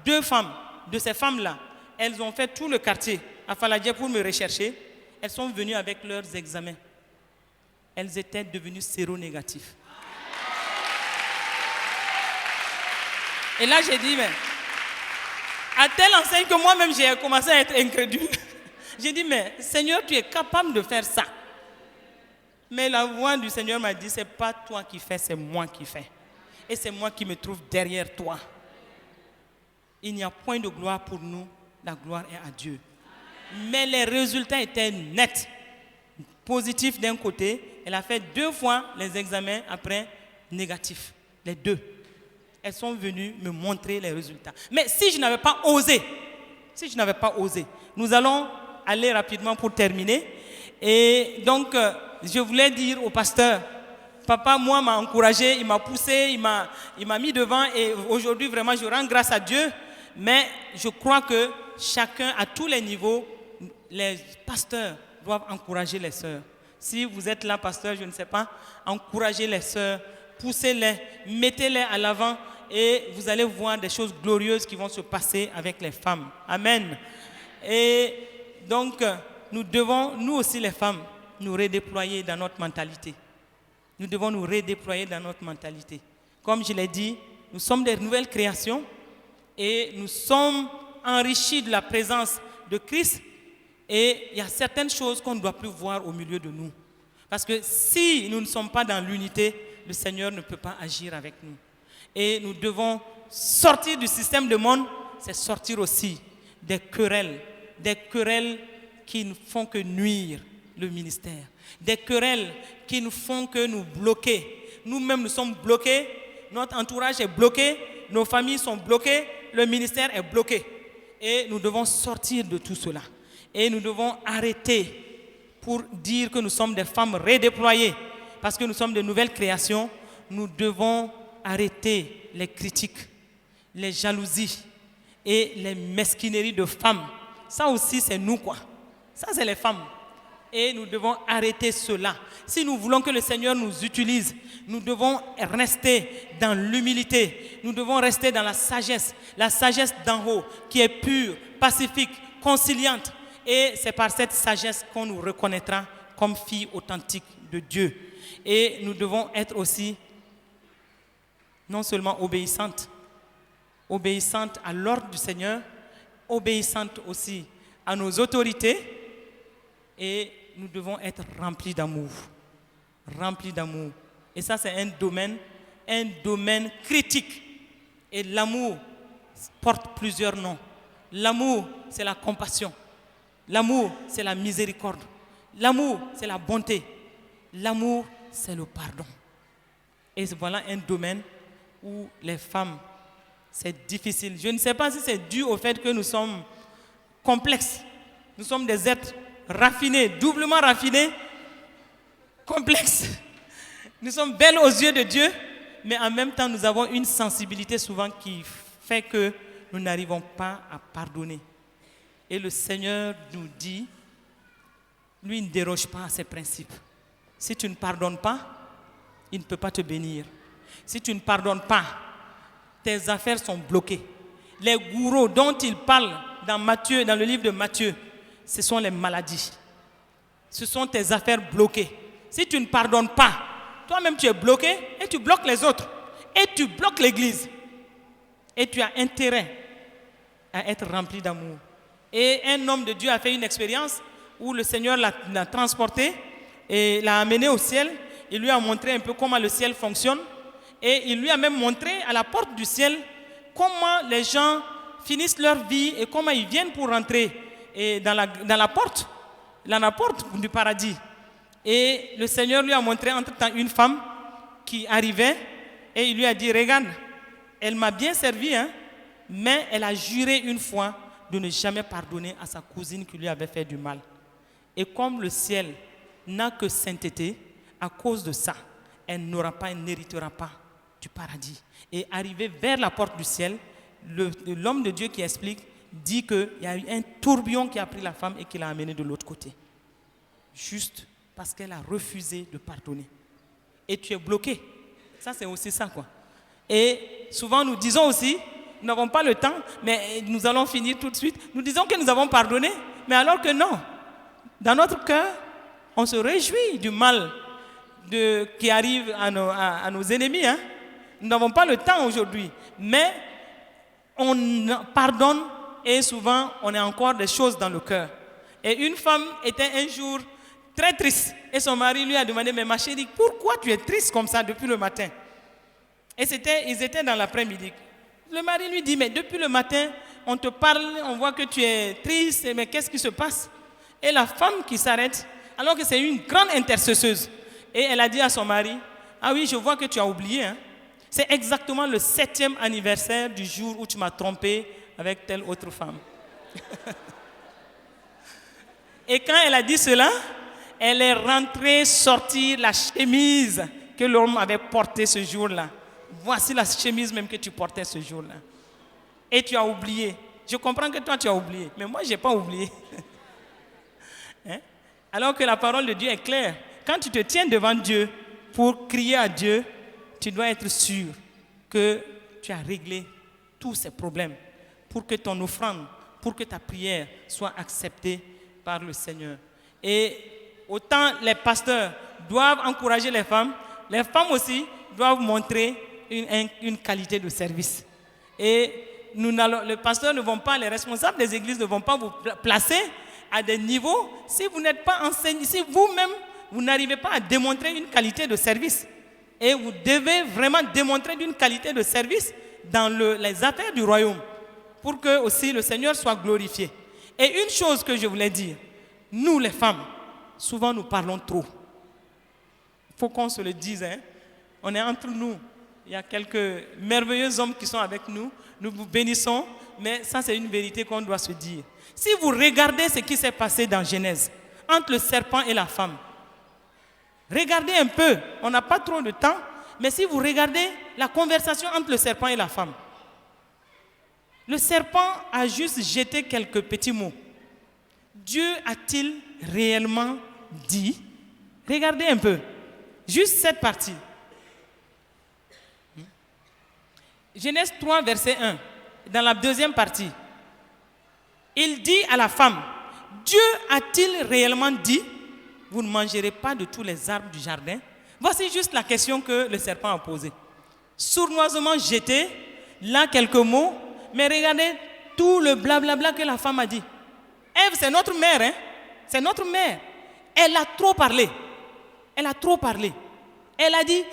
2 femmes, de ces femmes-là, elles ont fait tout le quartier à Faladja pour me rechercher. Elles sont venues avec leurs examens. Elles étaient devenues séronégatives. Et là, j'ai dit, mais à telle enseigne que moi-même, j'ai commencé à être incrédule. J'ai dit, mais Seigneur, tu es capable de faire ça. Mais la voix du Seigneur m'a dit, c'est pas toi qui fais, c'est moi qui fais. Et c'est moi qui me trouve derrière toi. Il n'y a point de gloire pour nous, la gloire est à Dieu. Mais les résultats étaient nets. Positifs d'un côté, elle a fait 2 fois les examens, après négatifs. Les 2. Elles sont venues me montrer les résultats. Mais si je n'avais pas osé, nous allons aller rapidement pour terminer. Et donc, je voulais dire au pasteur, papa, moi, m'a encouragé, il m'a poussé, il m'a mis devant. Et aujourd'hui, vraiment, je rends grâce à Dieu. Mais je crois que chacun, à tous les niveaux, les pasteurs doivent encourager les sœurs. Si vous êtes là, pasteur, je ne sais pas, encouragez les sœurs, poussez-les, mettez-les à l'avant et vous allez voir des choses glorieuses qui vont se passer avec les femmes. Amen. Et donc, nous devons, nous aussi les femmes, nous redéployer dans notre mentalité. Nous devons nous redéployer dans notre mentalité. Comme je l'ai dit, nous sommes des nouvelles créations et nous sommes enrichis de la présence de Christ. Et il y a certaines choses qu'on ne doit plus voir au milieu de nous. Parce que si nous ne sommes pas dans l'unité, le Seigneur ne peut pas agir avec nous. Et nous devons sortir du système de monde, c'est sortir aussi des querelles qui ne font que nuire le ministère, des querelles qui ne font que nous bloquer. Nous-mêmes, nous sommes bloqués, notre entourage est bloqué, nos familles sont bloquées, le ministère est bloqué. Et nous devons sortir de tout cela. Et nous devons arrêter pour dire que nous sommes des femmes redéployées, parce que nous sommes de nouvelles créations. Nous devons arrêter les critiques, les jalousies et les mesquineries de femmes. Ça aussi, c'est nous, quoi. Ça, c'est les femmes. Et nous devons arrêter cela. Si nous voulons que le Seigneur nous utilise, nous devons rester dans l'humilité. Nous devons rester dans la sagesse d'en haut, qui est pure, pacifique, conciliante. Et c'est par cette sagesse qu'on nous reconnaîtra comme filles authentiques de Dieu. Et nous devons être aussi non seulement obéissantes à l'ordre du Seigneur, obéissantes aussi à nos autorités, et nous devons être remplis d'amour. Et ça, c'est un domaine critique. Et l'amour porte plusieurs noms. L'amour, c'est la compassion. L'amour, c'est la miséricorde. L'amour, c'est la bonté. L'amour, c'est le pardon. Et voilà un domaine où les femmes, c'est difficile. Je ne sais pas si c'est dû au fait que nous sommes complexes. Nous sommes des êtres raffinés, doublement raffinés, complexes. Nous sommes belles aux yeux de Dieu, mais en même temps, nous avons une sensibilité souvent qui fait que nous n'arrivons pas à pardonner. Et le Seigneur nous dit, lui ne déroge pas à ses principes. Si tu ne pardonnes pas, il ne peut pas te bénir. Si tu ne pardonnes pas, tes affaires sont bloquées. Les gourous dont il parle dans Matthieu, dans le livre de Matthieu, ce sont les maladies. Ce sont tes affaires bloquées. Si tu ne pardonnes pas, toi-même tu es bloqué et tu bloques les autres. Et tu bloques l'Église. Et tu as intérêt à être rempli d'amour. Et un homme de Dieu a fait une expérience où le Seigneur l'a transporté et l'a amené au ciel. Il lui a montré un peu comment le ciel fonctionne. Et il lui a même montré à la porte du ciel comment les gens finissent leur vie et comment ils viennent pour rentrer dans la porte du paradis. Et le Seigneur lui a montré entre-temps une femme qui arrivait et il lui a dit, regarde, elle m'a bien servi, hein, mais elle a juré une fois de ne jamais pardonner à sa cousine qui lui avait fait du mal. Et comme le ciel n'a que sainteté, à cause de ça, elle n'héritera pas du paradis. Et arrivé vers la porte du ciel, l'homme de Dieu qui explique dit qu'il y a eu un tourbillon qui a pris la femme et qui l'a amenée de l'autre côté. Juste parce qu'elle a refusé de pardonner. Et tu es bloqué. Ça, c'est aussi ça, quoi. Et souvent, nous disons aussi, nous n'avons pas le temps, mais nous allons finir tout de suite. Nous disons que nous avons pardonné, mais alors que non. Dans notre cœur, on se réjouit du mal qui arrive à nos ennemis. Hein. Nous n'avons pas le temps aujourd'hui, mais on pardonne et souvent, on a encore des choses dans le cœur. Et une femme était un jour très triste et son mari lui a demandé, mais ma chérie, pourquoi tu es triste comme ça depuis le matin? Et ils étaient dans l'après-midi. Le mari lui dit, mais depuis le matin, on te parle, on voit que tu es triste, mais qu'est-ce qui se passe? Et la femme qui s'arrête, alors que c'est une grande intercesseuse, et elle a dit à son mari, ah oui, je vois que tu as oublié, hein? C'est exactement le 7e anniversaire du jour où tu m'as trompé avec telle autre femme. Et quand elle a dit cela, elle est rentrée sortir la chemise que l'homme avait portée ce jour-là. Voici la chemise même que tu portais ce jour-là. Et tu as oublié. Je comprends que toi tu as oublié, mais moi je n'ai pas oublié. Hein? Alors que la parole de Dieu est claire. Quand tu te tiens devant Dieu pour crier à Dieu, tu dois être sûr que tu as réglé tous ces problèmes pour que ton offrande, pour que ta prière soit acceptée par le Seigneur. Et autant les pasteurs doivent encourager les femmes aussi doivent montrer une qualité de service. Et les pasteurs ne vont pas, les responsables des églises ne vont pas vous placer à des niveaux si vous n'êtes pas enseigné, si vous-même, vous n'arrivez pas à démontrer une qualité de service. Et vous devez vraiment démontrer une qualité de service dans les affaires du royaume pour que aussi le Seigneur soit glorifié. Et une chose que je voulais dire, nous les femmes, souvent nous parlons trop. Il faut qu'on se le dise, hein? On est entre nous. Il y a quelques merveilleux hommes qui sont avec nous. Nous vous bénissons, mais ça c'est une vérité qu'on doit se dire. Si vous regardez ce qui s'est passé dans Genèse, entre le serpent et la femme, regardez un peu, on n'a pas trop de temps, mais si vous regardez la conversation entre le serpent et la femme, le serpent a juste jeté quelques petits mots. Dieu a-t-il réellement dit? Regardez un peu, juste cette partie. Genèse 3, verset 1, dans la deuxième partie. Il dit à la femme, Dieu a-t-il réellement dit, vous ne mangerez pas de tous les arbres du jardin? Voici juste la question que le serpent a posée. Sournoisement jeté, là quelques mots, mais regardez tout le blablabla que la femme a dit. Ève, c'est notre mère, hein? C'est notre mère. Elle a trop parlé. Elle a trop parlé. Elle a dit,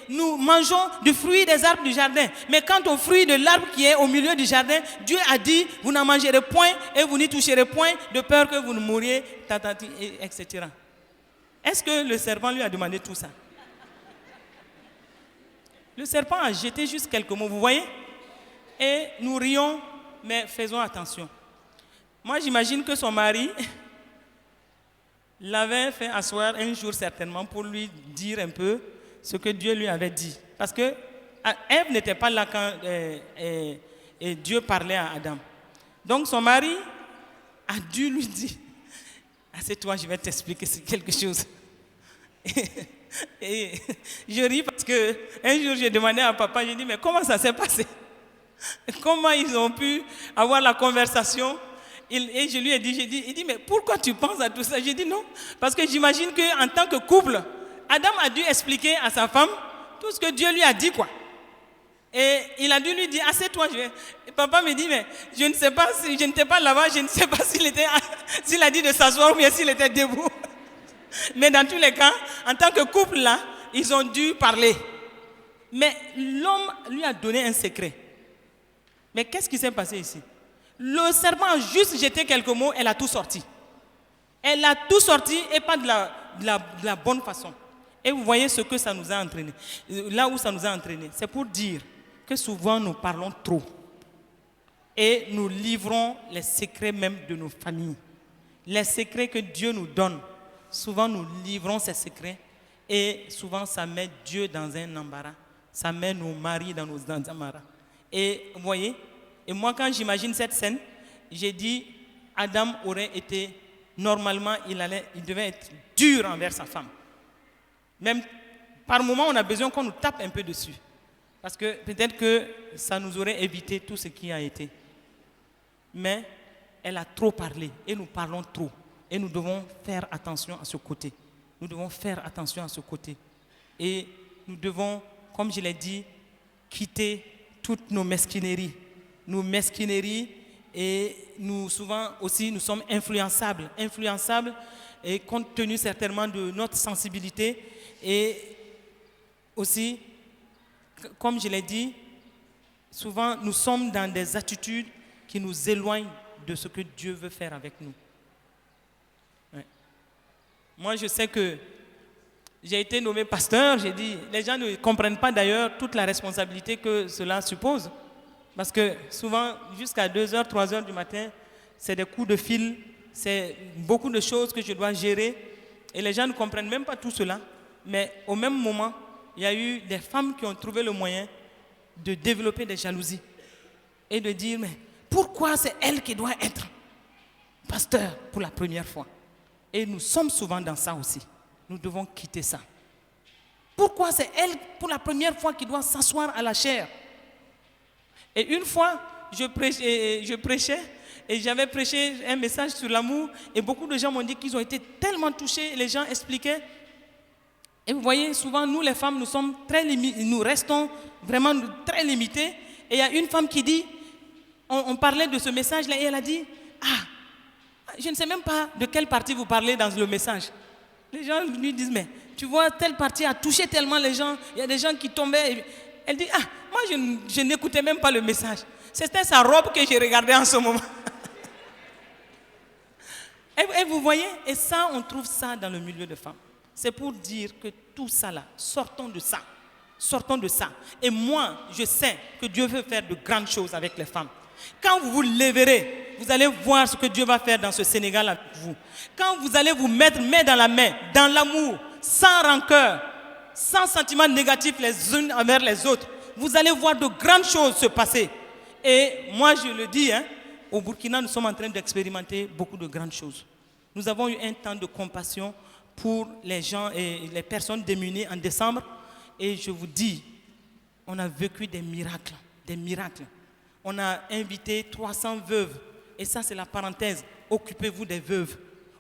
nous mangeons du fruit des arbres du jardin. Mais quant au fruit de l'arbre qui est au milieu du jardin, Dieu a dit, vous n'en mangerez point et vous n'y toucherez point, de peur que vous ne mouriez, etc. Est-ce que le serpent lui a demandé tout ça? Le serpent a jeté juste quelques mots, vous voyez? Et nous rions, mais faisons attention. Moi, j'imagine que son mari l'avait fait asseoir un jour certainement pour lui dire un peu ce que Dieu lui avait dit. Parce que Ève n'était pas là quand Dieu parlait à Adam. Donc son mari a dû lui dire, assieds-toi, je vais t'expliquer quelque chose. Et je ris parce que un jour j'ai demandé à papa, j'ai dit, mais comment ça s'est passé? Comment ils ont pu avoir la conversation? Et je lui ai dit, il dit, mais pourquoi tu penses à tout ça? J'ai dit non, parce que j'imagine qu'en tant que couple, Adam a dû expliquer à sa femme tout ce que Dieu lui a dit, quoi. Et il a dû lui dire, assieds-toi. Et papa me dit, mais je ne sais pas, si je n'étais pas là-bas, je ne sais pas s'il a dit de s'asseoir ou bien s'il était debout. Mais dans tous les cas, en tant que couple, là, ils ont dû parler. Mais l'homme lui a donné un secret. Mais qu'est-ce qui s'est passé ici? Le serpent a juste jeté quelques mots, elle a tout sorti. Elle a tout sorti et pas de la bonne façon. Et vous voyez ce que ça nous a entraîné. Là où ça nous a entraîné, c'est pour dire que souvent nous parlons trop. Et nous livrons les secrets même de nos familles. Les secrets que Dieu nous donne. Souvent nous livrons ces secrets. Et souvent ça met Dieu dans un embarras. Ça met nos maris dans un embarras. Et vous voyez, et moi quand j'imagine cette scène, j'ai dit, Adam aurait été, normalement il devait être dur envers sa femme. Même par moment on a besoin qu'on nous tape un peu dessus. Parce que peut-être que ça nous aurait évité tout ce qui a été. Mais elle a trop parlé et nous parlons trop. Et nous devons faire attention à ce côté. Nous devons faire attention à ce côté. Et nous devons, comme je l'ai dit, quitter toutes nos mesquineries. Nos mesquineries et nous souvent aussi nous sommes influençables. Influençables et compte tenu certainement de notre sensibilité et aussi, comme je l'ai dit, souvent nous sommes dans des attitudes qui nous éloignent de ce que Dieu veut faire avec nous. Ouais. Moi je sais que j'ai été nommé pasteur, j'ai dit, les gens ne comprennent pas d'ailleurs toute la responsabilité que cela suppose. Parce que souvent, jusqu'à 2h, 3h du matin, c'est des coups de fil, c'est beaucoup de choses que je dois gérer. Et les gens ne comprennent même pas tout cela. Mais au même moment, il y a eu des femmes qui ont trouvé le moyen de développer des jalousies. Et de dire, mais pourquoi c'est elle qui doit être pasteur pour la première fois? Et nous sommes souvent dans ça aussi. Nous devons quitter ça. Pourquoi c'est elle pour la première fois qui doit s'asseoir à la chaire? Et une fois, je prêchais et j'avais prêché un message sur l'amour et beaucoup de gens m'ont dit qu'ils ont été tellement touchés, les gens expliquaient. Et vous voyez, souvent, nous les femmes, nous restons vraiment très limités. Et il y a une femme qui dit, on parlait de ce message-là et elle a dit, je ne sais même pas de quelle partie vous parlez dans le message. Les gens lui disent, mais tu vois, telle partie a touché tellement les gens, il y a des gens qui tombaient. Elle dit, moi je n'écoutais même pas le message. C'était sa robe que j'ai regardée en ce moment. et vous voyez, et ça, on trouve ça dans le milieu de femmes. C'est pour dire que tout ça là, sortons de ça. Sortons de ça. Et moi, je sais que Dieu veut faire de grandes choses avec les femmes. Quand vous vous lèverez, vous allez voir ce que Dieu va faire dans ce Sénégal avec vous. Quand vous allez vous mettre main dans la main, dans l'amour, sans rancœur, sans sentiments négatifs les unes envers les autres, vous allez voir de grandes choses se passer. Et moi, je le dis, au Burkina, nous sommes en train d'expérimenter beaucoup de grandes choses. Nous avons eu un temps de compassion pour les gens et les personnes démunies en décembre. Et je vous dis, on a vécu des miracles, des miracles. On a invité 300 veuves. Et ça, c'est la parenthèse. Occupez-vous des veuves.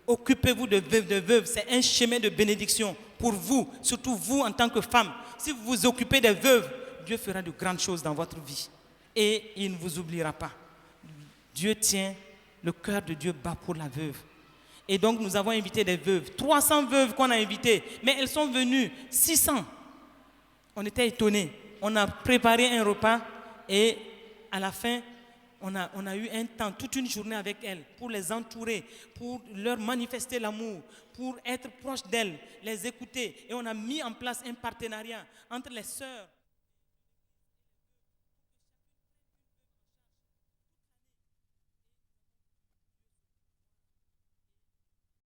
Occupez-vous de veuves. C'est un chemin de bénédiction pour vous, surtout vous en tant que femme. Si vous vous occupez des veuves, Dieu fera de grandes choses dans votre vie. Et il ne vous oubliera pas. Dieu tient, le cœur de Dieu bat pour la veuve. Et donc, nous avons invité des veuves. 300 veuves qu'on a invitées, mais elles sont venues 600. On était étonnés. On a préparé un repas et à la fin, on a eu un temps, toute une journée avec elles, pour les entourer, pour leur manifester l'amour, pour être proche d'elles, les écouter. Et on a mis en place un partenariat entre les sœurs